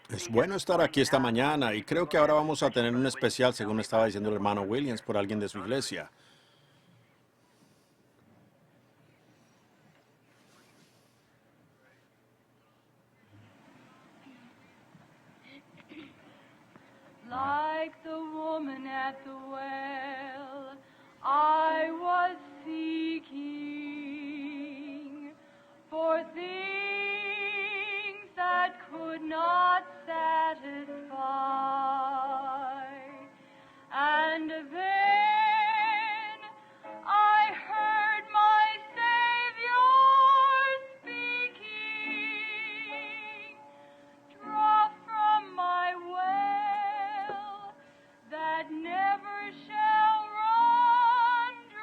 Es bueno estar aquí esta mañana y creo que ahora vamos a tener un especial, según me estaba diciendo el hermano Williams, por alguien de su iglesia. Like the woman at the well, I was seeking for things that could not satisfy. And then I heard my Savior speaking, draw from my well that never shall run dry.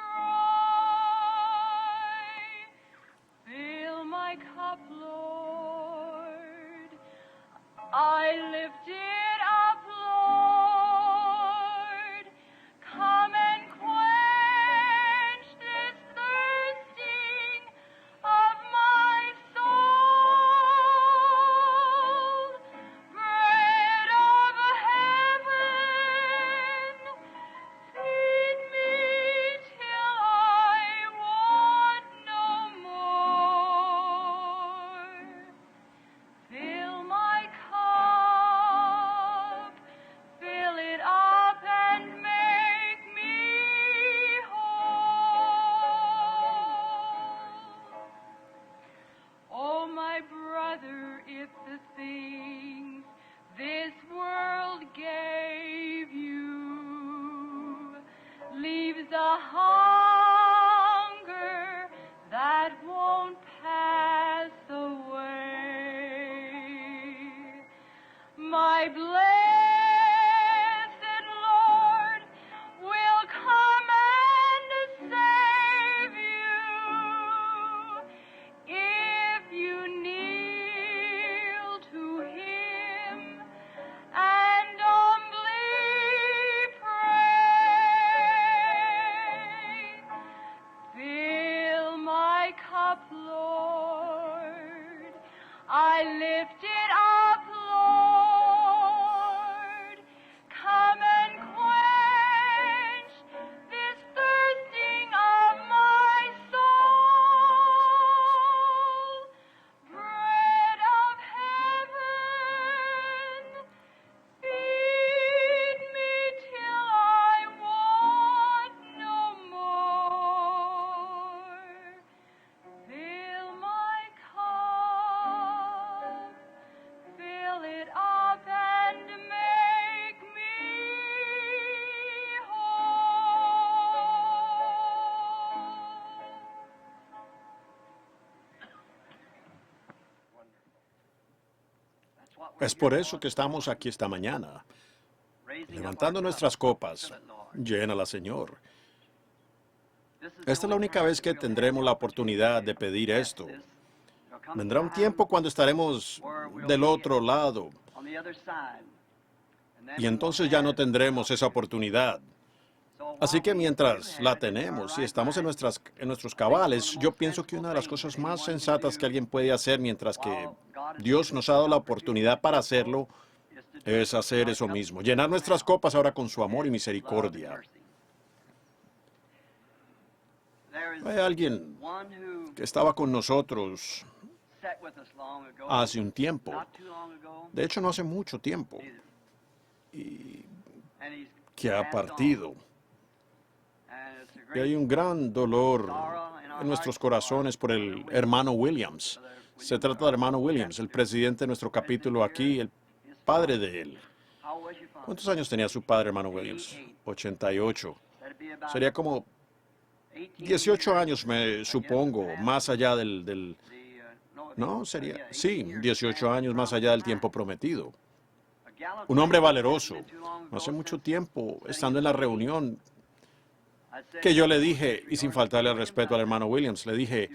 Fill my cup, Lord. I lift it up, Lord. Come and quench this thirsting of my soul. Bread of heaven, feed me till I want no more. Fill my cup, fill it up and make me whole. Oh, my brother, if the things this world gave you leaves a hunger that won't pass away, my blessed Lord will come and save you if you kneel to Him and humbly pray. Fill my cup, Lord. I lift it up, Lord. Come and quench this thirsting of my soul. Bread of heaven, feed me till I want no more. Fill my cup, fill it up and make me whole. Es por eso que estamos aquí esta mañana, levantando nuestras copas. Llénala, Señor. Esta es la única vez que tendremos la oportunidad de pedir esto. Vendrá un tiempo cuando estaremos del otro lado y entonces ya no tendremos esa oportunidad. Así que mientras la tenemos y estamos en nuestros cabales, yo pienso que una de las cosas más sensatas que alguien puede hacer mientras que Dios nos ha dado la oportunidad para hacerlo es hacer eso mismo, llenar nuestras copas ahora con su amor y misericordia. Hay alguien que estaba con nosotros hace un tiempo, de hecho no hace mucho tiempo, y que ha partido. Y hay un gran dolor en nuestros corazones por el hermano Williams. Se trata del hermano Williams, el presidente de nuestro capítulo aquí, el padre de él. ¿Cuántos años tenía su padre, hermano Williams? 88. Sería como 18 años, me supongo, más allá No, sería... Sí, 18 años más allá del tiempo prometido. Un hombre valeroso. No hace mucho tiempo, estando en la reunión, que yo le dije, y sin faltarle al respeto al hermano Williams, le dije,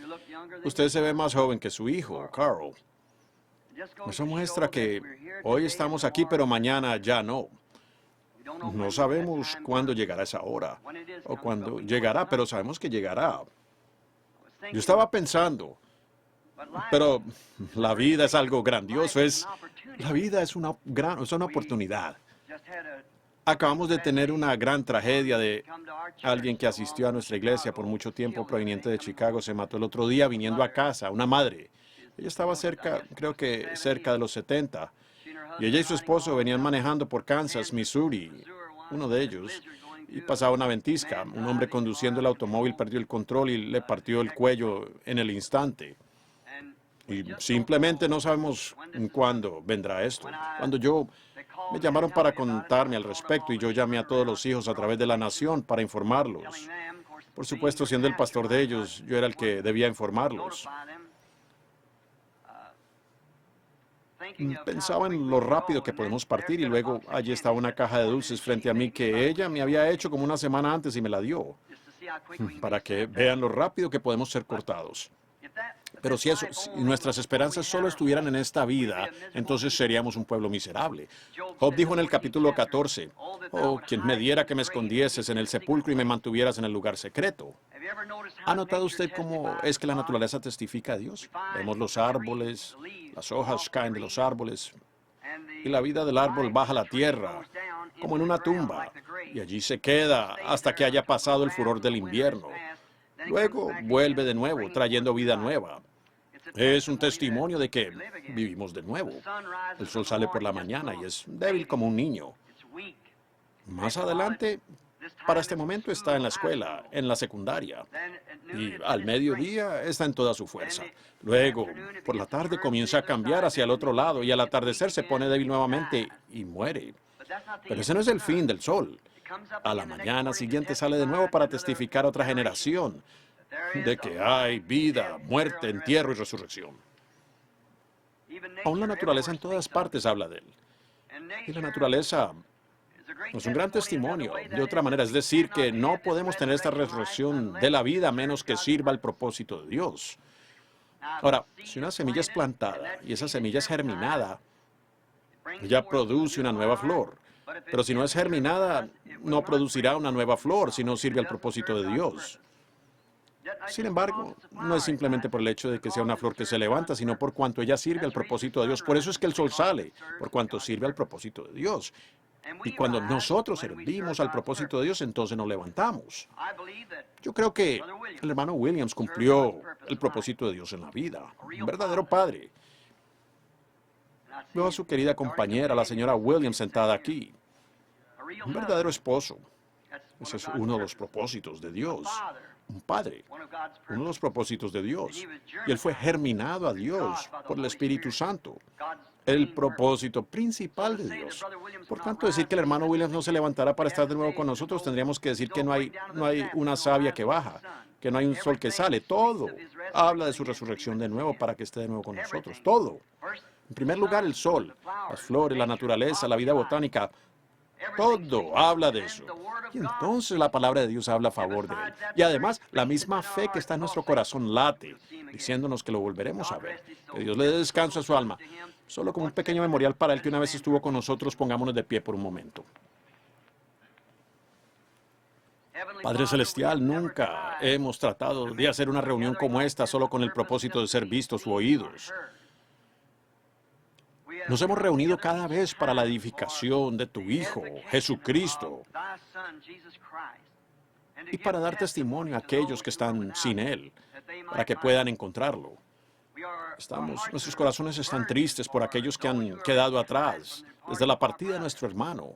usted se ve más joven que su hijo, Carl. Eso muestra que hoy estamos aquí, pero mañana ya no. No sabemos cuándo llegará esa hora, o cuándo llegará, pero sabemos que llegará. Yo estaba pensando, Pero la vida es algo grandioso, la vida es es una oportunidad. Acabamos de tener una gran tragedia de alguien que asistió a nuestra iglesia por mucho tiempo, proveniente de Chicago, se mató el otro día viniendo a casa, una madre. Ella estaba cerca, creo que cerca de los 70, y ella y su esposo venían manejando por Kansas, Missouri, uno de ellos, y pasaba una ventisca. Un hombre conduciendo el automóvil perdió el control y le partió el cuello en el instante. Y simplemente no sabemos cuándo vendrá esto. Cuando me llamaron para contarme al respecto y yo llamé a todos los hijos a través de la nación para informarlos. Por supuesto, siendo el pastor de ellos, yo era el que debía informarlos. Pensaba en lo rápido que podemos partir y luego allí estaba una caja de dulces frente a mí que ella me había hecho como una semana antes y me la dio, para que vean lo rápido que podemos ser cortados. Pero si nuestras esperanzas solo estuvieran en esta vida, entonces seríamos un pueblo miserable. Job dijo en el capítulo 14, oh, quien me diera que me escondieses en el sepulcro y me mantuvieras en el lugar secreto. ¿Ha notado usted cómo es que la naturaleza testifica a Dios? Vemos los árboles, las hojas caen de los árboles, y la vida del árbol baja a la tierra, como en una tumba, y allí se queda hasta que haya pasado el furor del invierno. Luego vuelve de nuevo, trayendo vida nueva. Es un testimonio de que vivimos de nuevo. El sol sale por la mañana y es débil como un niño. Más adelante, para este momento está en la escuela, en la secundaria. Y al mediodía está en toda su fuerza. Luego, por la tarde comienza a cambiar hacia el otro lado y al atardecer se pone débil nuevamente y muere. Pero ese no es el fin del sol. A la mañana siguiente sale de nuevo para testificar a otra generación de que hay vida, muerte, entierro y resurrección. Aún la naturaleza en todas partes habla de él. Y la naturaleza es un gran testimonio. De otra manera, es decir, que no podemos tener esta resurrección de la vida a menos que sirva al propósito de Dios. Ahora, si una semilla es plantada y esa semilla es germinada, ella produce una nueva flor. Pero si no es germinada, no producirá una nueva flor si no sirve al propósito de Dios. Sin embargo, no es simplemente por el hecho de que sea una flor que se levanta, sino por cuanto ella sirve al propósito de Dios. Por eso es que el sol sale, por cuanto sirve al propósito de Dios. Y cuando nosotros servimos al propósito de Dios, entonces nos levantamos. Yo creo que el hermano Williams cumplió el propósito de Dios en la vida. Un verdadero padre. Veo a su querida compañera, la señora Williams, sentada aquí. Un verdadero esposo. Ese es uno de los propósitos de Dios. Un padre. Uno de los propósitos de Dios. Y él fue germinado a Dios por el Espíritu Santo. El propósito principal de Dios. Por tanto, decir que el hermano Williams no se levantará para estar de nuevo con nosotros, tendríamos que decir que no hay una savia que baja, que no hay un sol que sale. Todo habla de su resurrección de nuevo para que esté de nuevo con nosotros. Todo. En primer lugar, el sol, las flores, la naturaleza, la vida botánica. Todo habla de eso. Y entonces la palabra de Dios habla a favor de él. Y además, la misma fe que está en nuestro corazón late, diciéndonos que lo volveremos a ver. Que Dios le dé descanso a su alma. Solo como un pequeño memorial para él que una vez estuvo con nosotros, pongámonos de pie por un momento. Padre Celestial, nunca hemos tratado de hacer una reunión como esta solo con el propósito de ser vistos u oídos. Nos hemos reunido cada vez para la edificación de tu Hijo, Jesucristo, y para dar testimonio a aquellos que están sin Él, para que puedan encontrarlo. Nuestros corazones están tristes por aquellos que han quedado atrás, desde la partida de nuestro hermano,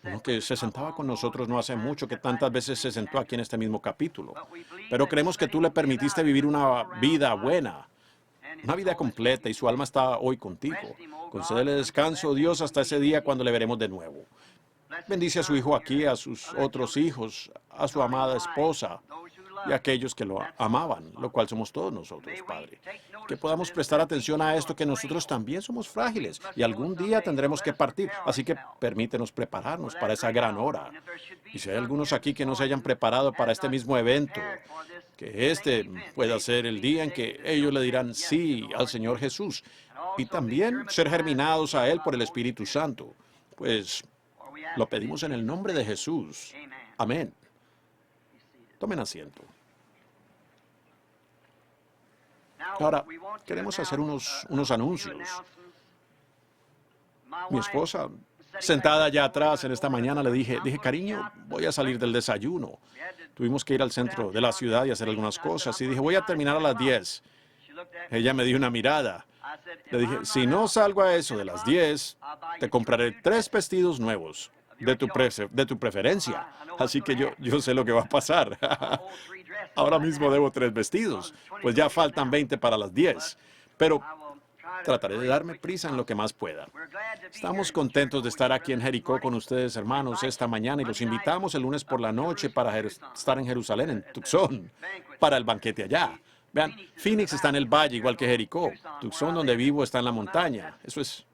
uno que se sentaba con nosotros no hace mucho, que tantas veces se sentó aquí en este mismo capítulo. Pero creemos que tú le permitiste vivir una vida buena, una vida completa, y su alma está hoy contigo. Concédele descanso, Dios, hasta ese día cuando le veremos de nuevo. Bendice a su hijo aquí, a sus otros hijos, a su amada esposa y a aquellos que lo amaban, lo cual somos todos nosotros, Padre. Que podamos prestar atención a esto, que nosotros también somos frágiles y algún día tendremos que partir. Así que permítenos prepararnos para esa gran hora. Y si hay algunos aquí que no se hayan preparado para este mismo evento, que este pueda ser el día en que ellos le dirán sí al Señor Jesús y también ser germinados a Él por el Espíritu Santo. Pues lo pedimos en el nombre de Jesús. Amén. Tomen asiento. Ahora, queremos hacer unos anuncios. Mi esposa, sentada allá atrás en esta mañana, le dije, cariño, voy a salir del desayuno. Tuvimos que ir al centro de la ciudad y hacer algunas cosas. Y dije, voy a terminar a las 10. Ella me dio una mirada. Le dije, si no salgo a eso de las 10, te compraré 3 vestidos nuevos de tu preferencia. Así que yo sé lo que va a pasar. Ahora mismo debo 3 vestidos, pues ya faltan 20 para las 10. Pero trataré de darme prisa en lo que más pueda. Estamos contentos de estar aquí en Jericó con ustedes, hermanos, esta mañana y los invitamos el lunes por la noche para estar en Jerusalén, en Tucson, para el banquete allá. Vean, Phoenix está en el valle, igual que Jericó. Tucson, donde vivo, está en la montaña. Eso es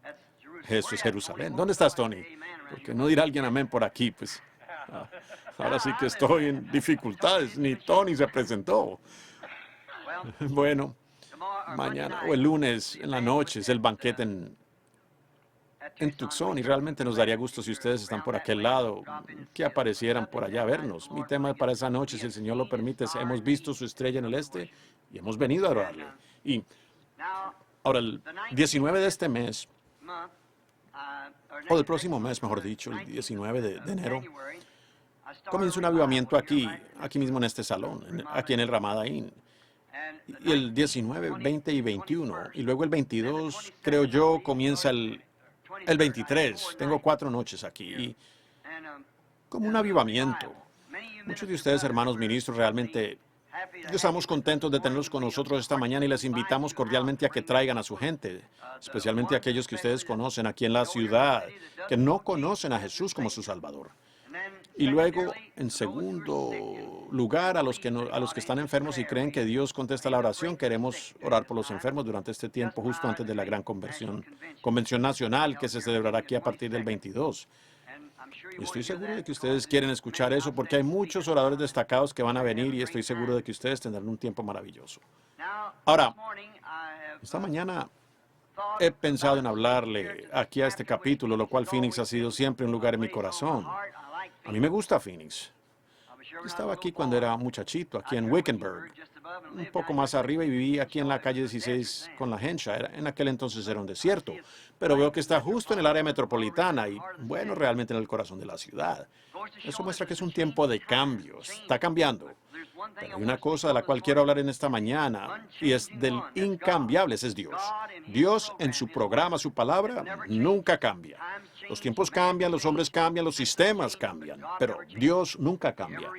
Jerusalén. ¿Dónde estás, Tony? Porque no dirá alguien amén por aquí, pues. Ahora sí que estoy en dificultades. Ni Tony se presentó. Bueno, mañana o el lunes en la noche es el banquete en Tucson y realmente nos daría gusto si ustedes están por aquel lado, que aparecieran por allá a vernos. Mi tema para esa noche, si el Señor lo permite, es hemos visto su estrella en el este y hemos venido a adorarle. Y ahora, el 19 de este mes, o del próximo mes, mejor dicho, el 19 de enero, comienza un avivamiento aquí mismo en este salón, aquí en el Ramada Inn. Y el 19, 20 y 21. Y luego el 22, creo yo, comienza el 23. Tengo 4 noches aquí. Y como un avivamiento. Muchos de ustedes, hermanos ministros, realmente estamos contentos de tenerlos con nosotros esta mañana y les invitamos cordialmente a que traigan a su gente, especialmente a aquellos que ustedes conocen aquí en la ciudad, que no conocen a Jesús como su Salvador. Y luego, en segundo lugar, a los que están enfermos y creen que Dios contesta la oración, queremos orar por los enfermos durante este tiempo, justo antes de la gran convención nacional que se celebrará aquí a partir del 22. Y estoy seguro de que ustedes quieren escuchar eso porque hay muchos oradores destacados que van a venir y estoy seguro de que ustedes tendrán un tiempo maravilloso. Ahora, esta mañana he pensado en hablarle aquí a este capítulo, lo cual Phoenix ha sido siempre un lugar en mi corazón. A mí me gusta Phoenix. Yo estaba aquí cuando era muchachito, aquí en Wickenburg, un poco más arriba, y viví aquí en la calle 16 con la Henshaw. En aquel entonces era un desierto, pero veo que está justo en el área metropolitana y, bueno, realmente en el corazón de la ciudad. Eso muestra que es un tiempo de cambios. Está cambiando. Pero hay una cosa de la cual quiero hablar en esta mañana, y es del incambiable, ese es Dios. Dios en su programa, su palabra, nunca cambia. Los tiempos cambian, los hombres cambian, los sistemas cambian, pero Dios nunca cambia.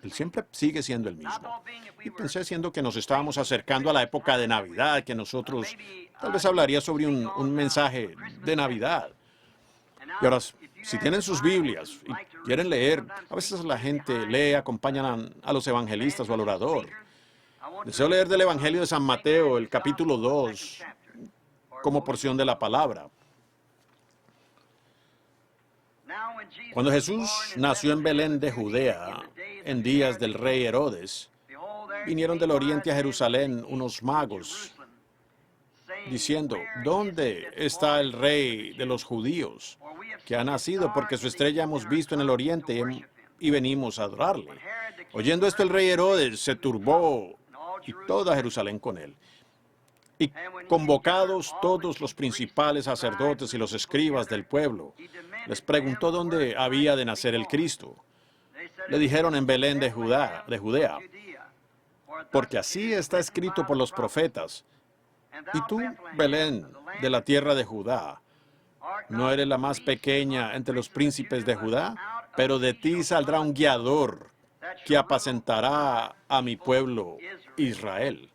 Él siempre sigue siendo el mismo. Y pensé, siendo que nos estábamos acercando a la época de Navidad, que nosotros tal vez hablaría sobre un mensaje de Navidad. Y ahora, si tienen sus Biblias y quieren leer, a veces la gente lee, acompañan a los evangelistas o al orador. Deseo leer del Evangelio de San Mateo, el capítulo 2, como porción de la palabra. Cuando Jesús nació en Belén de Judea, en días del rey Herodes, vinieron del oriente a Jerusalén unos magos, diciendo, ¿dónde está el rey de los judíos que ha nacido? Porque su estrella hemos visto en el oriente y venimos a adorarle. Oyendo esto, el rey Herodes se turbó y toda Jerusalén con él. Y convocados todos los principales sacerdotes y los escribas del pueblo, les preguntó dónde había de nacer el Cristo. Le dijeron, en Belén de Judea, porque así está escrito por los profetas. Y tú, Belén, de la tierra de Judá, no eres la más pequeña entre los príncipes de Judá, pero de ti saldrá un guiador que apacentará a mi pueblo Israel.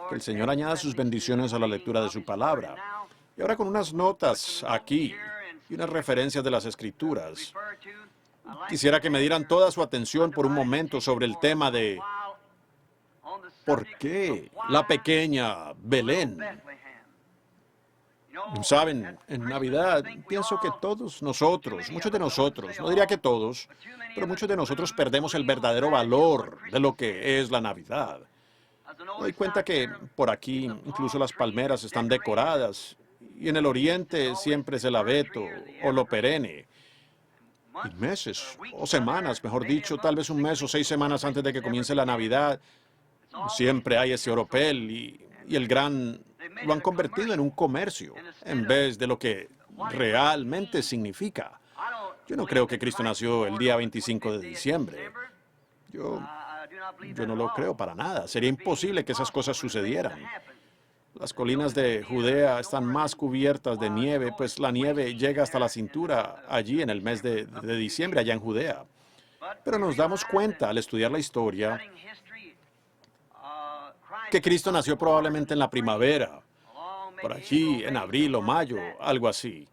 Que el Señor añada sus bendiciones a la lectura de su palabra. Y ahora con unas notas aquí y unas referencias de las Escrituras. Quisiera que me dieran toda su atención por un momento sobre el tema de ¿por qué la pequeña Belén? Saben, en Navidad pienso que todos nosotros, muchos de nosotros, no diría que todos, pero muchos de nosotros perdemos el verdadero valor de lo que es la Navidad. Me doy cuenta que por aquí incluso las palmeras están decoradas y en el oriente siempre es el abeto o lo perenne. Y meses o semanas, mejor dicho, tal vez un mes o 6 semanas antes de que comience la Navidad, Siempre hay ese oropel y el gran lo han convertido en un comercio en vez de lo que realmente significa. Yo no creo que Cristo nació el día 25 de diciembre. Yo no lo creo para nada. Sería imposible que esas cosas sucedieran. Las colinas de Judea están más cubiertas de nieve, pues la nieve llega hasta la cintura allí en el mes de diciembre, allá en Judea. Pero nos damos cuenta al estudiar la historia que Cristo nació probablemente en la primavera, por allí en abril o mayo, algo así.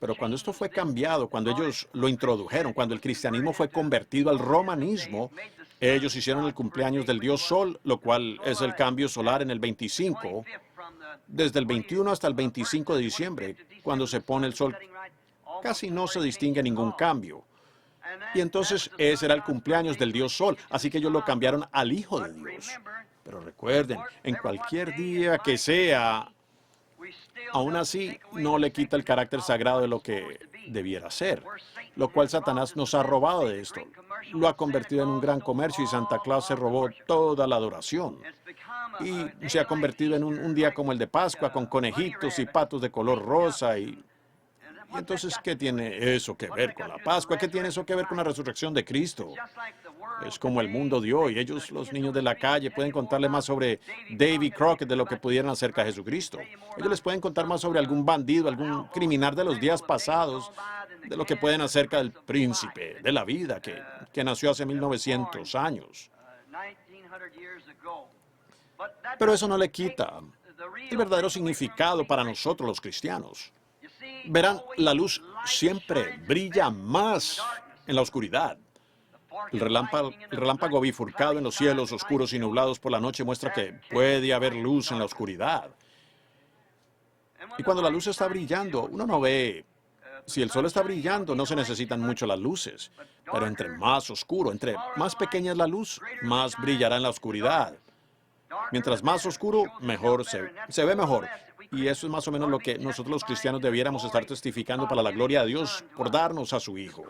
Pero cuando esto fue cambiado, cuando ellos lo introdujeron, cuando el cristianismo fue convertido al romanismo, ellos hicieron el cumpleaños del dios Sol, lo cual es el cambio solar en el 25, desde el 21 hasta el 25 de diciembre, cuando se pone el sol, casi no se distingue ningún cambio. Y entonces ese era el cumpleaños del dios Sol, así que ellos lo cambiaron al Hijo de Dios. Pero recuerden, en cualquier día que sea, aún así no le quita el carácter sagrado de lo que debiera ser, lo cual Satanás nos ha robado de esto. Lo ha convertido en un gran comercio y Santa Claus se robó toda la adoración. Y se ha convertido en un día como el de Pascua, con conejitos y patos de color rosa. Y entonces, ¿qué tiene eso que ver con la Pascua? ¿Qué tiene eso que ver con la resurrección de Cristo? Es como el mundo de hoy. Ellos, los niños de la calle, pueden contarle más sobre Davy Crockett de lo que pudieran acerca de Jesucristo. Ellos les pueden contar más sobre algún bandido, algún criminal de los días pasados, de lo que pueden acerca del príncipe de la vida que nació hace 1900 años. Pero eso no le quita el verdadero significado para nosotros los cristianos. Verán, la luz siempre brilla más en la oscuridad. El relámpago bifurcado en los cielos oscuros y nublados por la noche muestra que puede haber luz en la oscuridad. Y cuando la luz está brillando, uno no ve. Si el sol está brillando, no se necesitan mucho las luces. Pero entre más oscuro, entre más pequeña es la luz, más brillará en la oscuridad. Mientras más oscuro, mejor se ve mejor. Y eso es más o menos lo que nosotros los cristianos debiéramos estar testificando para la gloria de Dios por darnos a su Hijo.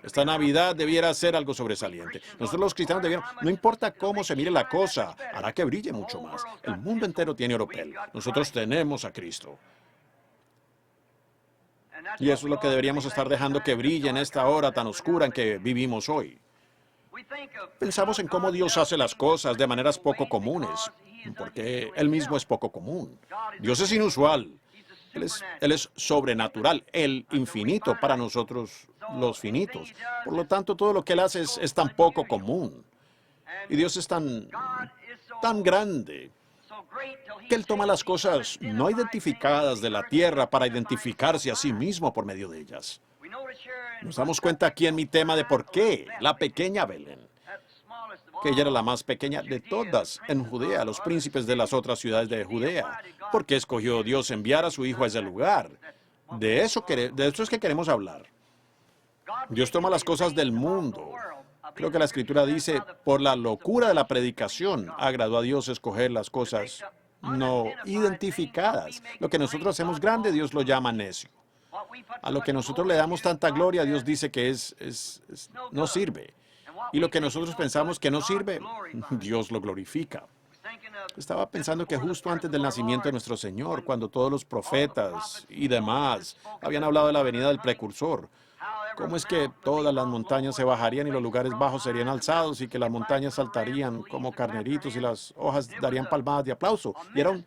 Esta Navidad debiera ser algo sobresaliente. Nosotros los cristianos debiéramos, no importa cómo se mire la cosa, hará que brille mucho más. El mundo entero tiene oropel. Nosotros tenemos a Cristo. Y eso es lo que deberíamos estar dejando que brille en esta hora tan oscura en que vivimos hoy. Pensamos en cómo Dios hace las cosas de maneras poco comunes, porque Él mismo es poco común. Dios es inusual. Él es sobrenatural, el infinito para nosotros los finitos. Por lo tanto, todo lo que Él hace es tan poco común. Y Dios es tan grande que Él toma las cosas no identificadas de la tierra para identificarse a sí mismo por medio de ellas. Nos damos cuenta aquí en mi tema de por qué la pequeña Belén, que ella era la más pequeña de todas en Judea, los príncipes de las otras ciudades de Judea. ¿Por qué escogió Dios enviar a su Hijo a ese lugar? De eso es que queremos hablar. Dios toma las cosas del mundo. Creo que la Escritura dice, por la locura de la predicación, agradó a Dios escoger las cosas no identificadas. Lo que nosotros hacemos grande, Dios lo llama necio. A lo que nosotros le damos tanta gloria, Dios dice que no sirve. Y lo que nosotros pensamos que no sirve, Dios lo glorifica. Estaba pensando que justo antes del nacimiento de nuestro Señor, cuando todos los profetas y demás habían hablado de la venida del precursor, cómo es que todas las montañas se bajarían y los lugares bajos serían alzados y que las montañas saltarían como carneritos y las hojas darían palmadas de aplauso. Y era un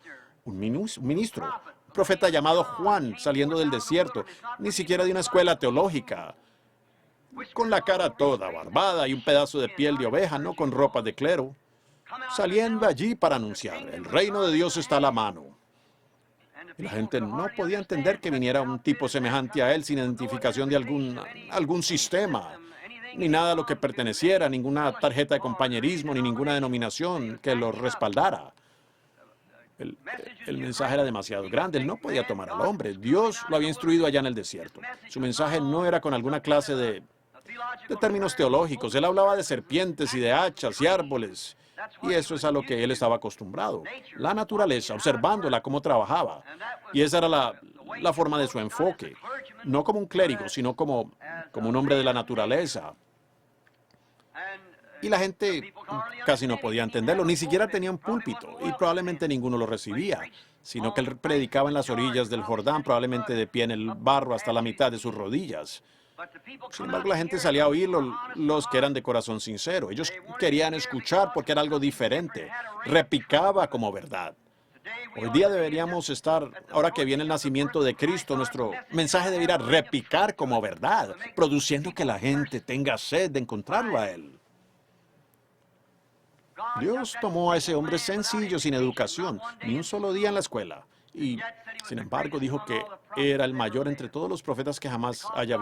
ministro, un profeta llamado Juan, saliendo del desierto, ni siquiera de una escuela teológica, con la cara toda barbada y un pedazo de piel de oveja, no con ropa de clero, saliendo allí para anunciar, el reino de Dios está a la mano. Y la gente no podía entender que viniera un tipo semejante a él sin identificación de algún sistema, ni nada a lo que perteneciera, ninguna tarjeta de compañerismo, ni ninguna denominación que lo respaldara. El mensaje era demasiado grande, él no podía tomar al hombre. Dios lo había instruido allá en el desierto. Su mensaje no era con alguna clase de términos teológicos. Él hablaba de serpientes y de hachas y árboles. Y eso es a lo que él estaba acostumbrado. La naturaleza, observándola cómo trabajaba. Y esa era la forma de su enfoque. No como un clérigo, sino como un hombre de la naturaleza. Y la gente casi no podía entenderlo, ni siquiera tenía un púlpito, y probablemente ninguno lo recibía, sino que él predicaba en las orillas del Jordán, probablemente de pie en el barro hasta la mitad de sus rodillas. Sin embargo, la gente salía a oírlo, los que eran de corazón sincero. Ellos querían escuchar porque era algo diferente. Repicaba como verdad. Hoy día deberíamos estar, ahora que viene el nacimiento de Cristo, nuestro mensaje debería repicar como verdad, produciendo que la gente tenga sed de encontrarlo a Él. Dios tomó a ese hombre sencillo, sin educación, ni un solo día en la escuela, y, sin embargo, dijo que era el mayor entre todos los profetas que jamás hayan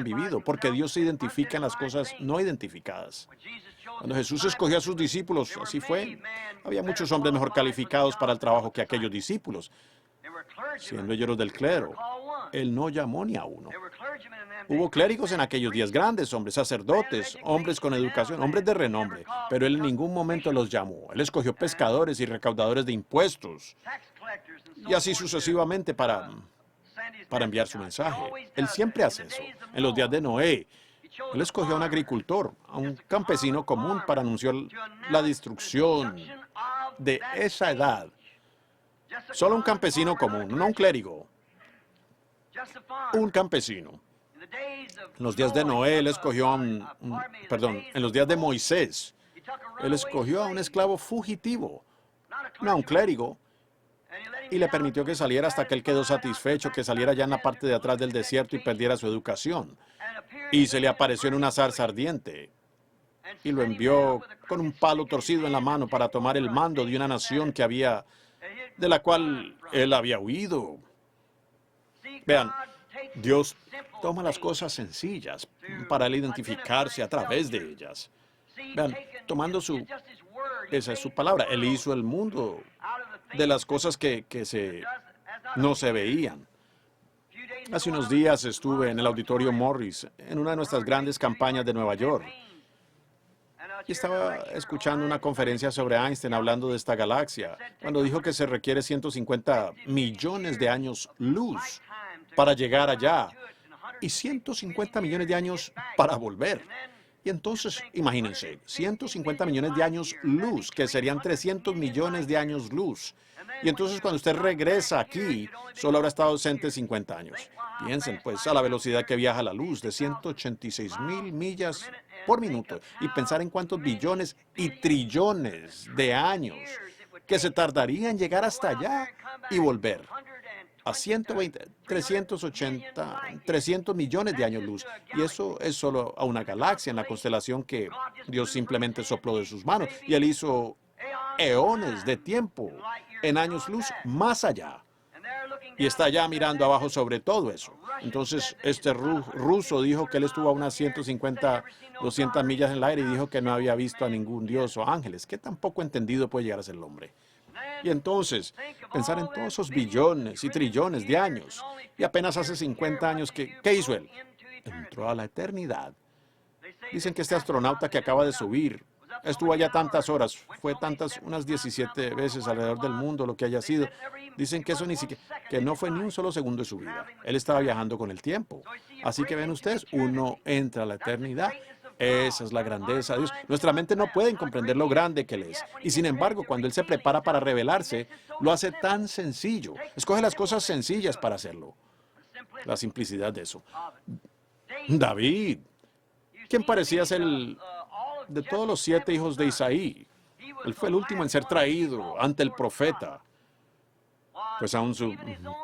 vivido, porque Dios se identifica en las cosas no identificadas. Cuando Jesús escogió a sus discípulos, así fue. Había muchos hombres mejor calificados para el trabajo que aquellos discípulos, siendo ellos los del clero. Él no llamó ni a uno. Hubo clérigos en aquellos días, grandes hombres, sacerdotes, hombres con educación, hombres de renombre, pero él en ningún momento los llamó. Él escogió pescadores y recaudadores de impuestos, y así sucesivamente para enviar su mensaje. Él siempre hace eso. En los días de Noé, él escogió a un agricultor, a un campesino común para anunciar la destrucción de esa edad. Solo un campesino común, no un clérigo. Un campesino. En los días de Noé, él escogió en los días de Moisés, él escogió a un esclavo fugitivo, no a un clérigo, y le permitió que saliera hasta que él quedó satisfecho, que saliera ya en la parte de atrás del desierto y perdiera su educación. Y se le apareció en una zarza ardiente, y lo envió con un palo torcido en la mano para tomar el mando de una nación de la cual él había huido. Vean, Dios toma las cosas sencillas para él identificarse a través de ellas. Vean, tomando esa es su palabra, él hizo el mundo de las cosas que no se veían. Hace unos días estuve en el Auditorio Morris, en una de nuestras grandes campañas de Nueva York, y estaba escuchando una conferencia sobre Einstein hablando de esta galaxia, cuando dijo que se requiere 150 millones de años luz para llegar allá, y 150 millones de años para volver. Y entonces, imagínense, 150 millones de años luz, que serían 300 millones de años luz. Y entonces cuando usted regresa aquí, solo habrá estado ausente 50 años. Piensen, pues, a la velocidad que viaja la luz, de 186,000 millas por minuto. Y pensar en cuántos billones y trillones de años que se tardaría en llegar hasta allá y volver. A 120, 380, 300 millones de años luz. Y eso es solo a una galaxia en la constelación que Dios simplemente sopló de sus manos. Y Él hizo eones de tiempo en años luz más allá. Y está allá mirando abajo sobre todo eso. Entonces, este ruso dijo que él estuvo a unas 150, 200 millas en el aire y dijo que no había visto a ningún dios o ángeles. ¿Qué tan poco entendido puede llegar a ser el hombre? Y entonces, pensar en todos esos billones y trillones de años. Y apenas hace 50 años, ¿qué hizo él? Entró a la eternidad. Dicen que este astronauta que acaba de subir estuvo allá tantas horas, fue unas 17 veces alrededor del mundo, lo que haya sido. Dicen que eso que no fue ni un solo segundo de su vida. Él estaba viajando con el tiempo. Así que ven ustedes, uno entra a la eternidad. Esa es la grandeza de Dios. Nuestra mente no puede comprender lo grande que Él es. Y sin embargo, cuando Él se prepara para revelarse, lo hace tan sencillo. Escoge las cosas sencillas para hacerlo. La simplicidad de eso. David, ¿quién parecía ser de todos los 7 hijos de Isaí? Él fue el último en ser traído ante el profeta. Pues aún su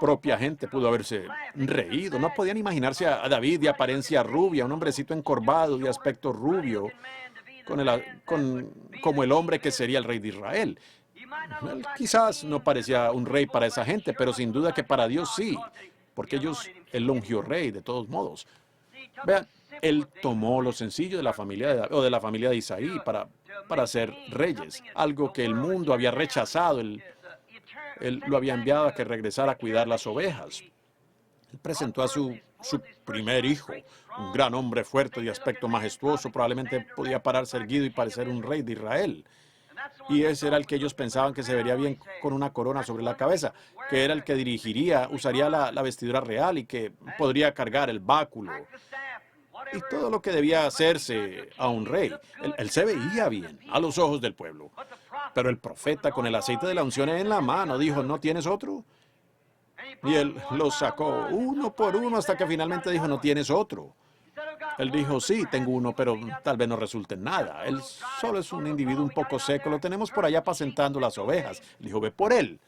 propia gente pudo haberse reído. No podían imaginarse a David de apariencia rubia, un hombrecito encorvado de aspecto rubio, como el hombre que sería el rey de Israel. Él quizás no parecía un rey para esa gente, pero sin duda que para Dios sí, porque él lo ungió rey de todos modos. Vean, él tomó lo sencillo de la familia de la familia de Isaí para ser reyes, algo que el mundo había rechazado. Él lo había enviado a que regresara a cuidar las ovejas. Él presentó a su primer hijo, un gran hombre fuerte de aspecto majestuoso, probablemente podía pararse erguido y parecer un rey de Israel. Y ese era el que ellos pensaban que se vería bien con una corona sobre la cabeza, que era el que usaría la vestidura real y que podría cargar el báculo. y todo lo que debía hacerse a un rey. Él se veía bien a los ojos del pueblo. Pero el profeta, con el aceite de la unción en la mano, dijo, ¿no tienes otro? Y él los sacó uno por uno hasta que finalmente dijo, ¿no tienes otro? Él dijo, sí, tengo uno, pero tal vez no resulte en nada. Él solo es un individuo un poco seco, lo tenemos por allá apacentando las ovejas. Él dijo, ve por él.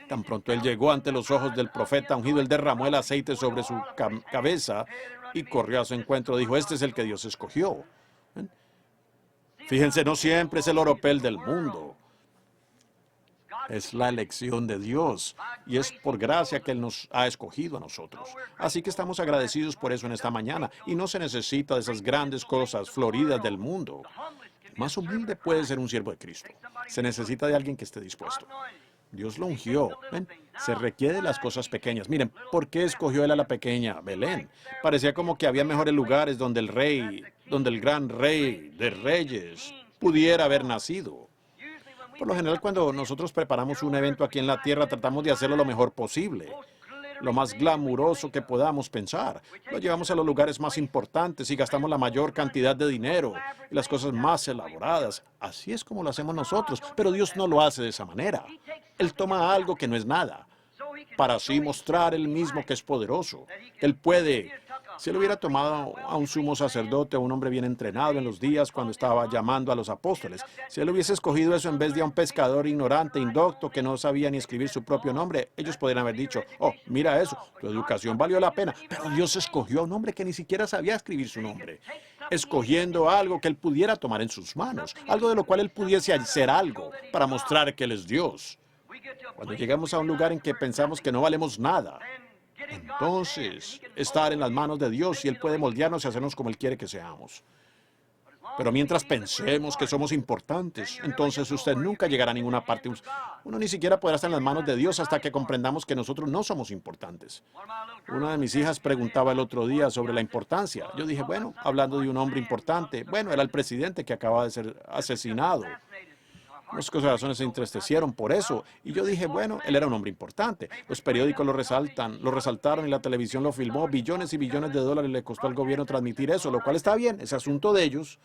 Tan pronto él llegó ante los ojos del profeta ungido, él derramó el aceite sobre su cabeza y corrió a su encuentro. Dijo, este es el que Dios escogió. Fíjense, no siempre es el oropel del mundo. Es la elección de Dios y es por gracia que Él nos ha escogido a nosotros. Así que estamos agradecidos por eso en esta mañana y no se necesita de esas grandes cosas floridas del mundo. Más humilde puede ser un siervo de Cristo. Se necesita de alguien que esté dispuesto. Dios lo ungió. ¿Ven? Se requiere de las cosas pequeñas. Miren, ¿por qué escogió Él a la pequeña Belén? Parecía como que había mejores lugares donde el gran rey de reyes pudiera haber nacido. Por lo general, cuando nosotros preparamos un evento aquí en la tierra, tratamos de hacerlo lo mejor posible, lo más glamuroso que podamos pensar. Lo llevamos a los lugares más importantes y gastamos la mayor cantidad de dinero y las cosas más elaboradas. Así es como lo hacemos nosotros, pero Dios no lo hace de esa manera. Él toma algo que no es nada, para así mostrar Él mismo que es poderoso. Él puede, si Él hubiera tomado a un sumo sacerdote o un hombre bien entrenado en los días cuando estaba llamando a los apóstoles, si Él hubiese escogido eso en vez de a un pescador ignorante, indocto, que no sabía ni escribir su propio nombre, ellos podrían haber dicho, oh, mira eso, tu educación valió la pena. Pero Dios escogió a un hombre que ni siquiera sabía escribir su nombre, escogiendo algo que Él pudiera tomar en sus manos, algo de lo cual Él pudiese hacer algo para mostrar que Él es Dios. Cuando llegamos a un lugar en que pensamos que no valemos nada, entonces estar en las manos de Dios y Él puede moldearnos y hacernos como Él quiere que seamos. Pero mientras pensemos que somos importantes, entonces usted nunca llegará a ninguna parte. Uno ni siquiera podrá estar en las manos de Dios hasta que comprendamos que nosotros no somos importantes. Una de mis hijas preguntaba el otro día sobre la importancia. Yo dije, bueno, hablando de un hombre importante, bueno, era el presidente que acaba de ser asesinado. Los corazones se entristecieron por eso. Y yo dije, bueno, él era un hombre importante. Los periódicos lo resaltaron y la televisión lo filmó. Billones y billones de dólares le costó al gobierno transmitir eso, lo cual está bien, es asunto de ellos.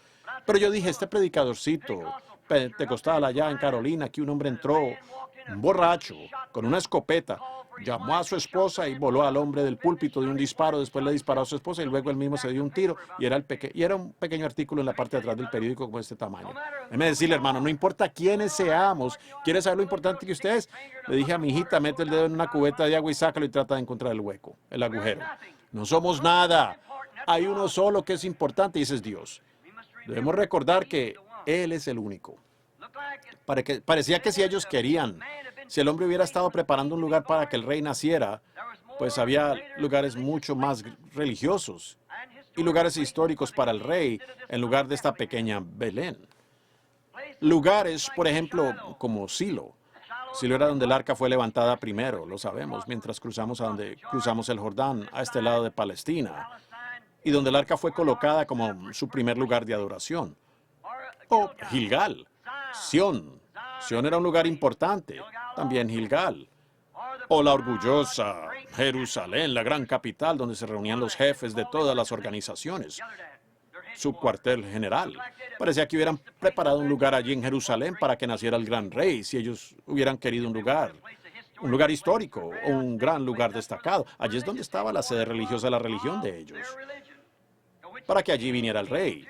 Pero yo dije, este predicadorcito pentecostal allá en Carolina, que un hombre entró, un borracho, con una escopeta, llamó a su esposa y voló al hombre del púlpito de un disparo, después le disparó a su esposa y luego él mismo se dio un tiro y era un pequeño artículo en la parte de atrás del periódico como de este tamaño. Déjeme decirle, hermano, no importa quiénes seamos, ¿quiere saber lo importante que usted es? Le dije a mi hijita, mete el dedo en una cubeta de agua y sácalo y trata de encontrar el hueco, el agujero. No somos nada. Hay uno solo que es importante y ese es Dios. Debemos recordar que Él es el único. Parecía que si ellos querían, si el hombre hubiera estado preparando un lugar para que el rey naciera, pues había lugares mucho más religiosos y lugares históricos para el rey en lugar de esta pequeña Belén. Lugares, por ejemplo, como Silo. Silo era donde el arca fue levantada primero, lo sabemos, mientras cruzamos el Jordán a este lado de Palestina, y donde el arca fue colocada como su primer lugar de adoración. O Gilgal, Sión. Sión era un lugar importante, también Gilgal. O la orgullosa Jerusalén, la gran capital donde se reunían los jefes de todas las organizaciones, su cuartel general. Parecía que hubieran preparado un lugar allí en Jerusalén para que naciera el gran rey, si ellos hubieran querido un lugar histórico o un gran lugar destacado. Allí es donde estaba la sede religiosa de la religión de ellos, para que allí viniera el rey.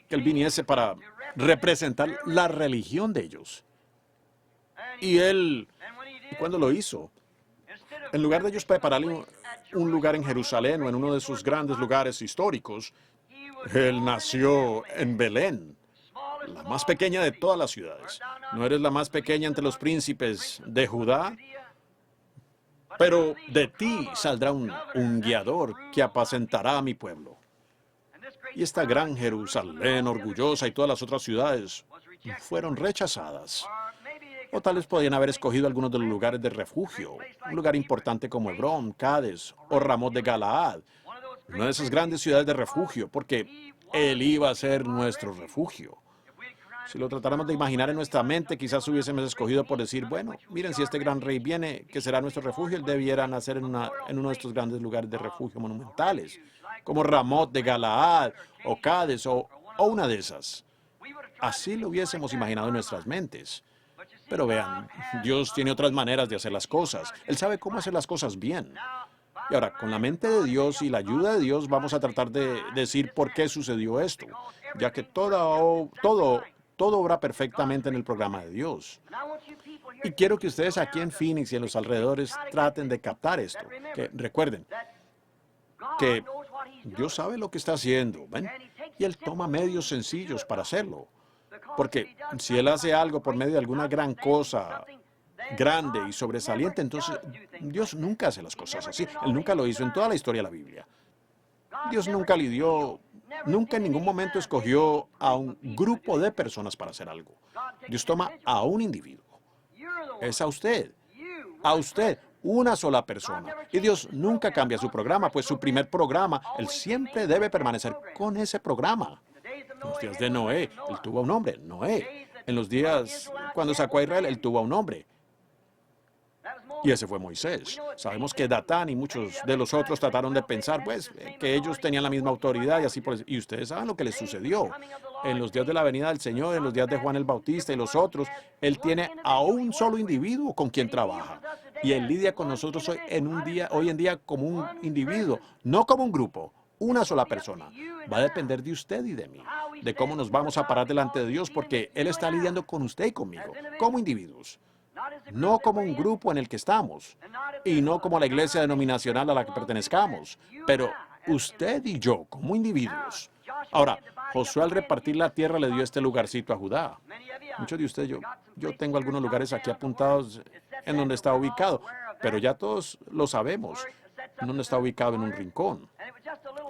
Que él viniese para representar la religión de ellos. Y cuando lo hizo, en lugar de ellos prepararle un lugar en Jerusalén o en uno de sus grandes lugares históricos, él nació en Belén, la más pequeña de todas las ciudades. ¿No eres la más pequeña entre los príncipes de Judá? Pero de ti saldrá un guiador que apacentará a mi pueblo. Y esta gran Jerusalén orgullosa y todas las otras ciudades fueron rechazadas. O tal vez podían haber escogido algunos de los lugares de refugio, un lugar importante como Hebrón, Cades o Ramot de Galaad, una de esas grandes ciudades de refugio, porque Él iba a ser nuestro refugio. Si lo tratáramos de imaginar en nuestra mente, quizás hubiésemos escogido por decir, bueno, miren, si este gran rey viene, que será nuestro refugio, él debiera nacer en uno de estos grandes lugares de refugio monumentales, como Ramot de Galaad, o Cades, o una de esas. Así lo hubiésemos imaginado en nuestras mentes. Pero vean, Dios tiene otras maneras de hacer las cosas. Él sabe cómo hacer las cosas bien. Y ahora, con la mente de Dios y la ayuda de Dios, vamos a tratar de decir por qué sucedió esto, ya que todo obra perfectamente en el programa de Dios. Y quiero que ustedes aquí en Phoenix y en los alrededores traten de captar esto. Que recuerden que Dios sabe lo que está haciendo, ¿ven? Y Él toma medios sencillos para hacerlo. Porque si Él hace algo por medio de alguna gran cosa grande y sobresaliente, entonces Dios nunca hace las cosas así. Él nunca lo hizo en toda la historia de la Biblia. Dios nunca nunca en ningún momento escogió a un grupo de personas para hacer algo. Dios toma a un individuo. Es a usted, una sola persona. Y Dios nunca cambia su programa, pues su primer programa, Él siempre debe permanecer con ese programa. En los días de Noé, Él tuvo a un hombre, Noé. En los días cuando sacó a Israel, Él tuvo a un hombre. Y ese fue Moisés. Sabemos que Datán y muchos de los otros trataron de pensar, pues, que ellos tenían la misma autoridad y así por eso. Y ustedes saben lo que les sucedió. En los días de la venida del Señor, en los días de Juan el Bautista y los otros, Él tiene a un solo individuo con quien trabaja. Y Él lidia con nosotros hoy en día como un individuo, no como un grupo, una sola persona. Va a depender de usted y de mí, de cómo nos vamos a parar delante de Dios, porque Él está lidiando con usted y conmigo, como individuos. No como un grupo en el que estamos, y no como la iglesia denominacional a la que pertenezcamos, pero usted y yo como individuos. Ahora, Josué al repartir la tierra le dio este lugarcito a Judá. Muchos de ustedes, yo tengo algunos lugares aquí apuntados en donde está ubicado, pero ya todos lo sabemos, en donde está ubicado en un rincón.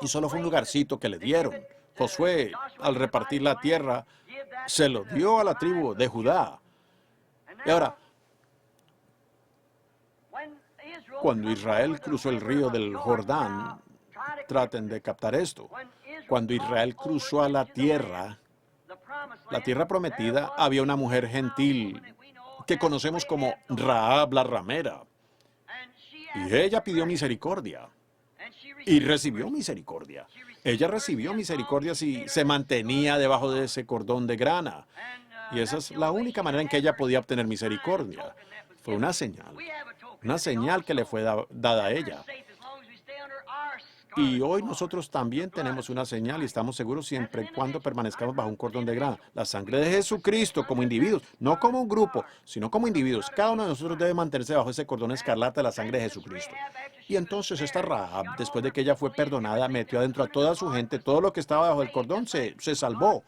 Y solo fue un lugarcito que le dieron. Josué, al repartir la tierra, se lo dio a la tribu de Judá. Y ahora, cuando Israel cruzó el río del Jordán, traten de captar esto. Cuando Israel cruzó a la tierra prometida, había una mujer gentil que conocemos como Rahab la ramera. Y ella pidió misericordia. Y recibió misericordia. Ella recibió misericordia si se mantenía debajo de ese cordón de grana. Y esa es la única manera en que ella podía obtener misericordia. Fue una señal que le fue dada a ella. Y hoy nosotros también tenemos una señal y estamos seguros siempre y cuando permanezcamos bajo un cordón de grana. La sangre de Jesucristo como individuos, no como un grupo, sino como individuos. Cada uno de nosotros debe mantenerse bajo ese cordón escarlata de la sangre de Jesucristo. Y entonces esta Rahab, después de que ella fue perdonada, metió adentro a toda su gente, todo lo que estaba bajo el cordón se salvó.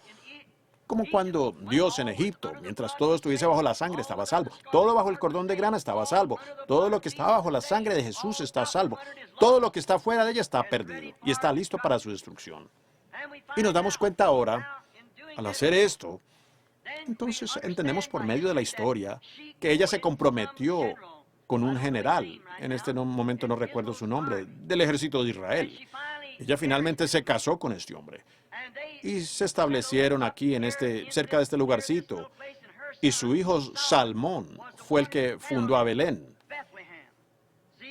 Como cuando Dios en Egipto, mientras todo estuviese bajo la sangre, estaba a salvo. Todo bajo el cordón de grana estaba a salvo. Todo lo que estaba bajo la sangre de Jesús está a salvo. Todo lo que está fuera de ella está perdido y está listo para su destrucción. Y nos damos cuenta ahora, al hacer esto, entonces entendemos por medio de la historia que ella se comprometió con un general, en este momento no recuerdo su nombre, del ejército de Israel. Ella finalmente se casó con este hombre. Y se establecieron aquí, cerca de este lugarcito. Y su hijo Salmón fue el que fundó a Belén.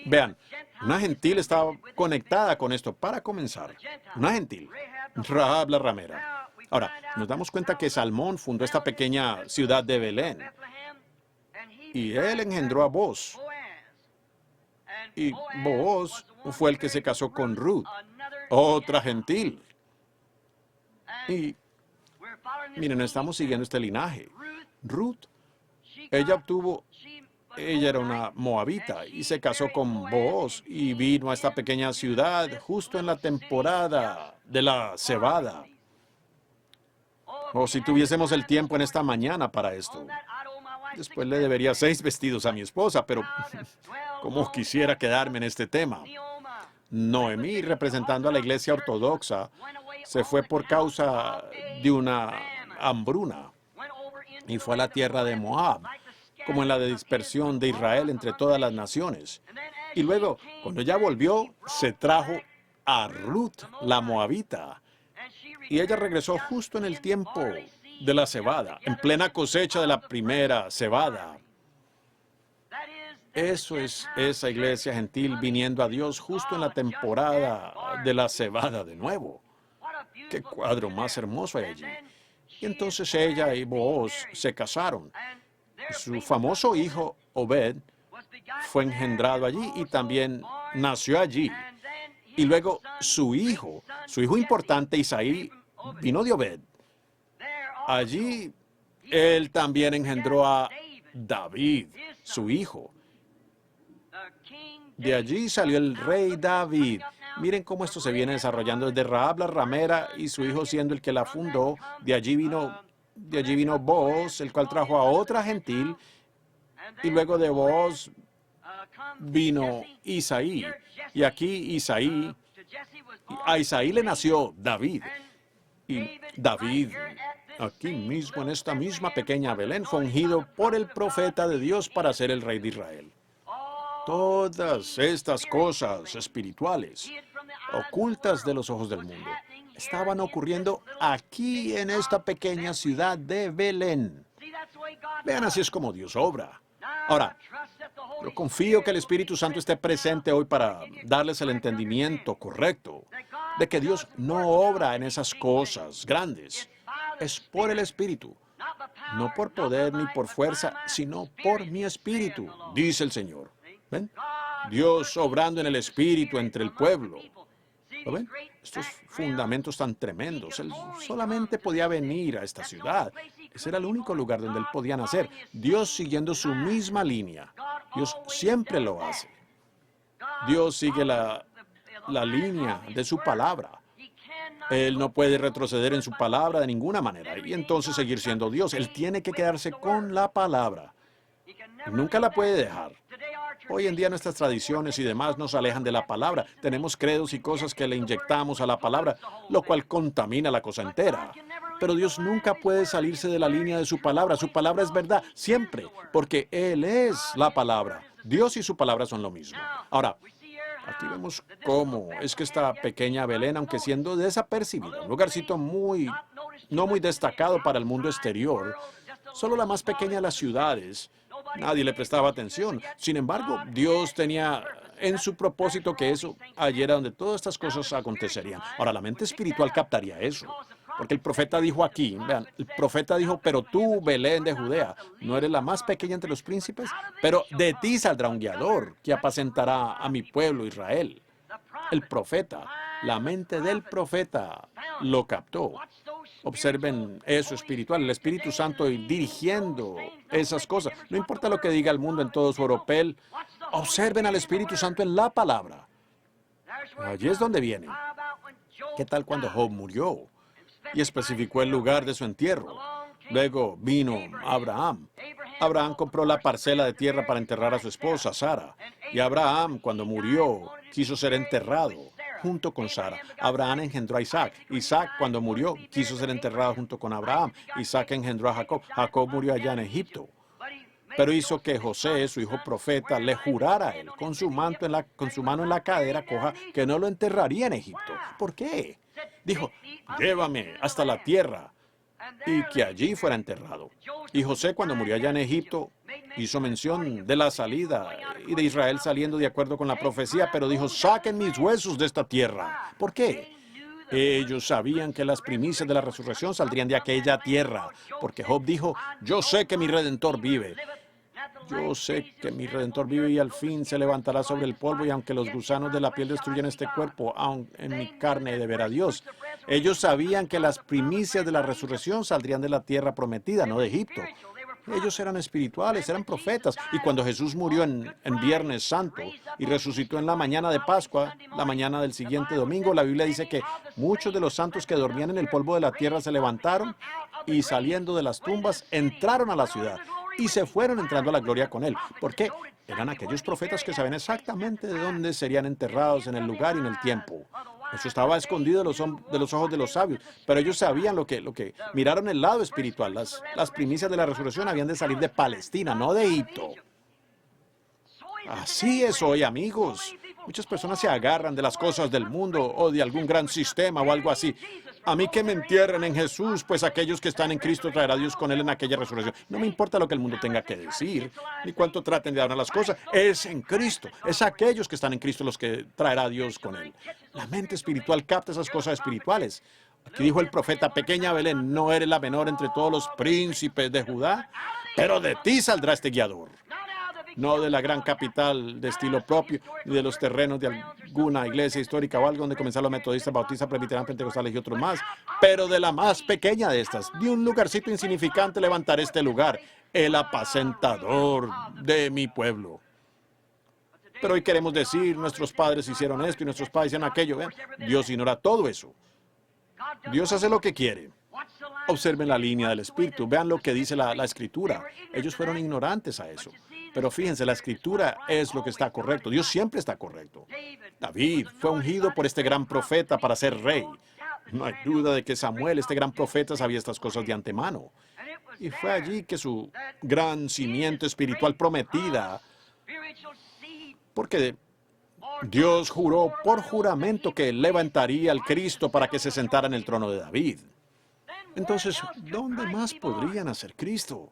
Vean, una gentil estaba conectada con esto para comenzar. Una gentil, Rahab la ramera. Ahora, nos damos cuenta que Salmón fundó esta pequeña ciudad de Belén. Y él engendró a Booz. Y Booz fue el que se casó con Ruth, otra gentil. Y miren, estamos siguiendo este linaje. Ruth, ella era una moabita y se casó con Booz y vino a esta pequeña ciudad justo en la temporada de la cebada. O si tuviésemos el tiempo en esta mañana para esto. Después le debería 6 vestidos a mi esposa, pero como quisiera quedarme en este tema. Noemí, representando a la iglesia ortodoxa, se fue por causa de una hambruna y fue a la tierra de Moab, como en la dispersión de Israel entre todas las naciones. Y luego, cuando ella volvió, se trajo a Ruth, la moabita, y ella regresó justo en el tiempo de la cebada, en plena cosecha de la primera cebada. Eso es esa iglesia gentil viniendo a Dios justo en la temporada de la cebada de nuevo. ¡Qué cuadro más hermoso hay allí! Y entonces ella y Booz se casaron. Su famoso hijo Obed fue engendrado allí y también nació allí. Y luego su hijo importante Isaí, vino de Obed. Allí él también engendró a David, su hijo. De allí salió el rey David. Miren cómo esto se viene desarrollando desde Rahab la ramera y su hijo siendo el que la fundó. De allí vino Booz, el cual trajo a otra gentil. Y luego de Booz vino Isaí. Y aquí a Isaí le nació David. Y David, aquí mismo en esta misma pequeña Belén, fue ungido por el profeta de Dios para ser el rey de Israel. Todas estas cosas espirituales, ocultas de los ojos del mundo, estaban ocurriendo aquí en esta pequeña ciudad de Belén. Vean, así es como Dios obra. Ahora, yo confío que el Espíritu Santo esté presente hoy para darles el entendimiento correcto de que Dios no obra en esas cosas grandes. Es por el Espíritu, no por poder ni por fuerza, sino por mi Espíritu, dice el Señor. ¿Ven? Dios obrando en el Espíritu entre el pueblo. ¿Lo ven? Estos fundamentos tan tremendos. Él solamente podía venir a esta ciudad. Ese era el único lugar donde él podía nacer. Dios siguiendo su misma línea. Dios siempre lo hace. Dios sigue la línea de su palabra. Él no puede retroceder en su palabra de ninguna manera y entonces seguir siendo Dios. Él tiene que quedarse con la palabra. Nunca la puede dejar. Hoy en día nuestras tradiciones y demás nos alejan de la palabra. Tenemos credos y cosas que le inyectamos a la palabra, lo cual contamina la cosa entera. Pero Dios nunca puede salirse de la línea de su palabra. Su palabra es verdad, siempre, porque Él es la palabra. Dios y su palabra son lo mismo. Ahora, aquí vemos cómo es que esta pequeña Belén, aunque siendo desapercibida, un lugarcito no muy destacado para el mundo exterior, solo la más pequeña de las ciudades, nadie le prestaba atención. Sin embargo, Dios tenía en su propósito que allí era donde todas estas cosas acontecerían. Ahora, la mente espiritual captaría eso. Porque el profeta dijo aquí, vean, el profeta dijo, pero tú, Belén de Judea, no eres la más pequeña entre los príncipes, pero de ti saldrá un guiador que apacentará a mi pueblo Israel. El profeta, la mente del profeta lo captó. Observen eso espiritual, el Espíritu Santo dirigiendo esas cosas. No importa lo que diga el mundo en todo su oropel, observen al Espíritu Santo en la palabra. Allí es donde viene. ¿Qué tal cuando Job murió? Y especificó el lugar de su entierro. Luego vino Abraham. Abraham compró la parcela de tierra para enterrar a su esposa, Sara. Y Abraham, cuando murió, quiso ser enterrado junto con Sara. Abraham engendró a Isaac. Isaac, cuando murió, quiso ser enterrado junto con Abraham. Isaac engendró a Jacob. Jacob murió allá en Egipto. Pero hizo que José, su hijo profeta, le jurara a él, con su mano en la cadera coja, que no lo enterraría en Egipto. ¿Por qué? Dijo, llévame hasta la tierra, y que allí fuera enterrado. Y José, cuando murió allá en Egipto, hizo mención de la salida y de Israel saliendo de acuerdo con la profecía, pero dijo, saquen mis huesos de esta tierra. ¿Por qué? Ellos sabían que las primicias de la resurrección saldrían de aquella tierra, porque Job dijo, yo sé que mi Redentor vive. Yo sé que mi Redentor vive y al fin se levantará sobre el polvo, y aunque los gusanos de la piel destruyan este cuerpo, aun en mi carne de ver a Dios. Ellos sabían que las primicias de la resurrección saldrían de la tierra prometida, no de Egipto. Ellos eran espirituales, eran profetas. Y cuando Jesús murió en Viernes Santo y resucitó en la mañana de Pascua, la mañana del siguiente domingo, la Biblia dice que muchos de los santos que dormían en el polvo de la tierra se levantaron y saliendo de las tumbas entraron a la ciudad. Y se fueron entrando a la gloria con él. ¿Por qué? Eran aquellos profetas que sabían exactamente de dónde serían enterrados, en el lugar y en el tiempo. Eso estaba escondido de los ojos de los sabios, pero ellos sabían lo que miraron el lado espiritual. Las primicias de la resurrección habían de salir de Palestina, no de Egipto. Así es hoy, amigos. Muchas personas se agarran de las cosas del mundo o de algún gran sistema o algo así. A mí que me entierren en Jesús, pues aquellos que están en Cristo traerá Dios con él en aquella resurrección. No me importa lo que el mundo tenga que decir, ni cuánto traten de dar las cosas. Es en Cristo. Es aquellos que están en Cristo los que traerá Dios con él. La mente espiritual capta esas cosas espirituales. Aquí dijo el profeta, pequeña Belén, no eres la menor entre todos los príncipes de Judá, pero de ti saldrá este guiador. No de la gran capital de estilo propio, ni de los terrenos de alguna iglesia histórica o algo donde comenzaron los metodistas, bautistas, presbiterianos, pentecostales y otros más, pero de la más pequeña de estas. De un lugarcito insignificante levantaré este lugar, el apacentador de mi pueblo. Pero hoy queremos decir, nuestros padres hicieron esto y nuestros padres hicieron aquello. ¿Ven? Dios ignora todo eso. Dios hace lo que quiere. Observen la línea del Espíritu. Vean lo que dice la Escritura. Ellos fueron ignorantes a eso. Pero fíjense, la Escritura es lo que está correcto. Dios siempre está correcto. David fue ungido por este gran profeta para ser rey. No hay duda de que Samuel, este gran profeta, sabía estas cosas de antemano. Y fue allí que su gran cimiento espiritual prometida, porque Dios juró por juramento que levantaría al Cristo para que se sentara en el trono de David. Entonces, ¿dónde más podrían hacer Cristo?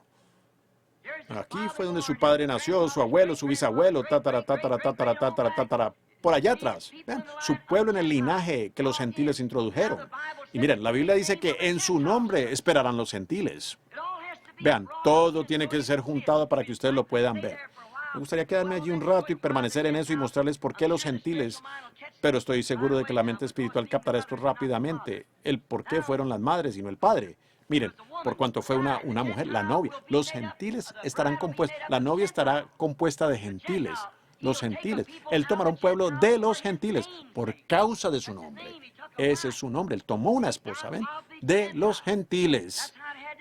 Aquí fue donde su padre nació, su abuelo, su bisabuelo, tatara, por allá atrás. Vean, su pueblo en el linaje que los gentiles introdujeron. Y miren, la Biblia dice que en su nombre esperarán los gentiles. Vean, todo tiene que ser juntado para que ustedes lo puedan ver. Me gustaría quedarme allí un rato y permanecer en eso y mostrarles por qué los gentiles, pero estoy seguro de que la mente espiritual captará esto rápidamente, el por qué fueron las madres y no el padre. Miren, por cuanto fue una mujer, la novia, los gentiles estarán compuestos, la novia estará compuesta de gentiles, los gentiles. Él tomará un pueblo de los gentiles por causa de su nombre. Ese es su nombre. Él tomó una esposa, ¿ven? De los gentiles.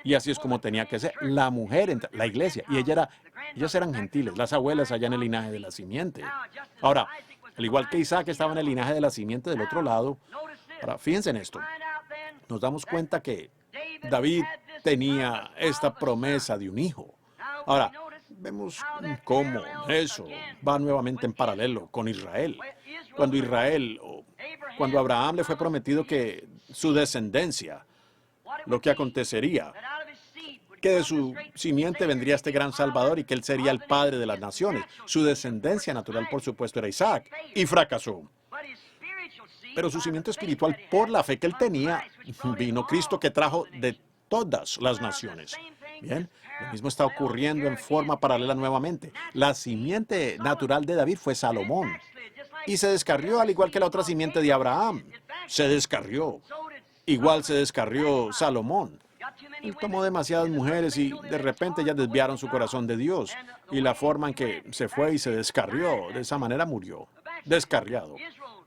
Y así es como tenía que ser. La mujer, la iglesia, y ellas eran gentiles, las abuelas allá en el linaje de la simiente. Ahora, al igual que Isaac estaba en el linaje de la simiente del otro lado, ahora fíjense en esto. Nos damos cuenta que David tenía esta promesa de un hijo. Ahora, vemos cómo eso va nuevamente en paralelo con Israel. Cuando Abraham le fue prometido que su descendencia, lo que acontecería, que de su simiente vendría este gran Salvador y que él sería el padre de las naciones. Su descendencia natural, por supuesto, era Isaac, y fracasó. Pero su simiente espiritual, por la fe que él tenía, vino Cristo, que trajo de todas las naciones. Bien, lo mismo está ocurriendo en forma paralela nuevamente. La simiente natural de David fue Salomón, y se descarrió al igual que la otra simiente de Abraham. Se descarrió. Igual se descarrió Salomón. Él tomó demasiadas mujeres y de repente ya desviaron su corazón de Dios. Y la forma en que se fue y se descarrió, de esa manera murió, descarriado.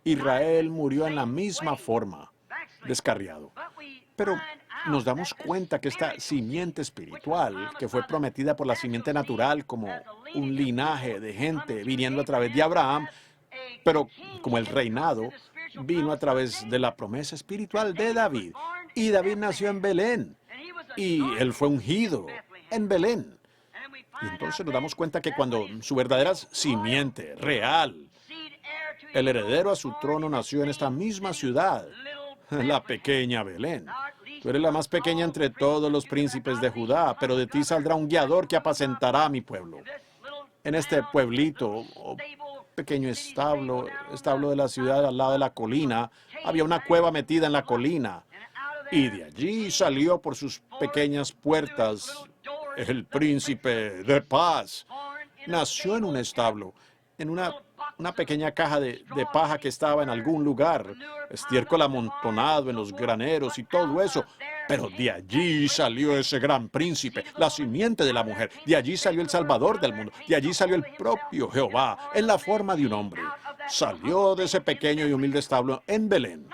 Israel murió en la misma forma, descarriado. Pero nos damos cuenta que esta simiente espiritual, que fue prometida por la simiente natural como un linaje de gente viniendo a través de Abraham, pero como el reinado, vino a través de la promesa espiritual de David. Y David nació en Belén. Y él fue ungido en Belén. Y entonces nos damos cuenta que cuando su verdadera simiente real, el heredero a su trono, nació en esta misma ciudad, la pequeña Belén. Tú eres la más pequeña entre todos los príncipes de Judá, pero de ti saldrá un guiador que apacentará a mi pueblo. En este pueblito, pequeño establo de la ciudad al lado de la colina, había una cueva metida en la colina. Y de allí salió por sus pequeñas puertas el príncipe de paz. Nació en un establo, en una pequeña caja de paja que estaba en algún lugar, estiércol amontonado en los graneros y todo eso. Pero de allí salió ese gran príncipe, la simiente de la mujer. De allí salió el Salvador del mundo. De allí salió el propio Jehová, en la forma de un hombre. Salió de ese pequeño y humilde establo en Belén.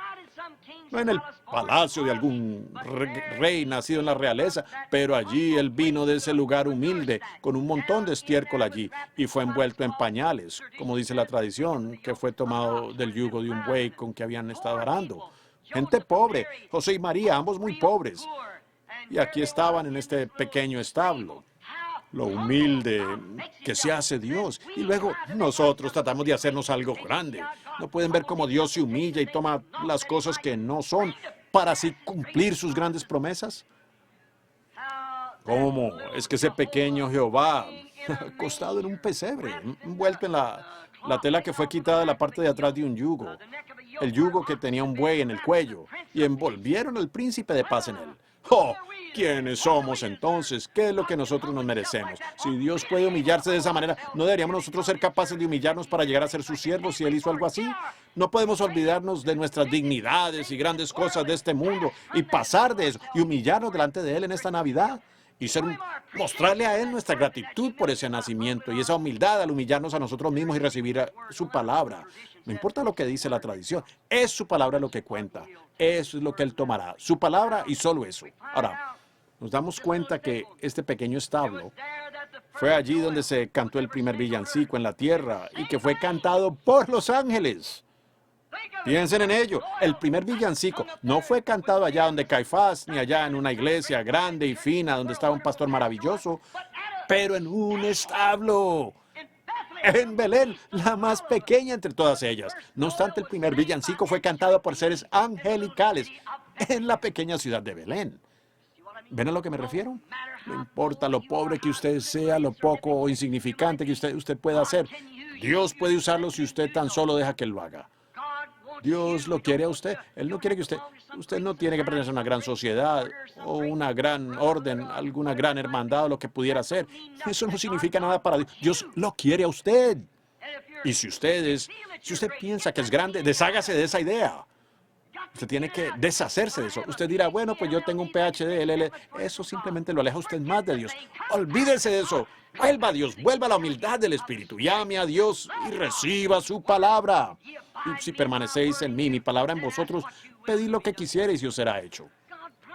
No en el palacio de algún rey nacido en la realeza, pero allí él vino de ese lugar humilde, con un montón de estiércol allí, y fue envuelto en pañales, como dice la tradición, que fue tomado del yugo de un buey con que habían estado arando. Gente pobre, José y María, ambos muy pobres, y aquí estaban en este pequeño establo. Lo humilde que se hace Dios. Y luego nosotros tratamos de hacernos algo grande. No pueden ver cómo Dios se humilla y toma las cosas que no son para así cumplir sus grandes promesas? ¿Cómo es que ese pequeño Jehová, acostado en un pesebre, envuelto en la tela que fue quitada de la parte de atrás de un yugo, el yugo que tenía un buey en el cuello, y envolvieron al príncipe de paz en él? ¡Oh! ¿Quiénes somos entonces? ¿Qué es lo que nosotros nos merecemos? Si Dios puede humillarse de esa manera, ¿no deberíamos nosotros ser capaces de humillarnos para llegar a ser sus siervos si Él hizo algo así? No podemos olvidarnos de nuestras dignidades y grandes cosas de este mundo y pasar de eso y humillarnos delante de Él en esta Navidad y mostrarle a Él nuestra gratitud por ese nacimiento y esa humildad al humillarnos a nosotros mismos y recibir su palabra. No importa lo que dice la tradición, es su palabra lo que cuenta. Eso es lo que Él tomará, su palabra y solo eso. Ahora, nos damos cuenta que este pequeño establo fue allí donde se cantó el primer villancico en la tierra y que fue cantado por los ángeles. Piensen en ello. El primer villancico no fue cantado allá donde Caifás, ni allá en una iglesia grande y fina donde estaba un pastor maravilloso, pero en un establo. En Belén, la más pequeña entre todas ellas. No obstante, el primer villancico fue cantado por seres angelicales en la pequeña ciudad de Belén. ¿Ven a lo que me refiero? No importa lo pobre que usted sea, lo poco o insignificante que usted pueda hacer. Dios puede usarlo si usted tan solo deja que Él lo haga. Dios lo quiere a usted. Él no quiere que usted no tiene que pertenecer a una gran sociedad o una gran orden, alguna gran hermandad o lo que pudiera ser. Eso no significa nada para Dios. Dios lo quiere a usted. Y si usted piensa que es grande, deshágase de esa idea. Usted tiene que deshacerse de eso. Usted dirá, bueno, pues yo tengo un PhD, LL. Eso simplemente lo aleja a usted más de Dios. Olvídese de eso. Vuelva a Dios, vuelva a la humildad del Espíritu. Llame a Dios y reciba su palabra. Y si permanecéis en mí, mi palabra en vosotros, pedid lo que quisierais y os será hecho.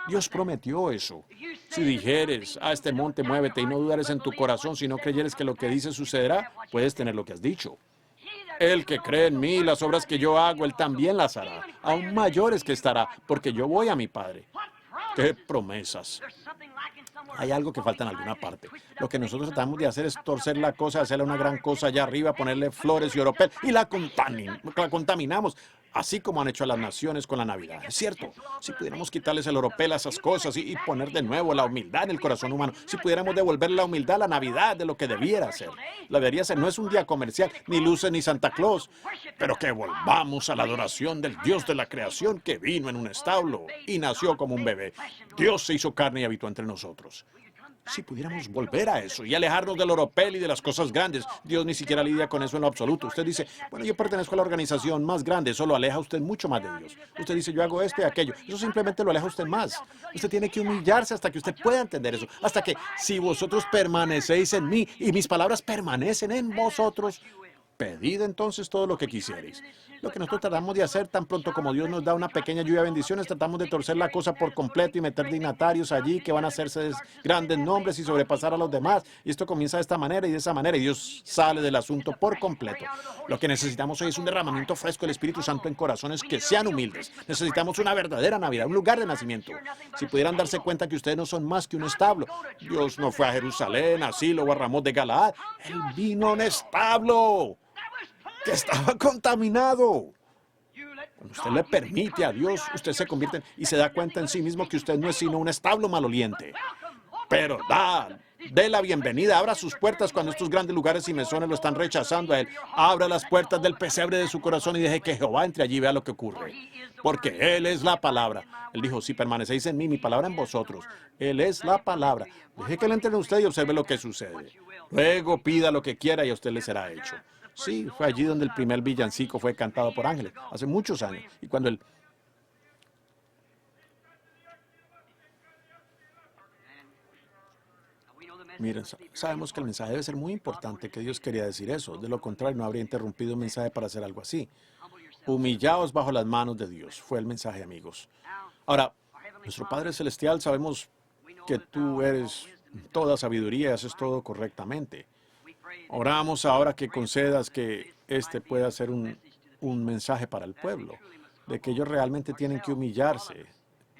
Dios prometió eso. Si dijeres a este monte, muévete, y no dudares en tu corazón, si no creyeres que lo que dices sucederá, puedes tener lo que has dicho. El que cree en mí, las obras que yo hago, él también las hará. Aún mayores que estará, porque yo voy a mi Padre. ¡Qué promesas! Hay algo que falta en alguna parte. Lo que nosotros tratamos de hacer es torcer la cosa, hacerle una gran cosa allá arriba, ponerle flores y oropel, y la contaminamos, así como han hecho a las naciones con la Navidad. Es cierto, si pudiéramos quitarles el oropel a esas cosas y poner de nuevo la humildad en el corazón humano, si pudiéramos devolver la humildad a la Navidad de lo que debiera ser. La debería ser, no es un día comercial, ni luces ni Santa Claus, pero que volvamos a la adoración del Dios de la creación que vino en un establo y nació como un bebé. Dios se hizo carne y habitó entre nosotros. Si pudiéramos volver a eso y alejarnos del oropel y de las cosas grandes, Dios ni siquiera lidia con eso en lo absoluto. Usted dice, bueno, yo pertenezco a la organización más grande, eso lo aleja a usted mucho más de Dios. Usted dice, yo hago esto y aquello, eso simplemente lo aleja a usted más. Usted tiene que humillarse hasta que usted pueda entender eso, hasta que si vosotros permanecéis en mí y mis palabras permanecen en vosotros, pedid entonces todo lo que quisierais. Lo que nosotros tratamos de hacer tan pronto como Dios nos da una pequeña lluvia de bendiciones, tratamos de torcer la cosa por completo y meter dignatarios allí que van a hacerse grandes nombres y sobrepasar a los demás. Y esto comienza de esta manera y de esa manera y Dios sale del asunto por completo. Lo que necesitamos hoy es un derramamiento fresco del Espíritu Santo en corazones que sean humildes. Necesitamos una verdadera Navidad, un lugar de nacimiento. Si pudieran darse cuenta que ustedes no son más que un establo. Dios no fue a Jerusalén, a Silo o a Ramón de Galaad. Él vino a un establo que estaba contaminado. Cuando usted le permite a Dios, usted se convierte y se da cuenta en sí mismo que usted no es sino un establo maloliente. Pero dé la bienvenida, abra sus puertas cuando estos grandes lugares y mesones lo están rechazando a Él. Abra las puertas del pesebre de su corazón y deje que Jehová entre allí y vea lo que ocurre. Porque Él es la palabra. Él dijo, si permanecéis en mí, mi palabra en vosotros. Él es la palabra. Deje que Él entre en usted y observe lo que sucede. Luego pida lo que quiera y a usted le será hecho. Sí, fue allí donde el primer villancico fue cantado por ángeles, hace muchos años. Y cuando él... Miren, sabemos que el mensaje debe ser muy importante, que Dios quería decir eso. De lo contrario, no habría interrumpido un mensaje para hacer algo así. Humillaos bajo las manos de Dios, fue el mensaje, amigos. Ahora, nuestro Padre Celestial, sabemos que tú eres toda sabiduría y haces todo correctamente. Oramos ahora que concedas que este pueda ser un mensaje para el pueblo, de que ellos realmente tienen que humillarse,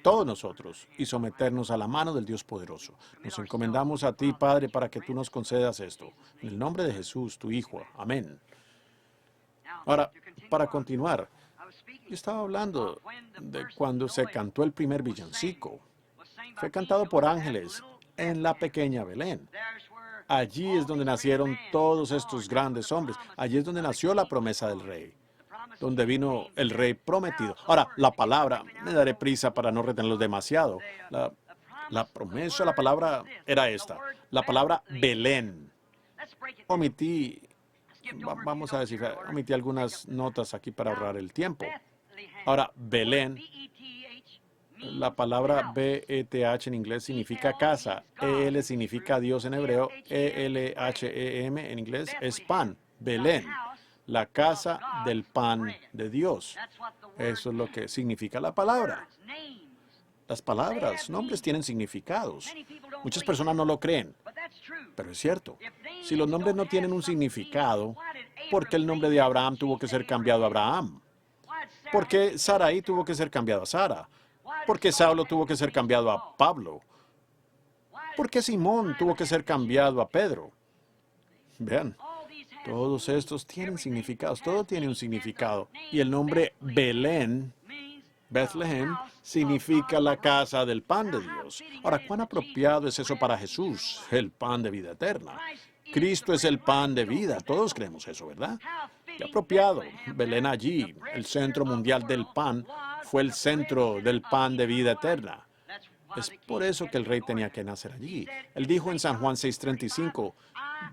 todos nosotros, y someternos a la mano del Dios poderoso. Nos encomendamos a ti, Padre, para que tú nos concedas esto. En el nombre de Jesús, tu Hijo. Amén. Ahora, para continuar, Yo estaba hablando de cuando se cantó el primer villancico. Fue cantado por ángeles en la pequeña Belén. Allí es donde nacieron todos estos grandes hombres. Allí es donde nació la promesa del rey, donde vino el rey prometido. Ahora, la palabra, me daré prisa para no retenerlos demasiado. La promesa, la palabra era esta. La palabra Belén. Vamos a descifrar, omití algunas notas aquí para ahorrar el tiempo. Ahora, Belén, la palabra B-E-T-H en inglés significa casa. E-L significa Dios en hebreo. E-L-H-E-M en inglés es pan. Belén, la casa del pan de Dios. Eso es lo que significa la palabra. Las palabras, nombres tienen significados. Muchas personas no lo creen, pero es cierto. Si los nombres no tienen un significado, ¿por qué el nombre de Abraham tuvo que ser cambiado a Abraham? ¿Por qué Sarai tuvo que ser cambiado a Sara? ¿Por qué Saulo tuvo que ser cambiado a Pablo? ¿Por qué Simón tuvo que ser cambiado a Pedro? Vean, todos estos tienen significados, todo tiene un significado. Y el nombre Belén, Bethlehem, significa la casa del pan de Dios. Ahora, ¿cuán apropiado es eso para Jesús, el pan de vida eterna? Cristo es el pan de vida, todos creemos eso, ¿verdad? Qué apropiado. Belén allí, el centro mundial del pan, fue el centro del pan de vida eterna. Es por eso que el rey tenía que nacer allí. Él dijo en San Juan 6:35,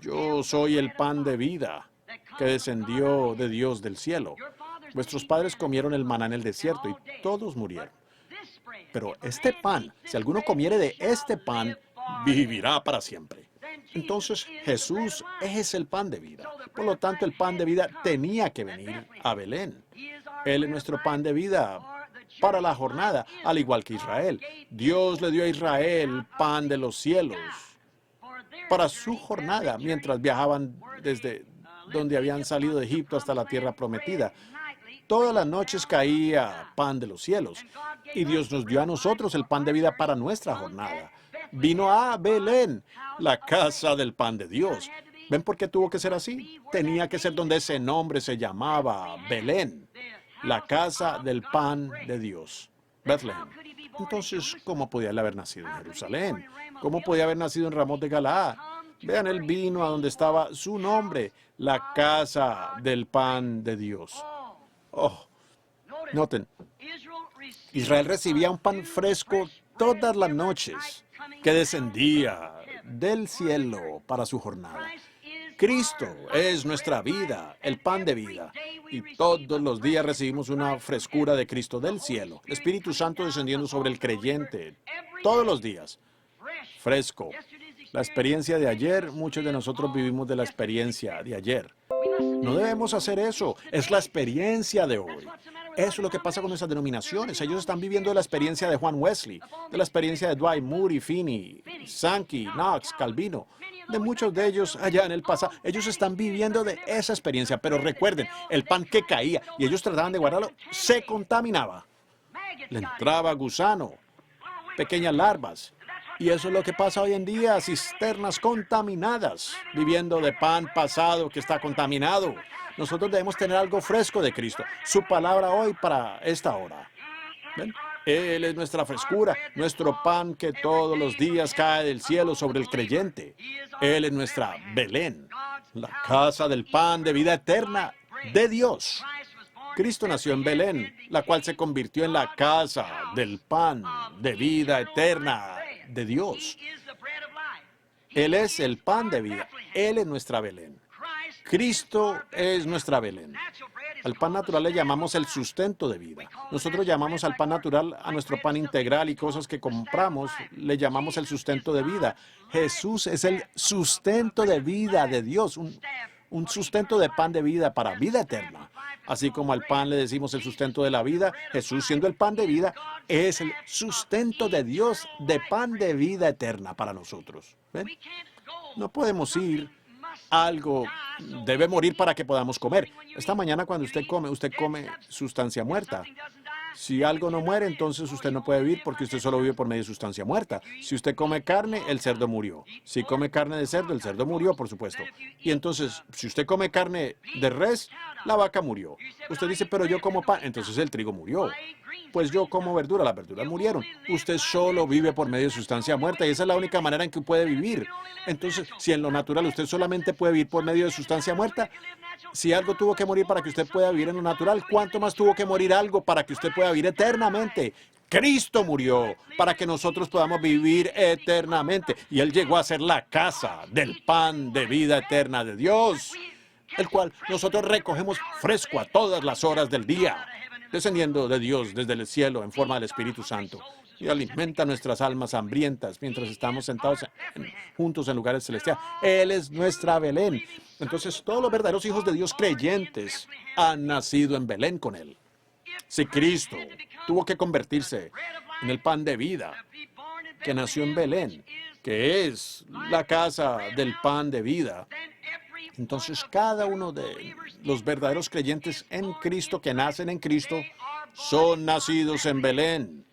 yo soy el pan de vida que descendió de Dios del cielo. Vuestros padres comieron el maná en el desierto y todos murieron. Pero este pan, si alguno comiere de este pan, vivirá para siempre. Entonces Jesús es el pan de vida. Por lo tanto, el pan de vida tenía que venir a Belén. Él es nuestro pan de vida para la jornada, al igual que Israel. Dios le dio a Israel pan de los cielos para su jornada, mientras viajaban desde donde habían salido de Egipto hasta la tierra prometida. Todas las noches caía pan de los cielos, y Dios nos dio a nosotros el pan de vida para nuestra jornada. Vino a Belén, la casa del pan de Dios. ¿Ven por qué tuvo que ser así? Tenía que ser donde ese nombre se llamaba Belén, la casa del pan de Dios, Bethlehem. Entonces, ¿cómo podía él haber nacido en Jerusalén? ¿Cómo podía haber nacido en Ramot de Galaad? Vean, él vino a donde estaba su nombre, la casa del pan de Dios. Oh, noten, Israel recibía un pan fresco todas las noches que descendía del cielo para su jornada. Cristo es nuestra vida, el pan de vida, y todos los días recibimos una frescura de Cristo del cielo, el Espíritu Santo descendiendo sobre el creyente, todos los días, fresco. La experiencia de ayer, muchos de nosotros vivimos de la experiencia de ayer. No debemos hacer eso, es la experiencia de hoy. Eso es lo que pasa con nuestras denominaciones. Ellos están viviendo de la experiencia de Juan Wesley, de la experiencia de Dwight Moody, Finney, Sankey, Knox, Calvino, de muchos de ellos allá en el pasado. Ellos están viviendo de esa experiencia, pero recuerden, el pan que caía y ellos trataban de guardarlo, se contaminaba. Le entraba gusano, pequeñas larvas. Y eso es lo que pasa hoy en día, cisternas contaminadas, viviendo de pan pasado que está contaminado. Nosotros debemos tener algo fresco de Cristo, su palabra hoy para esta hora. ¿Ven? Él es nuestra frescura, nuestro pan que todos los días cae del cielo sobre el creyente. Él es nuestra Belén, la casa del pan de vida eterna de Dios. Cristo nació en Belén, la cual se convirtió en la casa del pan de vida eterna de Dios. Él es el pan de vida. Él es nuestra Belén. Cristo es nuestra Belén. Al pan natural le llamamos el sustento de vida. Nosotros llamamos al pan natural a nuestro pan integral y cosas que compramos, le llamamos el sustento de vida. Jesús es el sustento de vida de Dios, un sustento de pan de vida para vida eterna. Así como al pan le decimos el sustento de la vida, Jesús, siendo el pan de vida, es el sustento de Dios de pan de vida eterna para nosotros. ¿Ven? No podemos ir, algo debe morir para que podamos comer. Esta mañana cuando usted come sustancia muerta. Si algo no muere, entonces usted no puede vivir porque usted solo vive por medio de sustancia muerta. Si usted come carne, el cerdo murió. Si come carne de cerdo, el cerdo murió, por supuesto. Y entonces, si usted come carne de res, la vaca murió. Usted dice, pero yo como pan, entonces el trigo murió. Pues yo como verdura, las verduras murieron. Usted solo vive por medio de sustancia muerta y esa es la única manera en que puede vivir. Entonces, si en lo natural usted solamente puede vivir por medio de sustancia muerta, si algo tuvo que morir para que usted pueda vivir en lo natural, ¿cuánto más tuvo que morir algo para que usted pueda vivir eternamente? Cristo murió para que nosotros podamos vivir eternamente. Y Él llegó a ser la casa del pan de vida eterna de Dios, el cual nosotros recogemos fresco a todas las horas del día, descendiendo de Dios desde el cielo en forma del Espíritu Santo. Y alimenta nuestras almas hambrientas mientras estamos sentados juntos en lugares celestiales. Él es nuestra Belén. Entonces, todos los verdaderos hijos de Dios creyentes han nacido en Belén con Él. Si Cristo tuvo que convertirse en el pan de vida que nació en Belén, que es la casa del pan de vida, entonces cada uno de los verdaderos creyentes en Cristo que nacen en Cristo son nacidos en Belén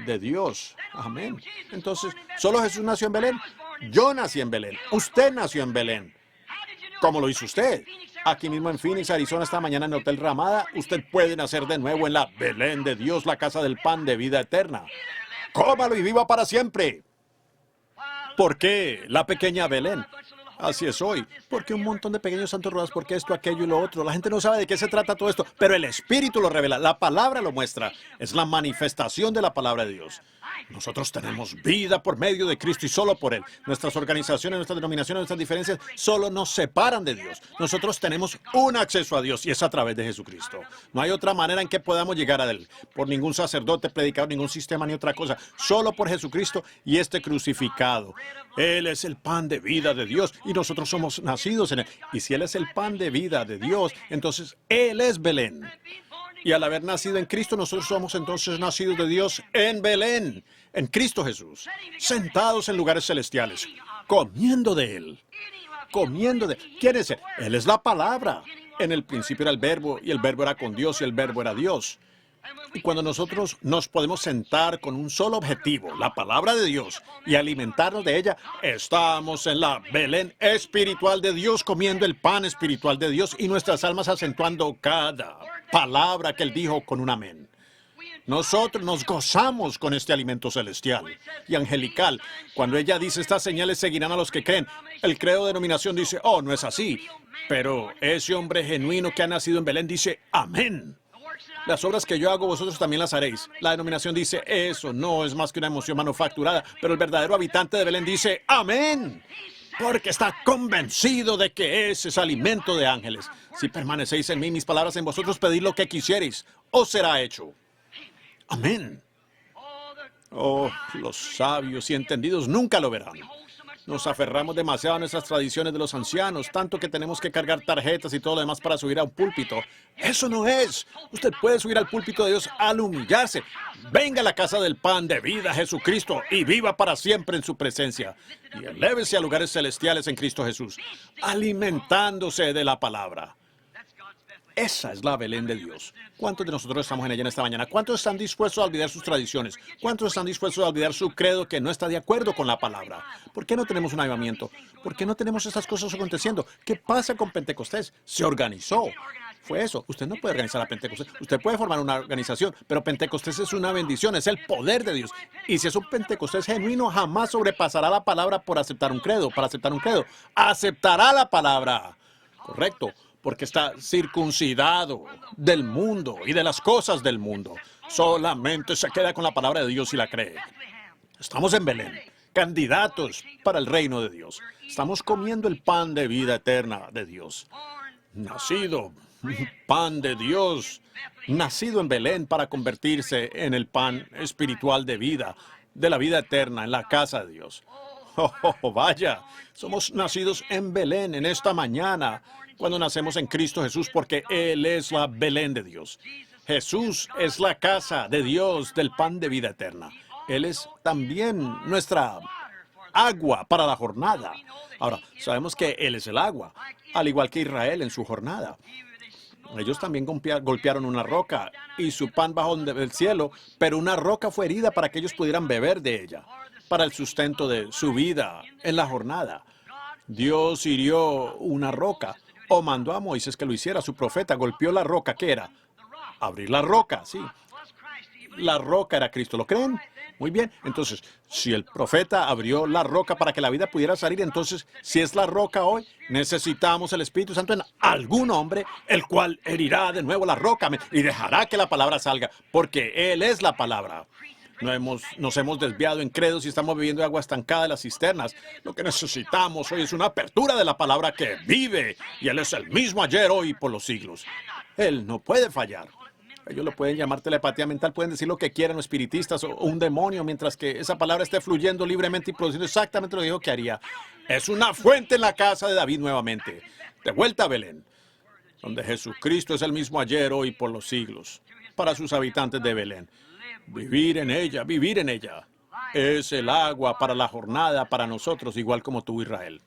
de Dios. Amén. Entonces, ¿solo Jesús nació en Belén? Yo nací en Belén. Usted nació en Belén. ¿Cómo lo hizo usted? Aquí mismo en Phoenix, Arizona, esta mañana en el Hotel Ramada, usted puede nacer de nuevo en la Belén de Dios, la casa del pan de vida eterna. Cómalo y viva para siempre. ¿Por qué la pequeña Belén? Así es hoy. Porque un montón de pequeños santos rodados, porque esto, aquello y lo otro. La gente no sabe de qué se trata todo esto, pero el Espíritu lo revela, la palabra lo muestra. Es la manifestación de la palabra de Dios. Nosotros tenemos vida por medio de Cristo y solo por Él. Nuestras organizaciones, nuestras denominaciones, nuestras diferencias solo nos separan de Dios. Nosotros tenemos un acceso a Dios y es a través de Jesucristo. No hay otra manera en que podamos llegar a Él. Por ningún sacerdote, predicador, ningún sistema ni otra cosa. Solo por Jesucristo y este crucificado. Él es el pan de vida de Dios y nosotros somos nacidos en Él. Y si Él es el pan de vida de Dios, entonces Él es Belén. Y al haber nacido en Cristo, nosotros somos entonces nacidos de Dios en Belén, en Cristo Jesús, sentados en lugares celestiales, comiendo de Él. Comiendo de Él. ¿Quién es Él? Él es la palabra. En el principio era el verbo, y el verbo era con Dios, y el verbo era Dios. Y cuando nosotros nos podemos sentar con un solo objetivo, la palabra de Dios, y alimentarnos de ella, estamos en la Belén espiritual de Dios, comiendo el pan espiritual de Dios y nuestras almas acentuando cada palabra que Él dijo con un amén. Nosotros nos gozamos con este alimento celestial y angelical. Cuando ella dice, estas señales seguirán a los que creen, el credo de denominación dice, oh, no es así. Pero ese hombre genuino que ha nacido en Belén dice, amén. Las obras que yo hago, vosotros también las haréis. La denominación dice, eso no es más que una emoción manufacturada, pero el verdadero habitante de Belén dice, amén. Porque está convencido de que ese es alimento de ángeles. Si permanecéis en mí, mis palabras en vosotros, pedid lo que quisierais, os será hecho. Amén. Oh, los sabios y entendidos nunca lo verán. Nos aferramos demasiado a nuestras tradiciones de los ancianos, tanto que tenemos que cargar tarjetas y todo lo demás para subir a un púlpito. Eso no es. Usted puede subir al púlpito de Dios al humillarse. Venga a la casa del pan de vida, Jesucristo, y viva para siempre en su presencia. Y elévese a lugares celestiales en Cristo Jesús, alimentándose de la palabra. Esa es la Belén de Dios. ¿Cuántos de nosotros estamos en ella en esta mañana? ¿Cuántos están dispuestos a olvidar sus tradiciones? ¿Cuántos están dispuestos a olvidar su credo que no está de acuerdo con la palabra? ¿Por qué no tenemos un avivamiento? ¿Por qué no tenemos estas cosas aconteciendo? ¿Qué pasa con Pentecostés? Se organizó. Fue eso. Usted no puede organizar a Pentecostés. Usted puede formar una organización, pero Pentecostés es una bendición, es el poder de Dios. Y si es un Pentecostés genuino, jamás sobrepasará la palabra por aceptar un credo, para aceptar un credo. Aceptará la palabra. Correcto. Porque está circuncidado del mundo y de las cosas del mundo. Solamente se queda con la palabra de Dios y la cree. Estamos en Belén, candidatos para el reino de Dios. Estamos comiendo el pan de vida eterna de Dios. Nacido, pan de Dios, nacido en Belén para convertirse en el pan espiritual de la vida eterna, en la casa de Dios. Oh, vaya, somos nacidos en Belén en esta mañana, cuando nacemos en Cristo Jesús, porque Él es la Belén de Dios. Jesús es la casa de Dios del pan de vida eterna. Él es también nuestra agua para la jornada. Ahora, sabemos que Él es el agua, al igual que Israel en su jornada. Ellos también golpearon una roca y su pan bajó del cielo, pero una roca fue herida para que ellos pudieran beber de ella, para el sustento de su vida en la jornada. Dios hirió una roca o mandó a Moisés que lo hiciera. Su profeta golpeó la roca. ¿Qué era? Abrir la roca, sí. La roca era Cristo. ¿Lo creen? Muy bien. Entonces, si el profeta abrió la roca para que la vida pudiera salir, entonces, si es la roca hoy, necesitamos el Espíritu Santo en algún hombre, el cual herirá de nuevo la roca y dejará que la palabra salga, porque Él es la palabra. Nos hemos desviado en credos y estamos bebiendo agua estancada de las cisternas. Lo que necesitamos hoy es una apertura de la palabra que vive, y Él es el mismo ayer, hoy y por los siglos. Él no puede fallar. Ellos lo pueden llamar telepatía mental, pueden decir lo que quieran, los espiritistas o un demonio, mientras que esa palabra esté fluyendo libremente y produciendo exactamente lo que dijo que haría. Es una fuente en la casa de David nuevamente. De vuelta a Belén, donde Jesucristo es el mismo ayer, hoy y por los siglos. Para sus habitantes de Belén. Vivir en ella, vivir en ella. Es el agua para la jornada para nosotros, igual como tú, Israel.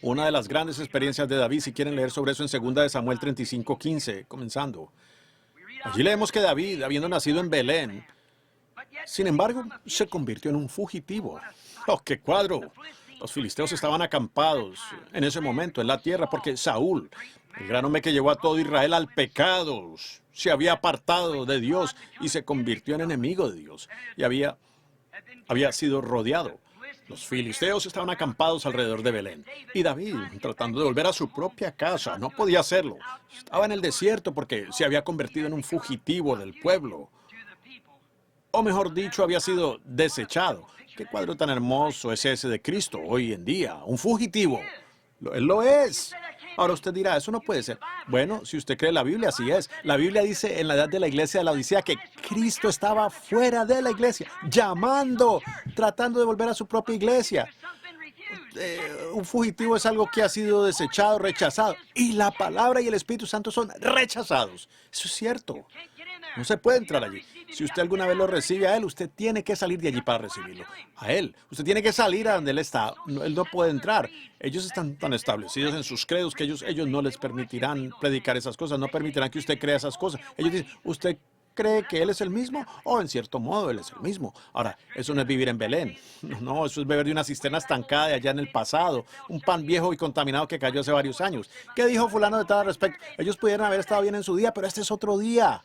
Una de las grandes experiencias de David, si quieren leer sobre eso en 2 de Samuel 35:15, comenzando. Allí leemos que David, habiendo nacido en Belén, sin embargo, se convirtió en un fugitivo. ¡Oh, qué cuadro! Los filisteos estaban acampados en ese momento en la tierra porque Saúl, el gran hombre que llevó a todo Israel al pecado, se había apartado de Dios y se convirtió en enemigo de Dios. Y había sido rodeado. Los filisteos estaban acampados alrededor de Belén. Y David, tratando de volver a su propia casa, no podía hacerlo. Estaba en el desierto porque se había convertido en un fugitivo del pueblo. O mejor dicho, había sido desechado. ¿Qué cuadro tan hermoso es ese de Cristo hoy en día? Un fugitivo. Él lo es. Ahora usted dirá, eso no puede ser. Bueno, si usted cree la Biblia, así es. La Biblia dice en la edad de la iglesia de la Odisea que Cristo estaba fuera de la iglesia, llamando, tratando de volver a su propia iglesia. Un fugitivo es algo que ha sido desechado, rechazado. Y la palabra y el Espíritu Santo son rechazados. Eso es cierto. No se puede entrar allí. Si usted alguna vez lo recibe a Él, usted tiene que salir de allí para recibirlo. A Él. Usted tiene que salir a donde Él está. Él no puede entrar. Ellos están tan establecidos en sus credos que ellos no les permitirán predicar esas cosas. No permitirán que usted crea esas cosas. Ellos dicen, ¿usted cree que Él es el mismo? O en cierto modo, Él es el mismo. Ahora, eso no es vivir en Belén. No, eso es beber de una cisterna estancada de allá en el pasado. Un pan viejo y contaminado que cayó hace varios años. ¿Qué dijo fulano de tal al respecto? Ellos pudieran haber estado bien en su día, pero este es otro día.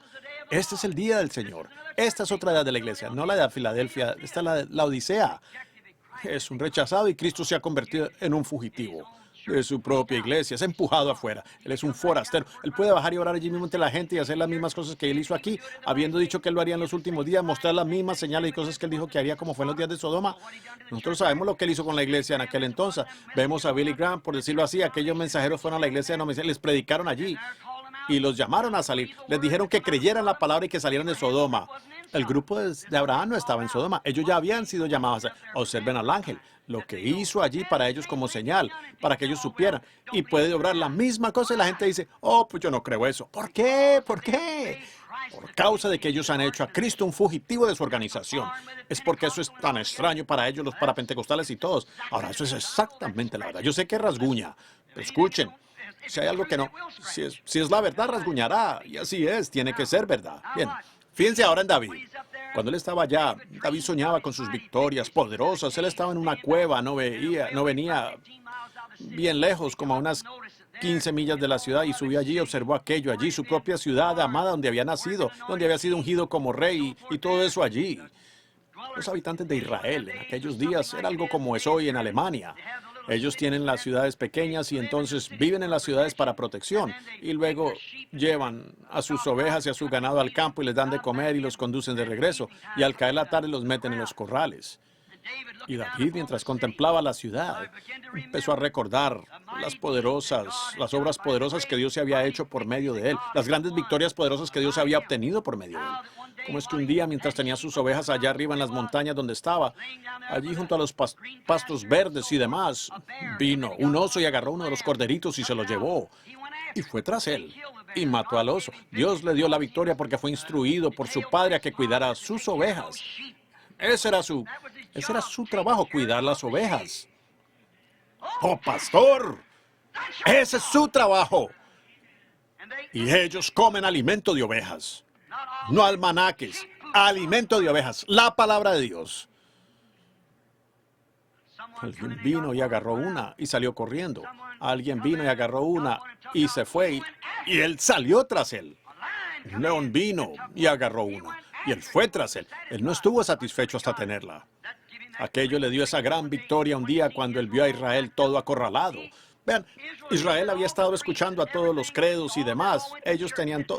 Este es el día del Señor. Esta es otra edad de la iglesia, no la de Filadelfia. Esta es la Odisea. Es un rechazado y Cristo se ha convertido en un fugitivo de su propia iglesia. Es empujado afuera. Él es un forastero. Él puede bajar y orar allí mismo entre la gente y hacer las mismas cosas que él hizo aquí, habiendo dicho que él lo haría en los últimos días, mostrar las mismas señales y cosas que él dijo que haría como fue en los días de Sodoma. Nosotros sabemos lo que él hizo con la iglesia en aquel entonces. Vemos a Billy Graham, por decirlo así, aquellos mensajeros fueron a la iglesia de Nomesia, les predicaron allí. Y los llamaron a salir. Les dijeron que creyeran la palabra y que salieran de Sodoma. El grupo de Abraham no estaba en Sodoma. Ellos ya habían sido llamados a observen al ángel. Lo que hizo allí para ellos como señal, para que ellos supieran. Y puede obrar la misma cosa y la gente dice, oh, pues yo no creo eso. ¿Por qué? ¿Por qué? Por causa de que ellos han hecho a Cristo un fugitivo de su organización. Es porque eso es tan extraño para ellos, los parapentecostales y todos. Ahora, eso es exactamente la verdad. Yo sé que rasguña. Pero escuchen. Si hay algo que no, si es la verdad, rasguñará. Y así es, tiene que ser verdad. Bien, fíjense ahora en David. Cuando él estaba allá, David soñaba con sus victorias poderosas. Él estaba en una cueva, no venía bien lejos, como a unas 15 millas de la ciudad, y subió allí y observó aquello allí, su propia ciudad amada donde había nacido, donde había sido ungido como rey y todo eso allí. Los habitantes de Israel en aquellos días era algo como es hoy en Alemania. Ellos tienen las ciudades pequeñas y entonces viven en las ciudades para protección y luego llevan a sus ovejas y a su ganado al campo y les dan de comer y los conducen de regreso y al caer la tarde los meten en los corrales. Y David, mientras contemplaba la ciudad, empezó a recordar las obras poderosas que Dios se había hecho por medio de él, las grandes victorias poderosas que Dios había obtenido por medio de él. Como es que un día, mientras tenía sus ovejas allá arriba en las montañas donde estaba, allí junto a los pastos verdes y demás, vino un oso y agarró uno de los corderitos y se lo llevó. Y fue tras él y mató al oso. Dios le dio la victoria porque fue instruido por su padre a que cuidara sus ovejas. Ese era su trabajo, cuidar las ovejas. ¡Oh, pastor! Ese es su trabajo. Y ellos comen alimento de ovejas. No almanaques, alimento de ovejas, la palabra de Dios. Alguien vino y agarró una y salió corriendo. Alguien vino y agarró una y se fue y él salió tras él. Un león vino y agarró una y él fue tras él. Él no estuvo satisfecho hasta tenerla. Aquello le dio esa gran victoria un día cuando él vio a Israel todo acorralado. Vean, Israel había estado escuchando a todos los credos y demás. Ellos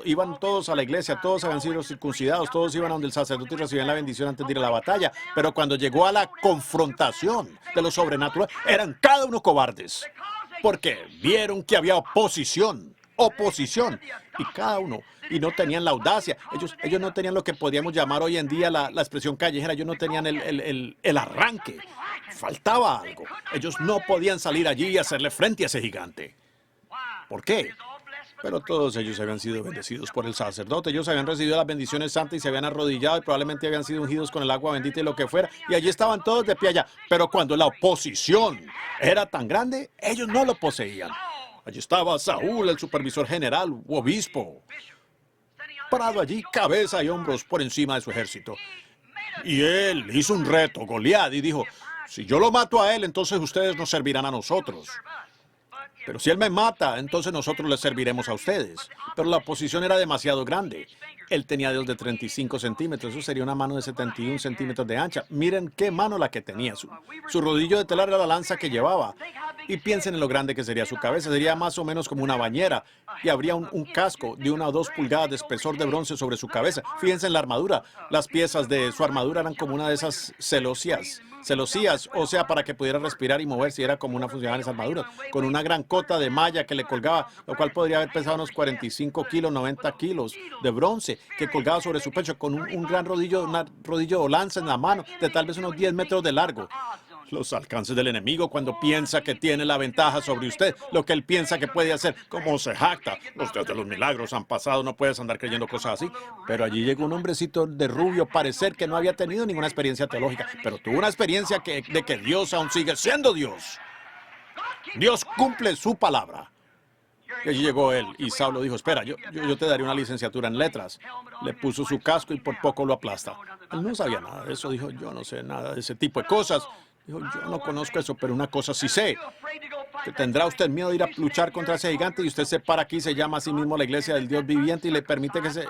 iban todos a la iglesia, todos habían sido circuncidados, todos iban a donde el sacerdote y recibían la bendición antes de ir a la batalla. Pero cuando llegó a la confrontación de lo sobrenatural, eran cada uno cobardes. Porque vieron que había oposición, y cada uno, y no tenían la audacia. Ellos no tenían lo que podríamos llamar hoy en día la expresión callejera. Ellos no tenían el arranque. Faltaba algo. Ellos no podían salir allí y hacerle frente a ese gigante. ¿Por qué? Pero todos ellos habían sido bendecidos por el sacerdote. Ellos habían recibido las bendiciones santas y se habían arrodillado y probablemente habían sido ungidos con el agua bendita y lo que fuera. Y allí estaban todos de pie allá. Pero cuando la oposición era tan grande, ellos no lo poseían. Allí estaba Saúl, el supervisor general u obispo, parado allí, cabeza y hombros por encima de su ejército. Y él hizo un reto, Goliat, y dijo, si yo lo mato a él, entonces ustedes nos servirán a nosotros. Pero si él me mata, entonces nosotros les serviremos a ustedes. Pero la oposición era demasiado grande. Él tenía dedos de 35 centímetros, eso sería una mano de 71 centímetros de ancha. Miren qué mano la que tenía. Su rodillo de telar era la lanza que llevaba. Y piensen en lo grande que sería su cabeza. Sería más o menos como una bañera. Y habría un casco de 1 o 2 pulgadas de espesor de bronce sobre su cabeza. Fíjense en la armadura. Las piezas de su armadura eran como una de esas celosías, o sea, para que pudiera respirar y moverse. Era como una funcional esa armadura, con una gran cota de malla que le colgaba, lo cual podría haber pesado unos 45 kilos, 90 kilos de bronce, que colgaba sobre su pecho, con un gran rodillo, rodillo o lanza en la mano, de tal vez unos 10 metros de largo. Los alcances del enemigo cuando piensa que tiene la ventaja sobre usted, lo que él piensa que puede hacer, como se jacta. Los días de los milagros han pasado, no puedes andar creyendo cosas así. Pero allí llegó un hombrecito de rubio, parecer que no había tenido ninguna experiencia teológica, pero tuvo una experiencia de que Dios aún sigue siendo Dios. Dios cumple su palabra. Y allí llegó él, y Saulo dijo, espera, yo te daré una licenciatura en letras. Le puso su casco y por poco lo aplasta. Él no sabía nada de eso, dijo, yo no sé nada de ese tipo de cosas. Dijo, yo no conozco eso, pero una cosa sí sé, que tendrá usted miedo de ir a luchar contra ese gigante y usted se para aquí, se llama a sí mismo la iglesia del Dios viviente y le permite que ese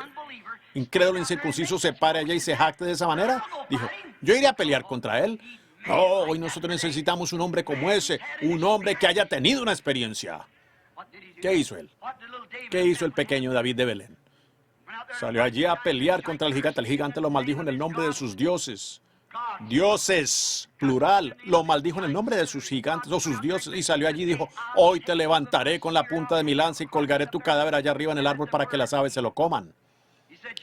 incrédulo incircunciso se pare allá y se jacte de esa manera. Dijo, yo iré a pelear contra él. No, hoy nosotros necesitamos un hombre como ese, un hombre que haya tenido una experiencia. ¿Qué hizo él? ¿Qué hizo el pequeño David de Belén? Salió allí a pelear contra el gigante. El gigante lo maldijo en el nombre de sus dioses. Dioses, plural, lo maldijo en el nombre de sus gigantes o sus dioses y salió allí y dijo, hoy te levantaré con la punta de mi lanza y colgaré tu cadáver allá arriba en el árbol para que las aves se lo coman.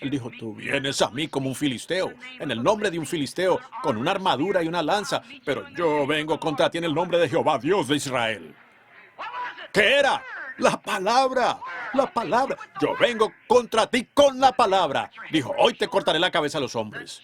Él dijo, tú vienes a mí como un filisteo, en el nombre de un filisteo, con una armadura y una lanza, pero yo vengo contra ti en el nombre de Jehová, Dios de Israel. ¿Qué era? La palabra, la palabra. Yo vengo contra ti con la palabra. Dijo, hoy te cortaré la cabeza de los hombros.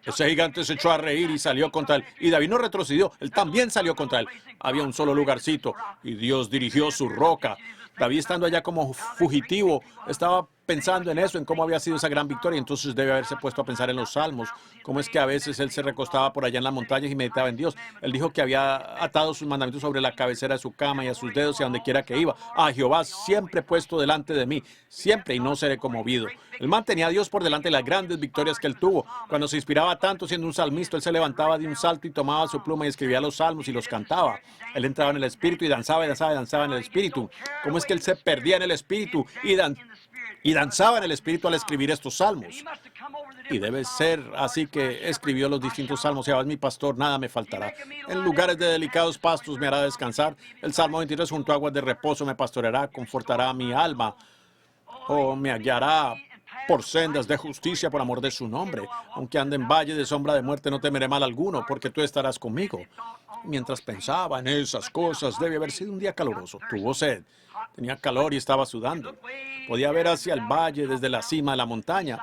Ese gigante se echó a reír y salió contra él. Y David no retrocedió, él también salió contra él. Había un solo lugarcito y Dios dirigió su roca. David, estando allá como fugitivo, estaba pensando en eso, en cómo había sido esa gran victoria. Entonces debe haberse puesto a pensar en los salmos, cómo es que a veces él se recostaba por allá en las montañas y meditaba en Dios. Él dijo que había atado sus mandamientos sobre la cabecera de su cama y a sus dedos y a donde quiera que iba. A Jehová siempre he puesto delante de mí, siempre, y no seré conmovido. Él mantenía a Dios por delante de las grandes victorias que él tuvo. Cuando se inspiraba tanto siendo un salmista, él se levantaba de un salto y tomaba su pluma y escribía los salmos y los cantaba. Él entraba en el espíritu y danzaba y danzaba y danzaba en el espíritu. ¿Cómo es que él se perdía en el espíritu y danzaba en el espíritu al escribir estos salmos? Y debe ser así que escribió los distintos salmos. Jehová es mi pastor, nada me faltará. En lugares de delicados pastos me hará descansar. El Salmo 23, junto a aguas de reposo me pastoreará, confortará mi alma. O me hallará por sendas de justicia por amor de su nombre. Aunque ande en valle de sombra de muerte, no temeré mal alguno, porque tú estarás conmigo. Mientras pensaba en esas cosas, debe haber sido un día caluroso. Tuvo sed, tenía calor y estaba sudando. Podía ver hacia el valle desde la cima de la montaña.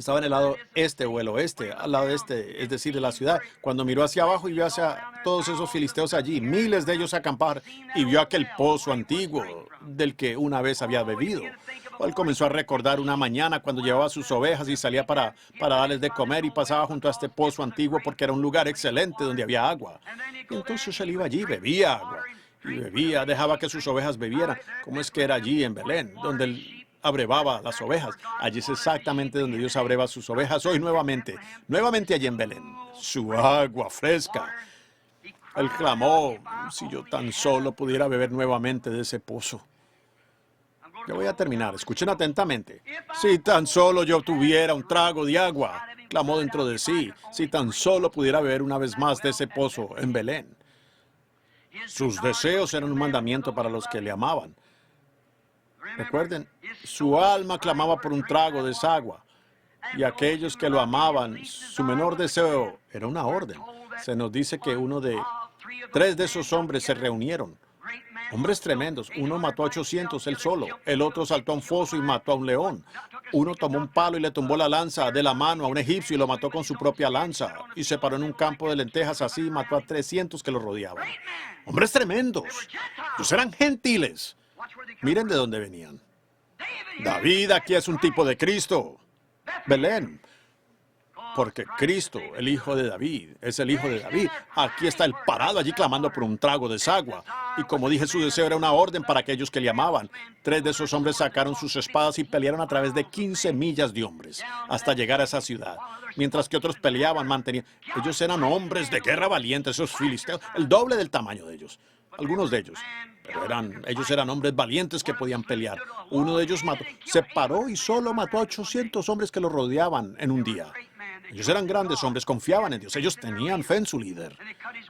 Estaba en el lado este o el oeste, al lado este, es decir, de la ciudad. Cuando miró hacia abajo y vio hacia todos esos filisteos allí, miles de ellos acampar, y vio aquel pozo antiguo del que una vez había bebido. Él comenzó a recordar una mañana cuando llevaba sus ovejas y salía para darles de comer y pasaba junto a este pozo antiguo porque era un lugar excelente donde había agua. Y entonces él iba allí, bebía agua. Y bebía, dejaba que sus ovejas bebieran. ¿Cómo es que era allí en Belén, donde él abrevaba las ovejas? Allí es exactamente donde Dios abreva sus ovejas hoy nuevamente allí en Belén. Su agua fresca. Él clamó, si yo tan solo pudiera beber nuevamente de ese pozo. Yo voy a terminar, escuchen atentamente. Si tan solo yo tuviera un trago de agua, clamó dentro de sí, si tan solo pudiera beber una vez más de ese pozo en Belén. Sus deseos eran un mandamiento para los que le amaban. Recuerden, su alma clamaba por un trago de esa agua. Y aquellos que lo amaban, su menor deseo era una orden. Se nos dice que tres de esos hombres se reunieron. Hombres tremendos. Uno mató a 800, él solo. El otro saltó a un foso y mató a un león. Uno tomó un palo y le tumbó la lanza de la mano a un egipcio y lo mató con su propia lanza. Y se paró en un campo de lentejas así y mató a 300 que lo rodeaban. Hombres tremendos. Ellos eran gentiles. Miren de dónde venían. David aquí es un tipo de Cristo. Belén. Porque Cristo, el hijo de David, es el hijo de David. Aquí está él parado allí clamando por un trago de esa agua. Y como dije, su deseo era una orden para aquellos que le amaban. 3 de esos hombres sacaron sus espadas y pelearon a través de 15 millas de hombres hasta llegar a esa ciudad. Mientras que otros peleaban, mantenían. Ellos eran hombres de guerra valientes, esos filisteos, el doble del tamaño de ellos. Algunos de ellos. Pero ellos eran hombres valientes que podían pelear. Uno de ellos se paró y solo mató a 800 hombres que lo rodeaban en un día. Ellos eran grandes hombres, confiaban en Dios. Ellos tenían fe en su líder.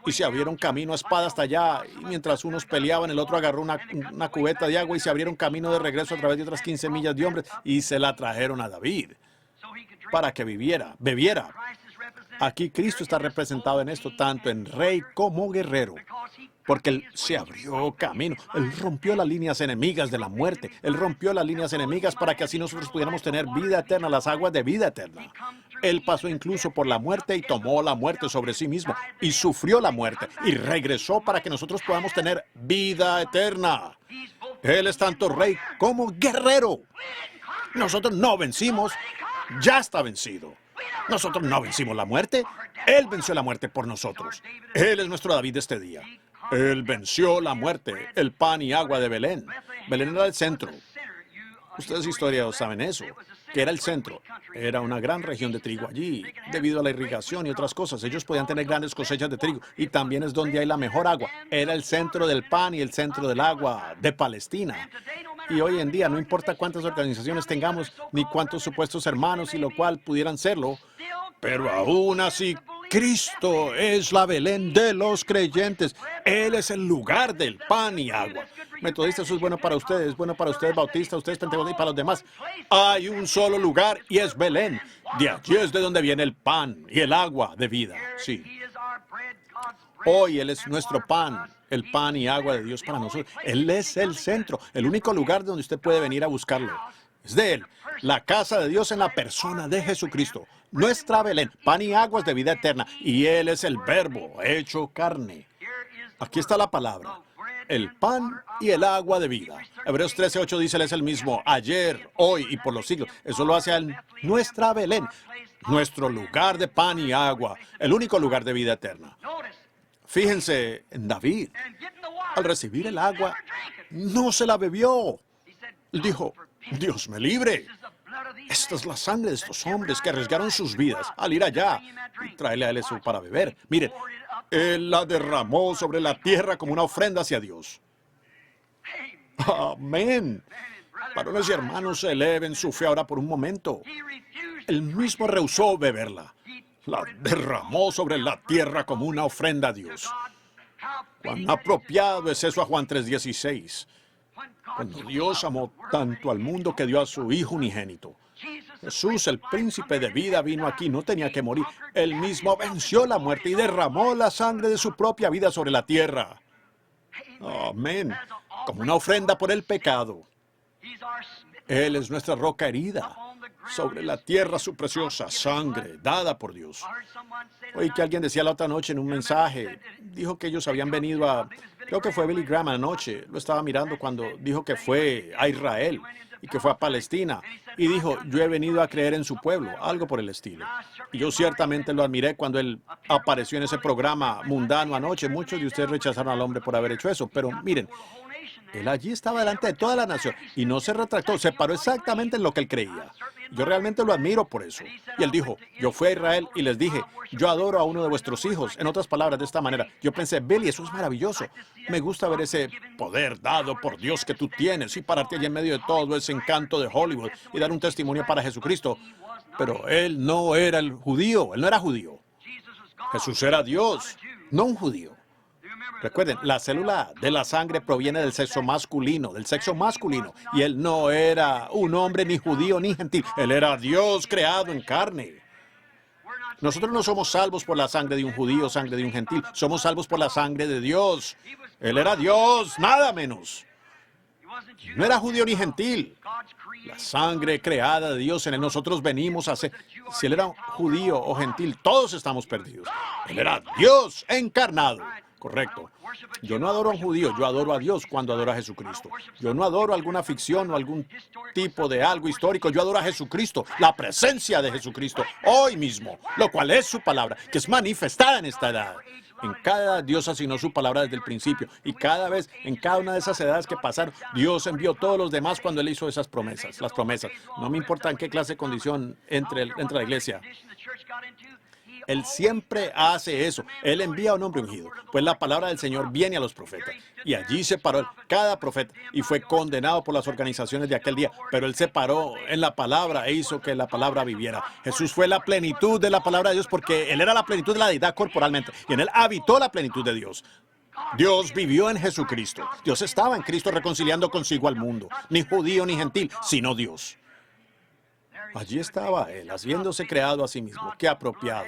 Y se abrieron camino a espada hasta allá. Y mientras unos peleaban, el otro agarró una cubeta de agua y se abrieron camino de regreso a través de otras 15 millas de hombres. Y se la trajeron a David para que bebiera. Aquí Cristo está representado en esto, tanto en rey como guerrero. Porque Él se abrió camino. Él rompió las líneas enemigas de la muerte. Él rompió las líneas enemigas para que así nosotros pudiéramos tener vida eterna, las aguas de vida eterna. Él pasó incluso por la muerte y tomó la muerte sobre sí mismo. Y sufrió la muerte. Y regresó para que nosotros podamos tener vida eterna. Él es tanto rey como guerrero. Nosotros no vencimos. Ya está vencido. Nosotros no vencimos la muerte. Él venció la muerte por nosotros. Él es nuestro David de este día. Él venció la muerte, el pan y agua de Belén. Belén era el centro. Ustedes historiadores saben eso, que era el centro. Era una gran región de trigo allí, debido a la irrigación y otras cosas. Ellos podían tener grandes cosechas de trigo y también es donde hay la mejor agua. Era el centro del pan y el centro del agua de Palestina. Y hoy en día, no importa cuántas organizaciones tengamos, ni cuántos supuestos hermanos y lo cual pudieran serlo, pero aún así, Cristo es la Belén de los creyentes. Él es el lugar del pan y agua. Metodistas, eso es bueno para ustedes, bautistas, ustedes pentecostales y para los demás. Hay un solo lugar y es Belén. De allí es de donde viene el pan y el agua de vida. Sí. Hoy Él es nuestro pan, el pan y agua de Dios para nosotros. Él es el centro, el único lugar donde usted puede venir a buscarlo. Es de Él, la casa de Dios en la persona de Jesucristo. Nuestra Belén, pan y aguas de vida eterna. Y Él es el Verbo hecho carne. Aquí está la palabra, el pan y el agua de vida. Hebreos 13:8 dice, Él es el mismo ayer, hoy y por los siglos. Eso lo hace Él, nuestra Belén, nuestro lugar de pan y agua, el único lugar de vida eterna. Fíjense en David. Al recibir el agua, no se la bebió. Él dijo, Dios me libre. Esta es la sangre de estos hombres que arriesgaron sus vidas al ir allá y traerle a Él eso para beber. Miren, Él la derramó sobre la tierra como una ofrenda hacia Dios. Amén. Varones y hermanos, eleven su fe ahora por un momento. Él mismo rehusó beberla. La derramó sobre la tierra como una ofrenda a Dios. Cuán apropiado es eso a Juan 3:16. Cuando Dios amó tanto al mundo que dio a su Hijo unigénito. Jesús, el príncipe de vida, vino aquí, no tenía que morir. Él mismo venció la muerte y derramó la sangre de su propia vida sobre la tierra. Amén. Como una ofrenda por el pecado. Él es nuestra roca herida. sobre la tierra su preciosa sangre dada por Dios. Oí que alguien decía la otra noche en un mensaje, dijo que ellos habían venido a, creo que fue Billy Graham anoche, lo estaba mirando cuando dijo que fue a Israel y que fue a Palestina, y dijo, yo he venido a creer en su pueblo, algo por el estilo. Y yo ciertamente lo admiré cuando él apareció en ese programa mundano anoche. Muchos de ustedes rechazaron al hombre por haber hecho eso, pero miren, él allí estaba delante de toda la nación y no se retractó, se paró exactamente en lo que él creía. Yo realmente lo admiro por eso. Y él dijo, yo fui a Israel y les dije, yo adoro a uno de vuestros hijos. En otras palabras, de esta manera. Yo pensé, Billy, eso es maravilloso. Me gusta ver ese poder dado por Dios que tú tienes y pararte allí en medio de todo ese encanto de Hollywood y dar un testimonio para Jesucristo. Pero él no era el judío, él no era judío. Jesús era Dios, no un judío. Recuerden, la célula de la sangre proviene del sexo masculino, y él no era un hombre ni judío ni gentil, él era Dios creado en carne. Nosotros no somos salvos por la sangre de un judío, sangre de un gentil, somos salvos por la sangre de Dios. Él era Dios, nada menos. No era judío ni gentil. La sangre creada de Dios en él, nosotros venimos a ser. Si él era judío o gentil, todos estamos perdidos. Él era Dios encarnado. Correcto. Yo no adoro a un judío, yo adoro a Dios cuando adoro a Jesucristo. Yo no adoro alguna ficción o algún tipo de algo histórico, yo adoro a Jesucristo, la presencia de Jesucristo, hoy mismo, lo cual es su palabra, que es manifestada en esta edad. En cada Dios asignó su palabra desde el principio, y cada vez, en cada una de esas edades que pasaron, Dios envió todos los demás cuando Él hizo esas promesas, las promesas. No me importa en qué clase de condición entre la iglesia. Él siempre hace eso. Él envía a un hombre ungido. Pues la palabra del Señor viene a los profetas. Y allí se paró cada profeta y fue condenado por las organizaciones de aquel día. Pero él se paró en la palabra e hizo que la palabra viviera. Jesús fue la plenitud de la palabra de Dios porque él era la plenitud de la deidad corporalmente. Y en él habitó la plenitud de Dios. Dios vivió en Jesucristo. Dios estaba en Cristo reconciliando consigo al mundo. Ni judío ni gentil, sino Dios. Allí estaba Él, habiéndose creado a sí mismo. ¡Qué apropiado!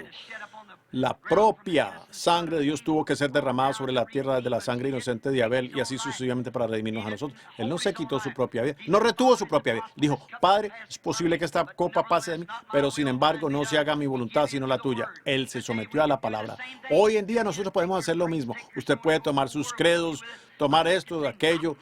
La propia sangre de Dios tuvo que ser derramada sobre la tierra desde la sangre inocente de Abel y así sucesivamente para redimirnos a nosotros. Él no se quitó su propia vida, no retuvo su propia vida. Dijo, Padre, es posible que esta copa pase de mí, pero sin embargo no se haga mi voluntad sino la tuya. Él se sometió a la palabra. Hoy en día nosotros podemos hacer lo mismo. Usted puede tomar sus credos, tomar esto, aquello,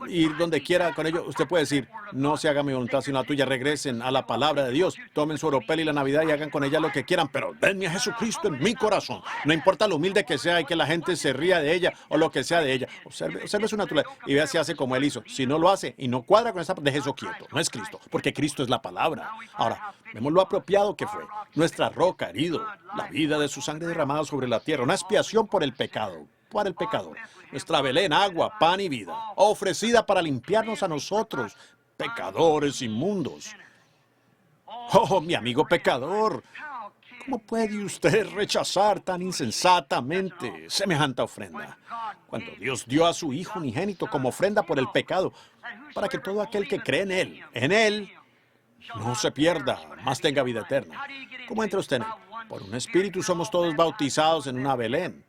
ir donde quiera con ello. Usted puede decir, no se haga mi voluntad sino la tuya. Regresen a la palabra de Dios, tomen su oropel y la Navidad y hagan con ella lo que quieran, pero denme a Jesucristo en mi corazón. No importa lo humilde que sea y que la gente se ría de ella o lo que sea de ella. Observe su naturaleza y vea si hace como Él hizo. Si no lo hace y no cuadra con esa, deje eso quieto. No es Cristo, porque Cristo es la palabra. Ahora, vemos lo apropiado que fue. Nuestra roca herido, la vida de su sangre derramada sobre la tierra, una expiación por el pecado. Para el pecador. Nuestra Belén, agua, pan y vida, ofrecida para limpiarnos a nosotros, pecadores inmundos. Oh, mi amigo pecador, ¿cómo puede usted rechazar tan insensatamente semejante ofrenda? Cuando Dios dio a su Hijo unigénito como ofrenda por el pecado, para que todo aquel que cree en Él, no se pierda, mas tenga vida eterna. ¿Cómo entra usted en Él? Por un espíritu somos todos bautizados en una Belén.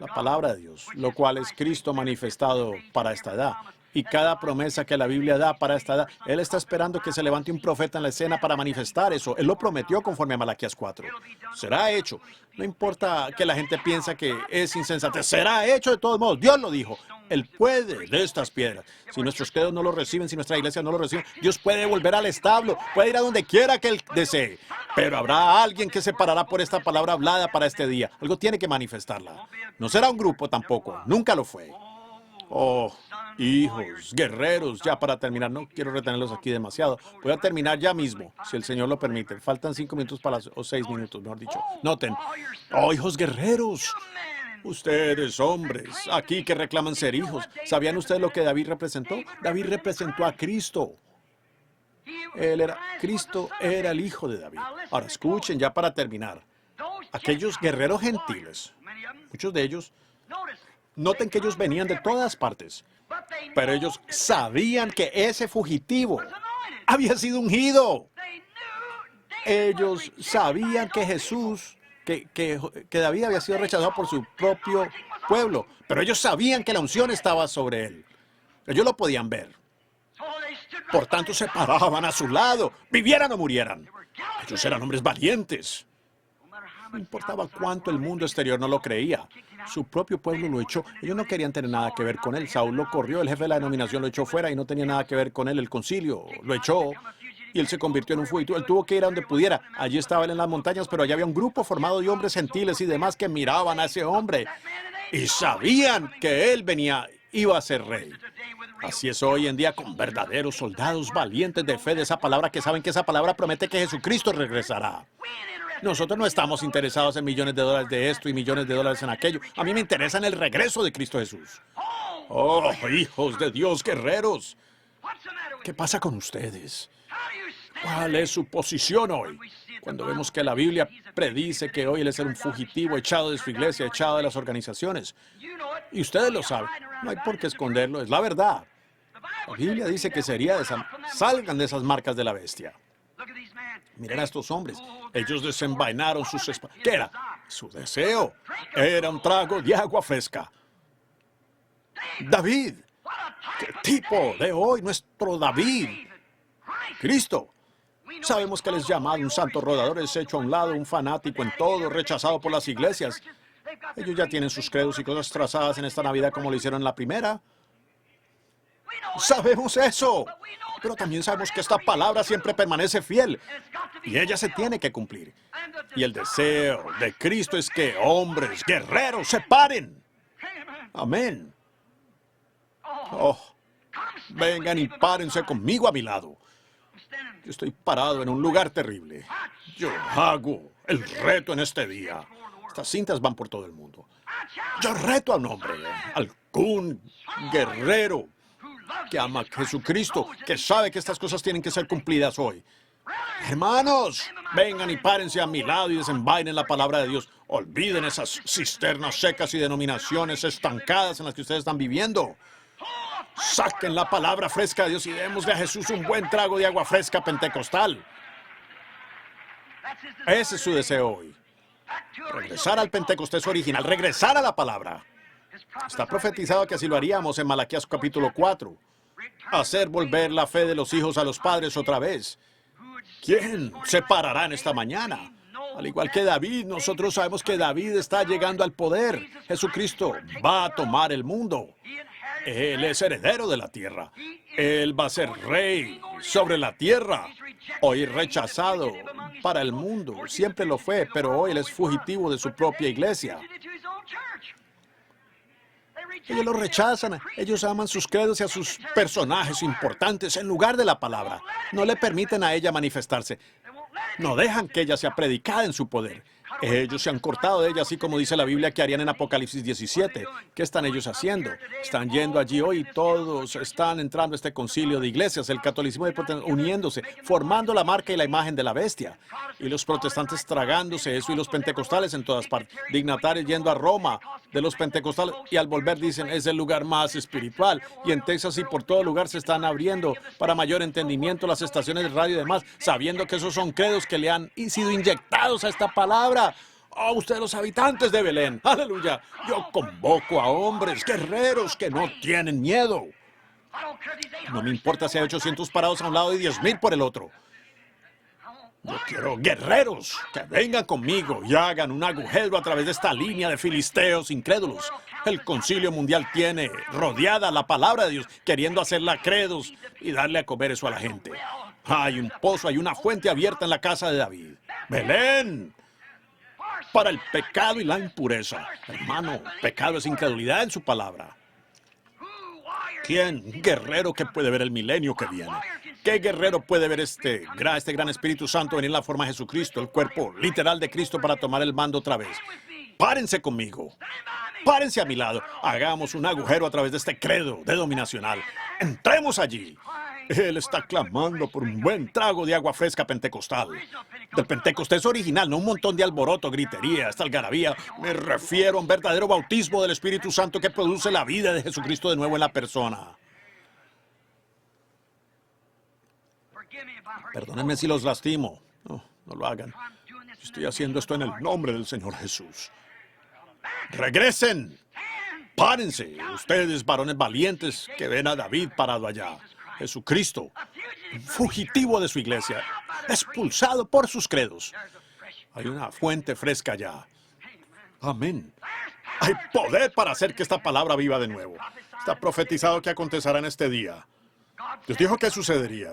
La palabra de Dios, lo cual es Cristo manifestado para esta edad. Y cada promesa que la Biblia da para esta edad, Él está esperando que se levante un profeta en la escena para manifestar eso. Él lo prometió conforme a Malaquías 4. Será hecho. No importa que la gente piensa que es insensatez. Será hecho de todos modos. Dios lo dijo. Él puede de estas piedras. Si nuestros credos no lo reciben, si nuestra iglesia no lo recibe, Dios puede volver al establo. Puede ir a donde quiera que Él desee. Pero habrá alguien que se parará por esta palabra hablada para este día. Algo tiene que manifestarla. No será un grupo tampoco. Nunca lo fue. Oh, hijos, guerreros, ya para terminar, no quiero retenerlos aquí demasiado. Voy a terminar ya mismo, si el Señor lo permite. Faltan 5 minutos o 6 minutos, mejor dicho. Noten, oh, hijos guerreros, ustedes hombres, aquí que reclaman ser hijos. ¿Sabían ustedes lo que David representó? David representó a Cristo. Cristo era el hijo de David. Ahora escuchen ya para terminar. Aquellos guerreros gentiles, muchos de ellos, noten que ellos venían de todas partes, pero ellos sabían que ese fugitivo había sido ungido. Ellos sabían que Jesús, que David había sido rechazado por su propio pueblo, pero ellos sabían que la unción estaba sobre él. Ellos lo podían ver. Por tanto, se paraban a su lado, vivieran o murieran. Ellos eran hombres valientes. No importaba cuánto el mundo exterior no lo creía. Su propio pueblo lo echó. Ellos no querían tener nada que ver con él. Saúl lo corrió, el jefe de la denominación lo echó fuera y no tenía nada que ver con él. El concilio lo echó y él se convirtió en un fugitivo. Él tuvo que ir a donde pudiera. Allí estaba él en las montañas, pero allá había un grupo formado de hombres gentiles y demás que miraban a ese hombre y sabían que él iba a ser rey. Así es hoy en día con verdaderos soldados valientes de fe de esa palabra que saben que esa palabra promete que Jesucristo regresará. Nosotros no estamos interesados en millones de dólares de esto y millones de dólares en aquello. A mí me interesa en el regreso de Cristo Jesús. Oh, hijos de Dios, guerreros. ¿Qué pasa con ustedes? ¿Cuál es su posición hoy? Cuando vemos que la Biblia predice que hoy él es un fugitivo echado de su iglesia, echado de las organizaciones. Y ustedes lo saben. No hay por qué esconderlo, es la verdad. La Biblia dice que salgan de esas marcas de la bestia. Miren a estos hombres. Ellos desenvainaron sus espadas. ¿Qué era? Su deseo. Era un trago de agua fresca. David. ¿Qué tipo de hoy? Nuestro David. Cristo. Sabemos que él es llamado un santo rodador, es hecho a un lado, un fanático en todo, rechazado por las iglesias. Ellos ya tienen sus credos y cosas trazadas en esta Navidad como lo hicieron en la primera. Sabemos eso, pero también sabemos que esta palabra siempre permanece fiel y ella se tiene que cumplir. Y el deseo de Cristo es que hombres, guerreros, se paren. Amén. Oh, vengan y párense conmigo a mi lado. Yo estoy parado en un lugar terrible. Yo hago el reto en este día. Estas cintas van por todo el mundo. Yo reto a un hombre, algún guerrero que ama a Jesucristo, que sabe que estas cosas tienen que ser cumplidas hoy. Hermanos, vengan y párense a mi lado y desenvainen la palabra de Dios. Olviden esas cisternas secas y denominaciones estancadas en las que ustedes están viviendo. Saquen la palabra fresca de Dios y démosle a Jesús un buen trago de agua fresca pentecostal. Ese es su deseo hoy. Regresar al Pentecostés original, regresar a la palabra. Está profetizado que así lo haríamos en Malaquías capítulo 4. Hacer volver la fe de los hijos a los padres otra vez. ¿Quién se parará en esta mañana? Al igual que David, nosotros sabemos que David está llegando al poder. Jesucristo va a tomar el mundo. Él es heredero de la tierra. Él va a ser rey sobre la tierra. Hoy rechazado para el mundo. Siempre lo fue, pero hoy él es fugitivo de su propia iglesia. Ellos lo rechazan. Ellos aman sus credos y a sus personajes importantes en lugar de la palabra. No le permiten a ella manifestarse. No dejan que ella sea predicada en su poder. Ellos se han cortado de ella, así como dice la Biblia que harían en Apocalipsis 17. ¿Qué están ellos haciendo? Están yendo allí hoy y todos están entrando a este concilio de iglesias, el catolicismo y el protestantismo, uniéndose, formando la marca y la imagen de la bestia. Y los protestantes tragándose eso y los pentecostales en todas partes. Dignatarios yendo a Roma de los pentecostales y al volver dicen es el lugar más espiritual. Y en Texas y por todo lugar se están abriendo para mayor entendimiento las estaciones de radio y demás, sabiendo que esos son credos que le han sido inyectados a esta palabra. ¡Oh, ustedes los habitantes de Belén! ¡Aleluya! Yo convoco a hombres, guerreros que no tienen miedo. No me importa si hay 800 parados a un lado y 10,000 por el otro. Yo quiero guerreros que vengan conmigo y hagan un agujero a través de esta línea de filisteos incrédulos. El Concilio Mundial tiene rodeada la palabra de Dios, queriendo hacerla credos y darle a comer eso a la gente. Hay un pozo, hay una fuente abierta en la casa de David. ¡Belén! Para el pecado y la impureza. Hermano, pecado es incredulidad en su palabra. ¿Quién, guerrero, que puede ver el milenio que viene? ¿Qué guerrero puede ver este gran Espíritu Santo venir en la forma de Jesucristo, el cuerpo literal de Cristo para tomar el mando otra vez? Párense conmigo. Párense a mi lado. Hagamos un agujero a través de este credo denominacional. Entremos allí. Él está clamando por un buen trago de agua fresca pentecostal. Del Pentecostés original, no un montón de alboroto, gritería, esta algarabía. Me refiero a un verdadero bautismo del Espíritu Santo que produce la vida de Jesucristo de nuevo en la persona. Perdónenme si los lastimo. No, no lo hagan. Estoy haciendo esto en el nombre del Señor Jesús. ¡Regresen! ¡Párense! Ustedes, varones valientes que ven a David parado allá. Jesucristo, un fugitivo de su iglesia, expulsado por sus credos. Hay una fuente fresca allá. Amén. Hay poder para hacer que esta palabra viva de nuevo. Está profetizado que acontecerá en este día. Dios dijo que sucedería.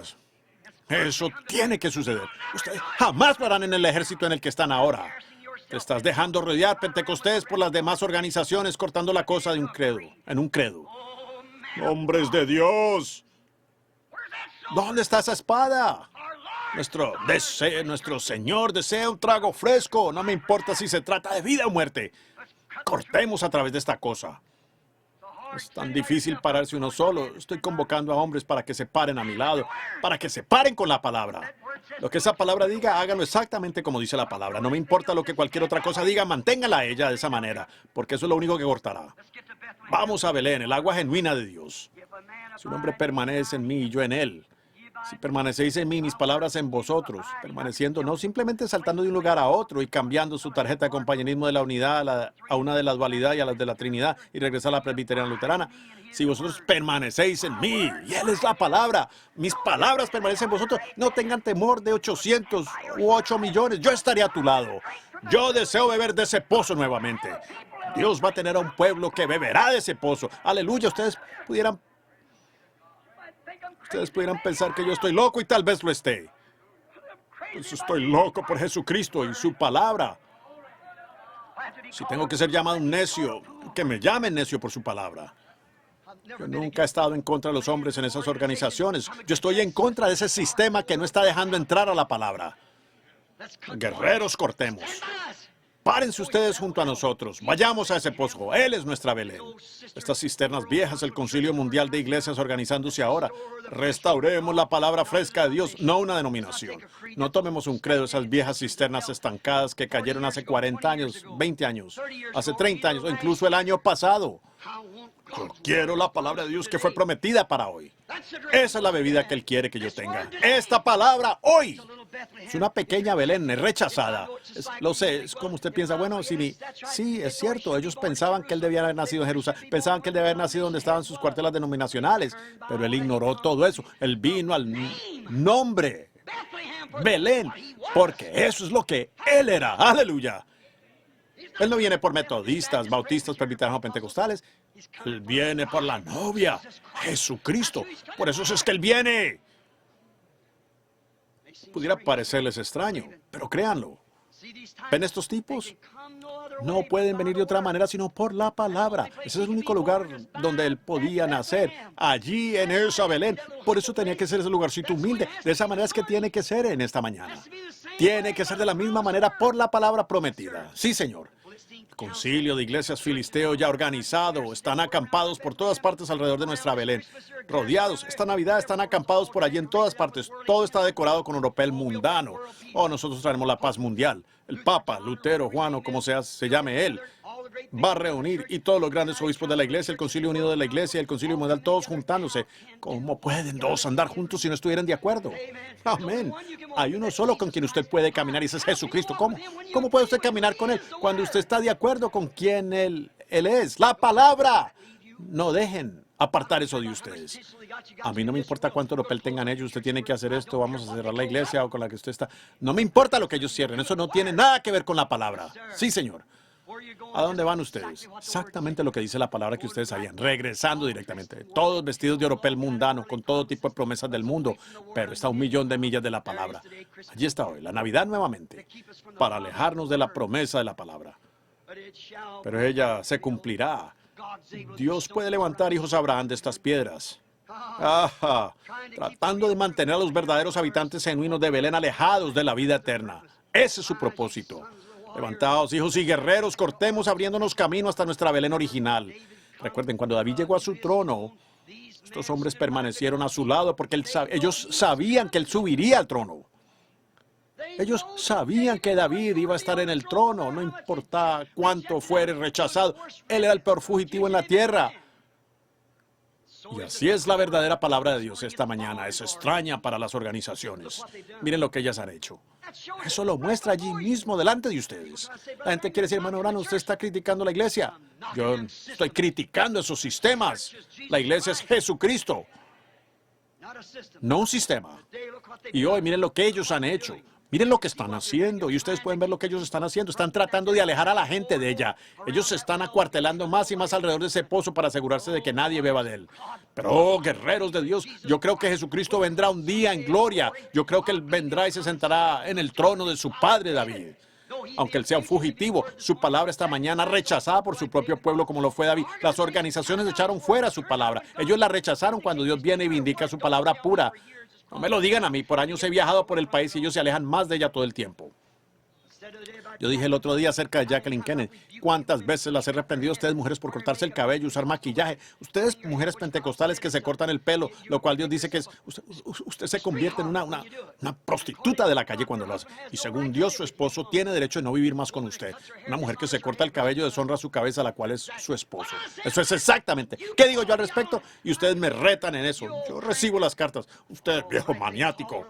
Eso tiene que suceder. Ustedes jamás lo harán en el ejército en el que están ahora. Te estás dejando rodear, Pentecostés, por las demás organizaciones, cortando la cosa de un credo, en un credo. ¡Hombres de Dios! ¿Dónde está esa espada? Nuestro Señor desea un trago fresco. No me importa si se trata de vida o muerte. Cortemos a través de esta cosa. Es tan difícil pararse uno solo. Estoy convocando a hombres para que se paren a mi lado, para que se paren con la palabra. Lo que esa palabra diga, háganlo exactamente como dice la palabra. No me importa lo que cualquier otra cosa diga, manténgala a ella de esa manera, porque eso es lo único que cortará. Vamos a Belén, el agua genuina de Dios. Si un hombre permanece en mí y yo en él, si permanecéis en mí, mis palabras en vosotros, permaneciendo, no simplemente saltando de un lugar a otro y cambiando su tarjeta de compañerismo de la unidad a una de la dualidad y a las de la Trinidad y regresar a la presbiteriana luterana. Si vosotros permanecéis en mí, y Él es la palabra, mis palabras permanecen en vosotros, no tengan temor de 800 u 8 millones, yo estaré a tu lado. Yo deseo beber de ese pozo nuevamente. Dios va a tener a un pueblo que beberá de ese pozo. Aleluya, ustedes pudieran pensar que yo estoy loco y tal vez lo esté. Pues estoy loco por Jesucristo y su palabra. Si tengo que ser llamado un necio, que me llamen necio por su palabra. Yo nunca he estado en contra de los hombres en esas organizaciones. Yo estoy en contra de ese sistema que no está dejando entrar a la palabra. Guerreros, cortemos. Párense ustedes junto a nosotros. Vayamos a ese pozo. Él es nuestra Belén. Estas cisternas viejas, el Concilio Mundial de Iglesias organizándose ahora. Restauremos la palabra fresca de Dios, no una denominación. No tomemos un credo, esas viejas cisternas estancadas que cayeron hace 40 años, 20 años, hace 30 años o incluso el año pasado. Yo quiero la palabra de Dios que fue prometida para hoy. Esa es la bebida que Él quiere que yo tenga. Esta palabra hoy. Es una pequeña Belén, es rechazada. Lo sé, es como usted piensa, bueno, sí, es cierto, ellos pensaban que Él debía haber nacido en Jerusalén, pensaban que Él debía haber nacido donde estaban sus cuartelas denominacionales, pero Él ignoró todo eso. Él vino al nombre, Belén, porque eso es lo que Él era. ¡Aleluya! Él no viene por metodistas, bautistas, presbiterianos o pentecostales. Él viene por la novia, Jesucristo. Por eso es que Él viene. Pudiera parecerles extraño, pero créanlo. ¿Ven estos tipos? No pueden venir de otra manera sino por la palabra. Ese es el único lugar donde Él podía nacer, allí en esa Belén. Por eso tenía que ser ese lugarcito humilde. De esa manera es que tiene que ser en esta mañana. Tiene que ser de la misma manera por la palabra prometida. Sí, Señor. El concilio de iglesias filisteo ya organizado. Están acampados por todas partes alrededor de nuestra Belén. Rodeados. Esta Navidad están acampados por allí en todas partes. Todo está decorado con oropel mundano. Oh, nosotros traemos la paz mundial. El Papa, Lutero, Juan o como se llame él, va a reunir y todos los grandes obispos de la iglesia, el concilio unido de la iglesia, el concilio mundial, todos juntándose. ¿Cómo pueden dos andar juntos si no estuvieran de acuerdo? Amén. Hay uno solo con quien usted puede caminar y ese es Jesucristo. ¿Cómo? ¿Cómo puede usted caminar con Él? Cuando usted está de acuerdo con quien Él es. La palabra. No dejen apartar eso de ustedes. A mí no me importa cuánto oropel tengan ellos. Usted tiene que hacer esto. Vamos a cerrar la iglesia o con la que usted está. No me importa lo que ellos cierren. Eso no tiene nada que ver con la palabra. Sí, Señor. ¿A dónde van ustedes? Exactamente lo que dice la palabra que ustedes sabían, regresando directamente. Todos vestidos de oropel mundano, con todo tipo de promesas del mundo, pero está 1.000.000 de millas de la palabra. Allí está hoy, la Navidad nuevamente, para alejarnos de la promesa de la palabra. Pero ella se cumplirá. Dios puede levantar hijos a Abraham de estas piedras. Ajá, tratando de mantener a los verdaderos habitantes genuinos de Belén alejados de la vida eterna. Ese es su propósito. Levantaos, hijos y guerreros, cortemos abriéndonos camino hasta nuestra Belén original. Recuerden, cuando David llegó a su trono, estos hombres permanecieron a su lado porque ellos sabían que él subiría al trono. Ellos sabían que David iba a estar en el trono, no importa cuánto fuere rechazado. Él era el peor fugitivo en la tierra. Y así es la verdadera palabra de Dios esta mañana. Es extraña para las organizaciones. Miren lo que ellas han hecho. Eso lo muestra allí mismo delante de ustedes. La gente quiere decir, hermano Branham, usted está criticando la iglesia. Yo estoy criticando esos sistemas. La iglesia es Jesucristo. no un sistema. Y hoy miren lo que ellos han hecho. Miren lo que están haciendo, y ustedes pueden ver lo que ellos están haciendo. Están tratando de alejar a la gente de ella. Ellos se están acuartelando más y más alrededor de ese pozo para asegurarse de que nadie beba de él. Pero, oh, guerreros de Dios, yo creo que Jesucristo vendrá un día en gloria. Yo creo que Él vendrá y se sentará en el trono de su padre David. Aunque él sea un fugitivo, su palabra esta mañana rechazada por su propio pueblo como lo fue David. Las organizaciones echaron fuera su palabra. Ellos la rechazaron cuando Dios viene y vindica su palabra pura. No me lo digan a mí, por años he viajado por el país y ellos se alejan más de ella todo el tiempo. Yo dije el otro día acerca de Jacqueline Kennedy, ¿cuántas veces las he reprendido a ustedes, mujeres, por cortarse el cabello, usar maquillaje? Ustedes, mujeres pentecostales que se cortan el pelo, lo cual Dios dice que es, usted se convierte en una prostituta de la calle cuando lo hace. Y según Dios, su esposo tiene derecho de no vivir más con usted. Una mujer que se corta el cabello deshonra su cabeza, la cual es su esposo. Eso es exactamente. ¿Qué digo yo al respecto? Y ustedes me retan en eso. Yo recibo las cartas. Usted, viejo maniático.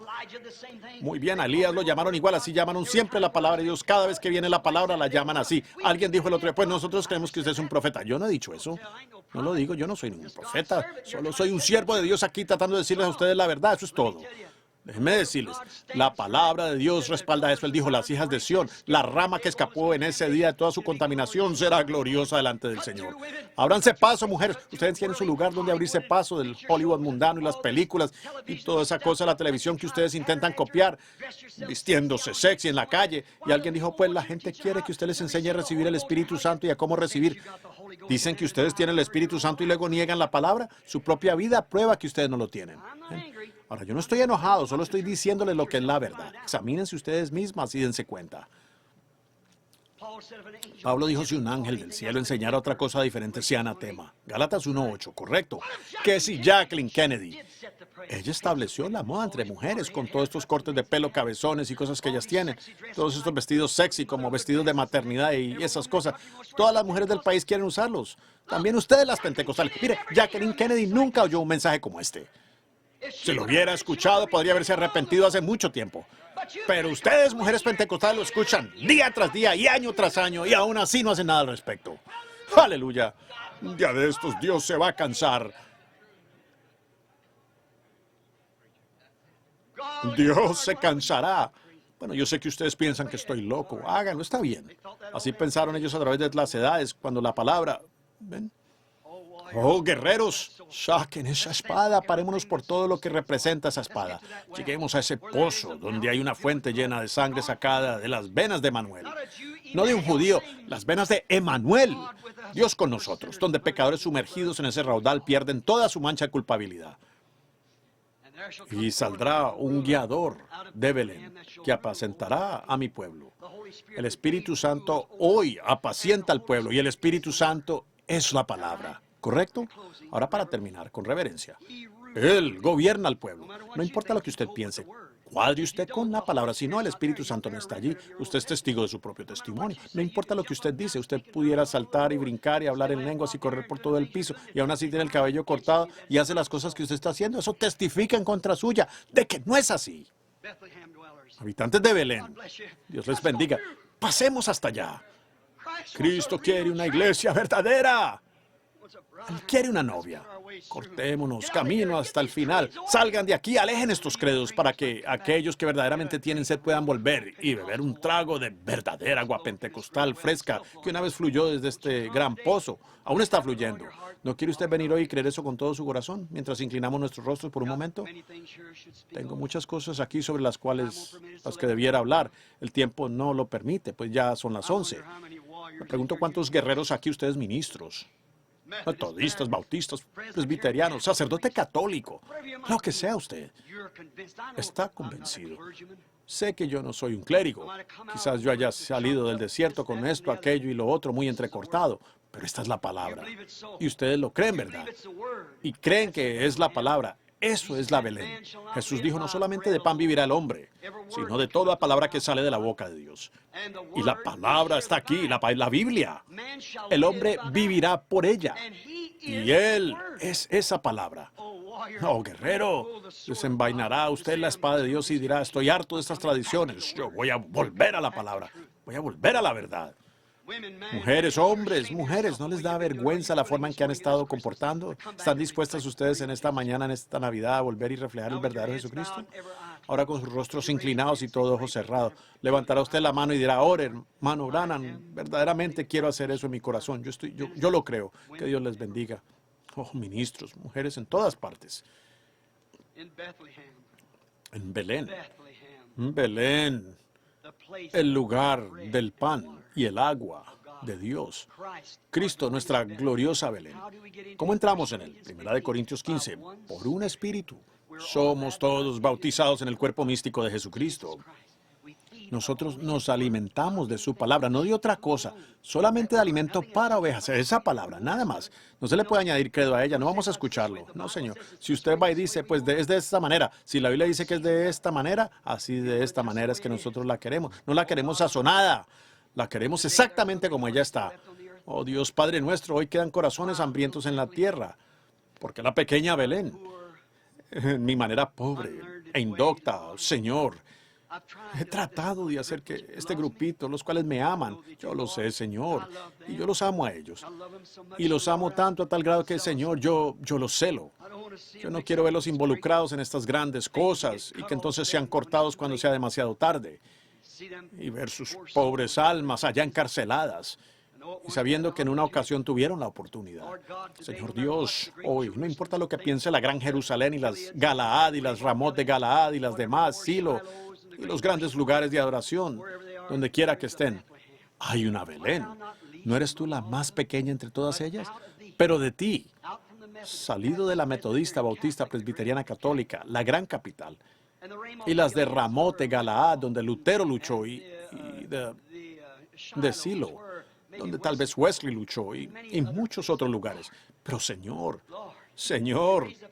Muy bien, a Elías lo llamaron igual, así llamaron siempre la palabra de Dios. Cada vez que viene la palabra la llaman así. Alguien dijo el otro día, pues nosotros creemos que usted es un profeta. Yo no he dicho eso. No lo digo, yo no soy ningún profeta. Solo soy un siervo de Dios aquí tratando de decirles a ustedes la verdad. Eso es todo. Déjenme decirles, la palabra de Dios respalda eso. Él dijo, las hijas de Sión, la rama que escapó en ese día de toda su contaminación será gloriosa delante del Señor. Ábranse paso, mujeres. Ustedes tienen su lugar donde abrirse paso del Hollywood mundano y las películas y toda esa cosa, la televisión que ustedes intentan copiar, vistiéndose sexy en la calle. Y alguien dijo, pues la gente quiere que usted les enseñe a recibir el Espíritu Santo y a cómo recibir. Dicen que ustedes tienen el Espíritu Santo y luego niegan la palabra. Su propia vida prueba que ustedes no lo tienen. Ahora, yo no estoy enojado, solo estoy diciéndoles lo que es la verdad. Examínense ustedes mismas y dense cuenta. Pablo dijo, si un ángel del cielo enseñara otra cosa diferente, sea anatema. Gálatas 1:8, correcto. Que si Jacqueline Kennedy, ella estableció la moda entre mujeres con todos estos cortes de pelo, cabezones y cosas que ellas tienen. Todos estos vestidos sexy como vestidos de maternidad y esas cosas. Todas las mujeres del país quieren usarlos. También ustedes las pentecostales. Mire, Jacqueline Kennedy nunca oyó un mensaje como este. Si lo hubiera escuchado, podría haberse arrepentido hace mucho tiempo. Pero ustedes, mujeres pentecostales, lo escuchan día tras día y año tras año y aún así no hacen nada al respecto. ¡Aleluya! Un día de estos Dios se va a cansar. Dios se cansará. Bueno, yo sé que ustedes piensan que estoy loco. Háganlo, está bien. Así pensaron ellos a través de las edades, cuando la palabra... ¿Ven? Oh, guerreros, saquen esa espada, parémonos por todo lo que representa esa espada. Lleguemos a ese pozo donde hay una fuente llena de sangre sacada de las venas de Emanuel. No de un judío, las venas de Emanuel. Dios con nosotros, donde pecadores sumergidos en ese raudal pierden toda su mancha de culpabilidad. Y saldrá un guiador de Belén que apacentará a mi pueblo. El Espíritu Santo hoy apacienta al pueblo y el Espíritu Santo es la palabra. ¿Correcto? Ahora para terminar, con reverencia. Él gobierna al pueblo. No importa lo que usted piense. Cuadre usted con la palabra. Si no, el Espíritu Santo no está allí. Usted es testigo de su propio testimonio. No importa lo que usted dice. Usted pudiera saltar y brincar y hablar en lenguas y correr por todo el piso. Y aún así tiene el cabello cortado y hace las cosas que usted está haciendo. Eso testifica en contra suya de que no es así. Habitantes de Belén, Dios les bendiga. Pasemos hasta allá. Cristo quiere una iglesia verdadera. Él quiere una novia. Cortémonos, camino hasta el final. Salgan de aquí, alejen estos credos para que aquellos que verdaderamente tienen sed puedan volver y beber un trago de verdadera agua pentecostal fresca que una vez fluyó desde este gran pozo. Aún está fluyendo. ¿No quiere usted venir hoy y creer eso con todo su corazón mientras inclinamos nuestros rostros por un momento? Tengo muchas cosas aquí sobre las que debiera hablar. El tiempo no lo permite, pues ya son las 11. Me pregunto cuántos guerreros aquí ustedes ministros. Metodistas, bautistas, presbiterianos, sacerdote católico, lo que sea usted, está convencido. Sé que yo no soy un clérigo. Quizás yo haya salido del desierto con esto, aquello y lo otro muy entrecortado, pero esta es la palabra. Y ustedes lo creen, ¿verdad? Y creen que es la palabra. Eso es la Belén. Jesús dijo, no solamente de pan vivirá el hombre, sino de toda palabra que sale de la boca de Dios. Y la palabra está aquí, la Biblia. El hombre vivirá por ella. Y Él es esa palabra. Oh, guerrero, desenvainará usted la espada de Dios y dirá, estoy harto de estas tradiciones. Yo voy a volver a la palabra. Voy a volver a la verdad. Mujeres, hombres, mujeres, ¿no les da vergüenza la forma en que han estado comportando? ¿Están dispuestas ustedes en esta mañana, en esta Navidad, a volver y reflejar el verdadero Jesucristo? Ahora con sus rostros inclinados y todo ojo cerrado, levantará usted la mano y dirá, ahora, hermano Branham, verdaderamente quiero hacer eso en mi corazón. Yo lo creo. Que Dios les bendiga. Oh, ministros, mujeres en todas partes. En Belén, el lugar del pan y el agua de Dios. Cristo, nuestra gloriosa Belén. ¿Cómo entramos en él? 1 Corintios 15. Por un espíritu. Somos todos bautizados en el cuerpo místico de Jesucristo. Nosotros nos alimentamos de su palabra, no de otra cosa, solamente de alimento para ovejas, esa palabra, nada más. No se le puede añadir credo a ella, no vamos a escucharlo. No, señor. Si usted va y dice, pues es de esta manera, si la Biblia dice que es de esta manera, así de esta manera es que nosotros la queremos. No la queremos sazonada, la queremos exactamente como ella está. Oh Dios Padre nuestro, hoy quedan corazones hambrientos en la tierra, porque la pequeña Belén, en mi manera pobre e indocta, Señor, he tratado de hacer que este grupito, los cuales me aman, yo lo sé, Señor, y yo los amo a ellos. Y los amo tanto a tal grado que, Señor, yo los celo. Yo no quiero verlos involucrados en estas grandes cosas y que entonces sean cortados cuando sea demasiado tarde. Y ver sus pobres almas allá encarceladas. Y sabiendo que en una ocasión tuvieron la oportunidad. Señor Dios, hoy, no importa lo que piense la Gran Jerusalén y las Galaad y las Ramot de Galaad y las demás, Silo, y los grandes lugares de adoración, donde quiera que estén, hay una Belén. ¿No eres tú la más pequeña entre todas ellas? Pero de ti, salido de la metodista, bautista, presbiteriana, católica, la gran capital, y las de Ramot de Galaad, donde Lutero luchó, y de Silo, donde tal vez Wesley luchó, y muchos otros lugares. Pero Señor,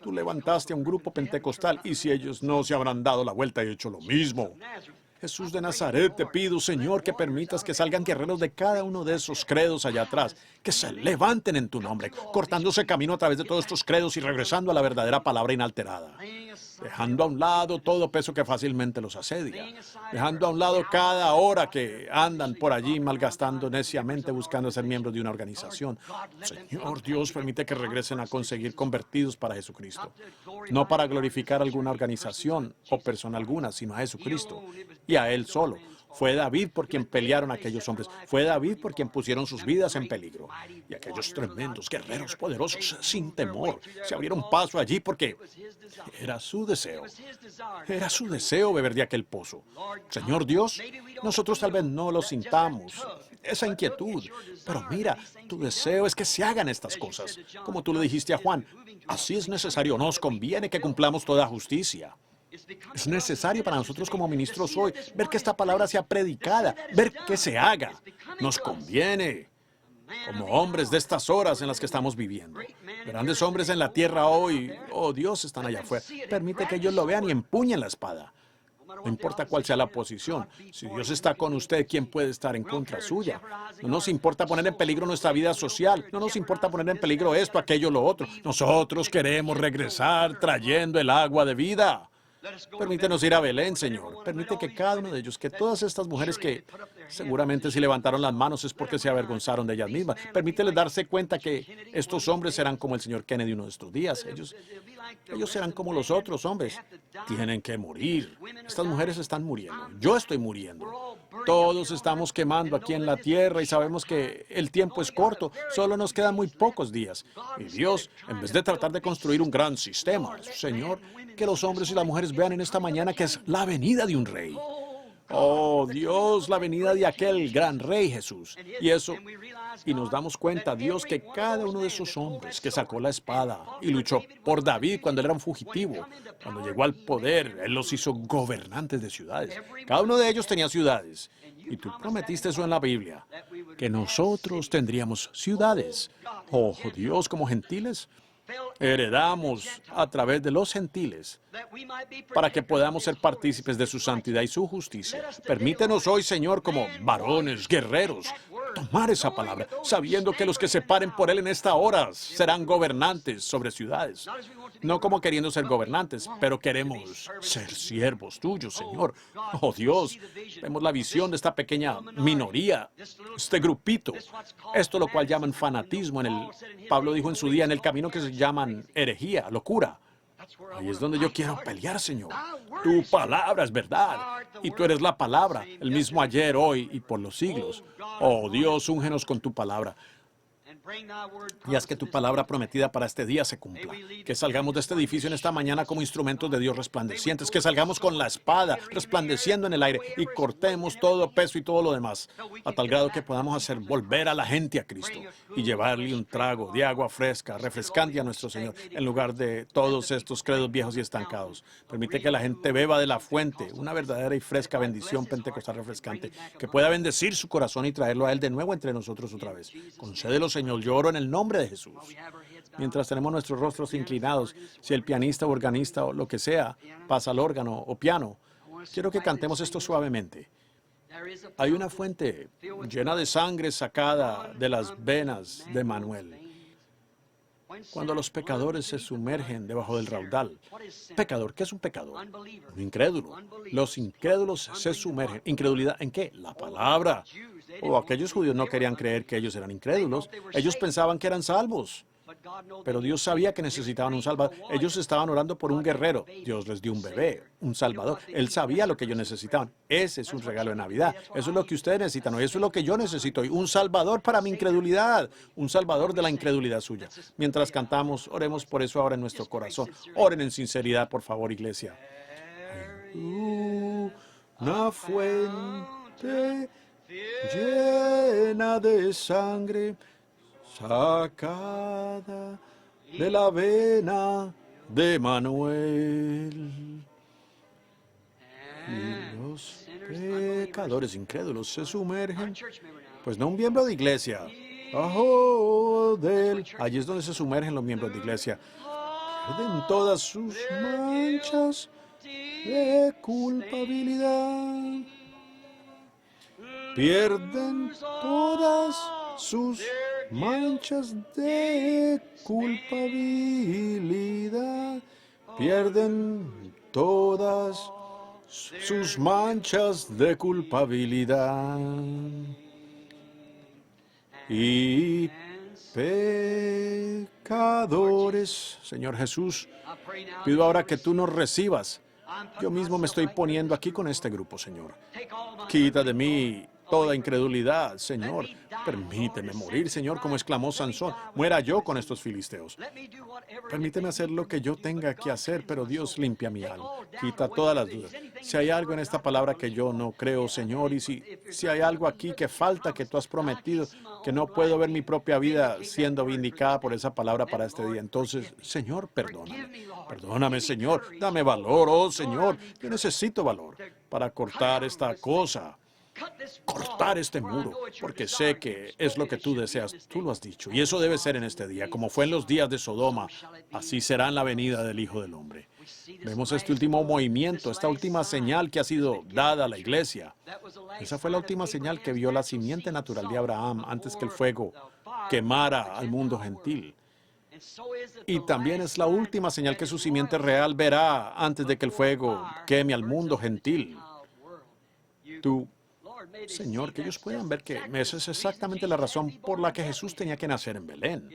tú levantaste a un grupo pentecostal, y si ellos no se habrán dado la vuelta y hecho lo mismo. Jesús de Nazaret, te pido, Señor, que permitas que salgan guerreros de cada uno de esos credos allá atrás, que se levanten en tu nombre, cortándose camino a través de todos estos credos y regresando a la verdadera palabra inalterada, dejando a un lado todo peso que fácilmente los asedia, dejando a un lado cada hora que andan por allí malgastando neciamente buscando ser miembros de una organización. Señor Dios, permite que regresen a conseguir convertidos para Jesucristo, no para glorificar alguna organización o persona alguna, sino a Jesucristo y a Él solo. Fue David por quien pelearon aquellos hombres. Fue David por quien pusieron sus vidas en peligro. Y aquellos tremendos guerreros poderosos, sin temor, se abrieron paso allí porque era su deseo. Era su deseo beber de aquel pozo. Señor Dios, nosotros tal vez no lo sintamos, esa inquietud. Pero mira, tu deseo es que se hagan estas cosas. Como tú le dijiste a Juan, así es necesario, nos conviene que cumplamos toda justicia. Es necesario para nosotros como ministros hoy ver que esta palabra sea predicada, ver que se haga. Nos conviene, como hombres de estas horas en las que estamos viviendo. Grandes hombres en la tierra hoy, oh Dios, están allá afuera. Permite que ellos lo vean y empuñen la espada. No importa cuál sea la posición. Si Dios está con usted, ¿quién puede estar en contra suya? No nos importa poner en peligro nuestra vida social. No nos importa poner en peligro esto, aquello, lo otro. Nosotros queremos regresar trayendo el agua de vida. Permítenos ir a Belén, Señor. Permite que cada uno de ellos, que todas estas mujeres que seguramente si levantaron las manos es porque se avergonzaron de ellas mismas, permíteles darse cuenta que estos hombres serán como el señor Kennedy uno de estos días. Ellos serán como los otros hombres. Tienen que morir. Estas mujeres están muriendo. Yo estoy muriendo. Todos estamos quemando aquí en la tierra y sabemos que el tiempo es corto. Solo nos quedan muy pocos días. Y Dios, en vez de tratar de construir un gran sistema, Señor, que los hombres y las mujeres vean en esta mañana que es la venida de un rey. Oh, Dios, la venida de aquel gran rey Jesús. Y nos damos cuenta, Dios, que cada uno de esos hombres que sacó la espada y luchó por David cuando él era un fugitivo, cuando llegó al poder, él los hizo gobernantes de ciudades. Cada uno de ellos tenía ciudades. Y tú prometiste eso en la Biblia, que nosotros tendríamos ciudades. Oh, Dios, como gentiles, heredamos a través de los gentiles para que podamos ser partícipes de su santidad y su justicia. Permítenos hoy, Señor, como varones, guerreros, tomar esa palabra, sabiendo que los que se paren por él en esta hora serán gobernantes sobre ciudades. No como queriendo ser gobernantes, pero queremos ser siervos tuyos, Señor. Oh Dios, vemos la visión de esta pequeña minoría, este grupito. Esto lo cual llaman fanatismo. Pablo dijo en su día, en el camino que se llaman herejía, locura. Ahí es donde yo quiero pelear, Señor. Tu palabra es verdad. Y tú eres la palabra, el mismo ayer, hoy y por los siglos. Oh Dios, úngenos con tu palabra. Y haz que tu palabra prometida para este día se cumpla. Que salgamos de este edificio en esta mañana como instrumentos de Dios resplandecientes. Que salgamos con la espada resplandeciendo en el aire y cortemos todo peso y todo lo demás. A tal grado que podamos hacer volver a la gente a Cristo y llevarle un trago de agua fresca, refrescante a nuestro Señor, en lugar de todos estos credos viejos y estancados. Permite que la gente beba de la fuente, una verdadera y fresca bendición pentecostal refrescante, que pueda bendecir su corazón y traerlo a Él de nuevo entre nosotros otra vez. Concédelo, Señor. Yo oro en el nombre de Jesús. Mientras tenemos nuestros rostros inclinados, si el pianista o organista o lo que sea pasa al órgano o piano, quiero que cantemos esto suavemente. Hay una fuente llena de sangre sacada de las venas de Manuel. Cuando los pecadores se sumergen debajo del raudal. Pecador, ¿qué es un pecador? Un incrédulo. Los incrédulos se sumergen. ¿Incredulidad en qué? La palabra. Aquellos judíos no querían creer que ellos eran incrédulos. Ellos pensaban que eran salvos. Pero Dios sabía que necesitaban un salvador. Ellos estaban orando por un guerrero. Dios les dio un bebé, un salvador. Él sabía lo que ellos necesitaban. Ese es un regalo de Navidad. Eso es lo que ustedes necesitan hoy. Eso es lo que yo necesito hoy. Un salvador para mi incredulidad. Un salvador de la incredulidad suya. Mientras cantamos, oremos por eso ahora en nuestro corazón. Oren en sinceridad, por favor, iglesia. Una fuente llena de sangre sacada de la vena de Manuel. Y los pecadores incrédulos se sumergen, pues no un miembro de iglesia, bajo de él. Allí es donde se sumergen los miembros de iglesia. Pierden todas sus manchas de culpabilidad. Pierden todas sus manchas de culpabilidad. Pierden todas sus manchas de culpabilidad. Y pecadores, Señor Jesús, pido ahora que tú nos recibas. Yo mismo me estoy poniendo aquí con este grupo, Señor. Quita de mí toda incredulidad, Señor. Permíteme morir, Señor, como exclamó Sansón. Muera yo con estos filisteos. Permíteme hacer lo que yo tenga que hacer, pero Dios limpia mi alma. Quita todas las dudas. Si hay algo en esta palabra que yo no creo, Señor, y si hay algo aquí que falta, que tú has prometido, que no puedo ver mi propia vida siendo vindicada por esa palabra para este día, entonces, Señor, perdóname. Perdóname, Señor. Dame valor, oh Señor. Yo necesito valor para cortar esta cosa. Cortar este muro, porque sé que es lo que tú deseas, tú lo has dicho, y eso debe ser en este día, como fue en los días de Sodoma, así será en la venida del Hijo del Hombre. Vemos este último movimiento, esta última señal que ha sido dada a la iglesia. Esa fue la última señal que vio la simiente natural de Abraham antes que el fuego quemara al mundo gentil. Y también es la última señal que su simiente real verá antes de que el fuego queme al mundo gentil. Tú, Señor, que ellos puedan ver que esa es exactamente la razón por la que Jesús tenía que nacer en Belén.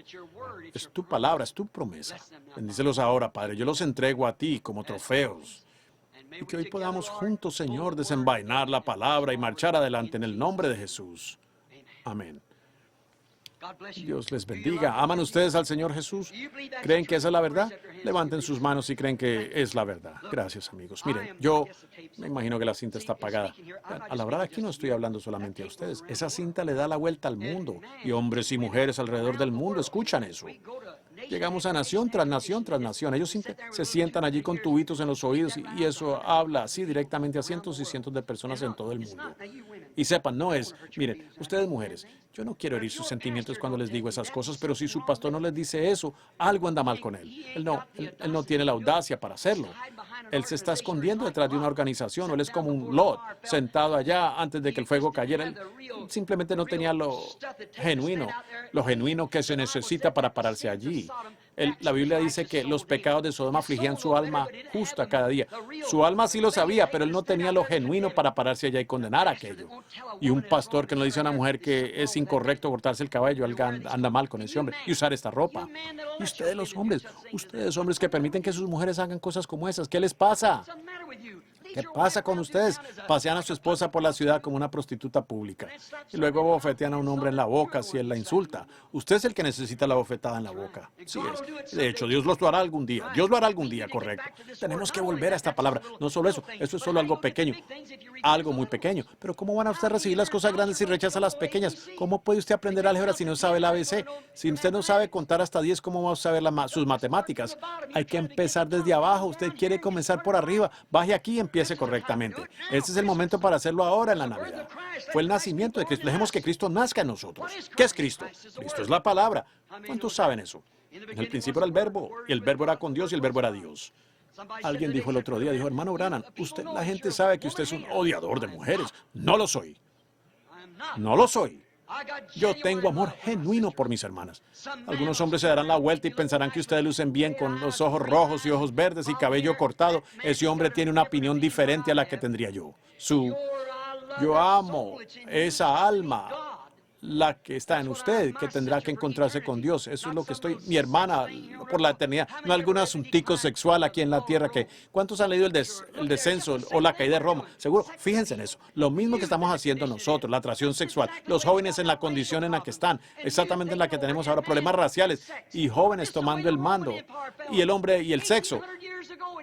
Es tu palabra, es tu promesa. Bendícelos ahora, Padre. Yo los entrego a ti como trofeos. Y que hoy podamos juntos, Señor, desenvainar la palabra y marchar adelante en el nombre de Jesús. Amén. Dios les bendiga. ¿Aman ustedes al Señor Jesús? ¿Creen que esa es la verdad? Levanten sus manos si creen que es la verdad. Gracias, amigos. Miren, yo me imagino que la cinta está apagada. A la verdad, aquí no estoy hablando solamente a ustedes. Esa cinta le da la vuelta al mundo. Y hombres y mujeres alrededor del mundo escuchan eso. Llegamos a nación tras nación tras nación. Ellos se sientan allí con tubitos en los oídos y eso habla así directamente a cientos y cientos de personas en todo el mundo. Y sepan, no es, miren, ustedes mujeres, yo no quiero herir sus sentimientos cuando les digo esas cosas, pero si su pastor no les dice eso, algo anda mal con él. Él no tiene la audacia para hacerlo. Él se está escondiendo detrás de una organización, o él es como un Lot sentado allá antes de que el fuego cayera. Él simplemente no tenía lo genuino que se necesita para pararse allí. La Biblia dice que los pecados de Sodoma afligían su alma justa cada día. Su alma sí lo sabía, pero él no tenía lo genuino para pararse allá y condenar aquello. Y un pastor que no le dice a una mujer que es incorrecto cortarse el cabello, anda mal con ese hombre, y usar esta ropa. Y ustedes hombres que permiten que sus mujeres hagan cosas como esas, ¿qué les pasa? ¿Qué pasa con ustedes? Pasean a su esposa por la ciudad como una prostituta pública y luego bofetean a un hombre en la boca si él la insulta. Usted es el que necesita la bofetada en la boca. Sí es. De hecho, Dios lo hará algún día. Dios lo hará algún día, correcto. Tenemos que volver a esta palabra. No solo eso es solo algo pequeño. Algo muy pequeño. Pero ¿cómo van a usted recibir las cosas grandes si rechaza las pequeñas? ¿Cómo puede usted aprender álgebra si no sabe el ABC? Si usted no sabe contar hasta 10, ¿cómo va a saber sus matemáticas? Hay que empezar desde abajo. Usted quiere comenzar por arriba. Baje aquí y empiece correctamente. Este es el momento para hacerlo ahora en la Navidad. Fue el nacimiento de Cristo. Dejemos que Cristo nazca en nosotros. ¿Qué es Cristo? Cristo es la palabra. ¿Cuántos saben eso? En el principio era el verbo, y el verbo era con Dios, y el verbo era Dios. Alguien dijo el otro día, dijo, hermano Branham, la gente sabe que usted es un odiador de mujeres. No lo soy. No lo soy. Yo tengo amor genuino por mis hermanas. Algunos hombres se darán la vuelta y pensarán que ustedes lucen bien con los ojos rojos y ojos verdes y cabello cortado. Ese hombre tiene una opinión diferente a la que tendría yo. Yo amo esa alma, la que está en usted, que tendrá que encontrarse con Dios. Eso es lo que estoy, mi hermana, por la eternidad. No algún asuntico sexual aquí en la tierra que, ¿cuántos han leído el descenso o la caída de Roma? Seguro, fíjense en eso. Lo mismo que estamos haciendo nosotros, la atracción sexual. Los jóvenes en la condición en la que están, exactamente en la que tenemos ahora, problemas raciales y jóvenes tomando el mando. Y el hombre y el sexo.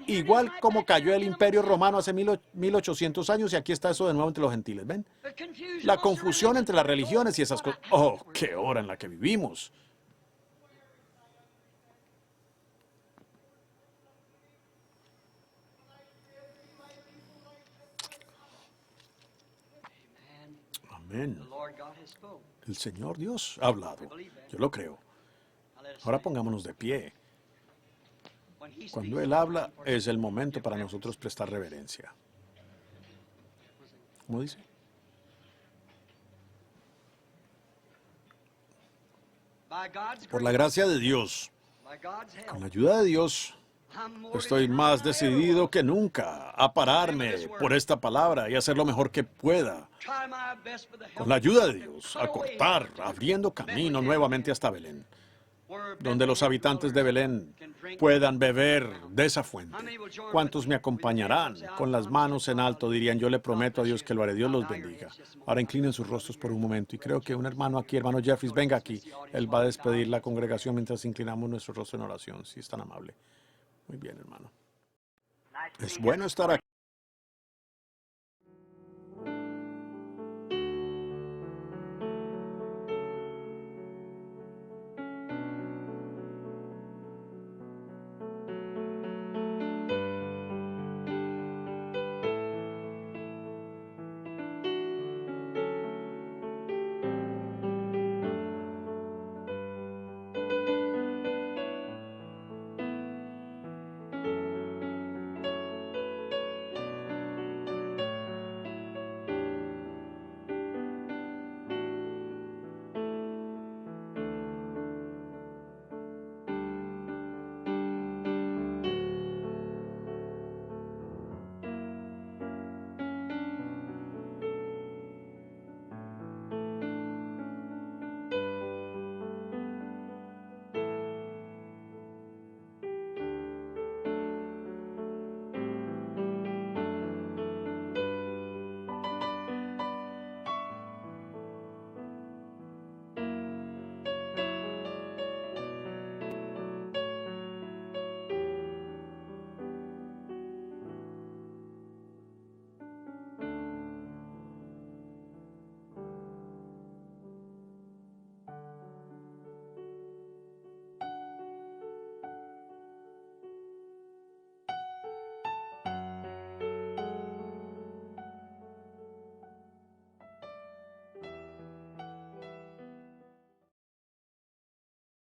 Igual como cayó el imperio romano hace 1800 años y aquí está eso de nuevo entre los gentiles, ¿ven? La confusión entre las religiones y esas cosas. ¡Oh, qué hora en la que vivimos! Amén. El Señor Dios ha hablado. Yo lo creo. Ahora pongámonos de pie. Cuando Él habla, es el momento para nosotros prestar reverencia. ¿Cómo dice? Por la gracia de Dios, con la ayuda de Dios, estoy más decidido que nunca a pararme por esta palabra y hacer lo mejor que pueda. Con la ayuda de Dios, a cortar, abriendo camino nuevamente hasta Belén, donde los habitantes de Belén puedan beber de esa fuente. ¿Cuántos me acompañarán? Con las manos en alto dirían, yo le prometo a Dios que lo haré. Dios los bendiga. Ahora inclinen sus rostros por un momento y creo que un hermano aquí, hermano Jeffries, venga aquí. Él va a despedir la congregación mientras inclinamos nuestro rostro en oración, si es tan amable. Muy bien, hermano. Es bueno estar aquí.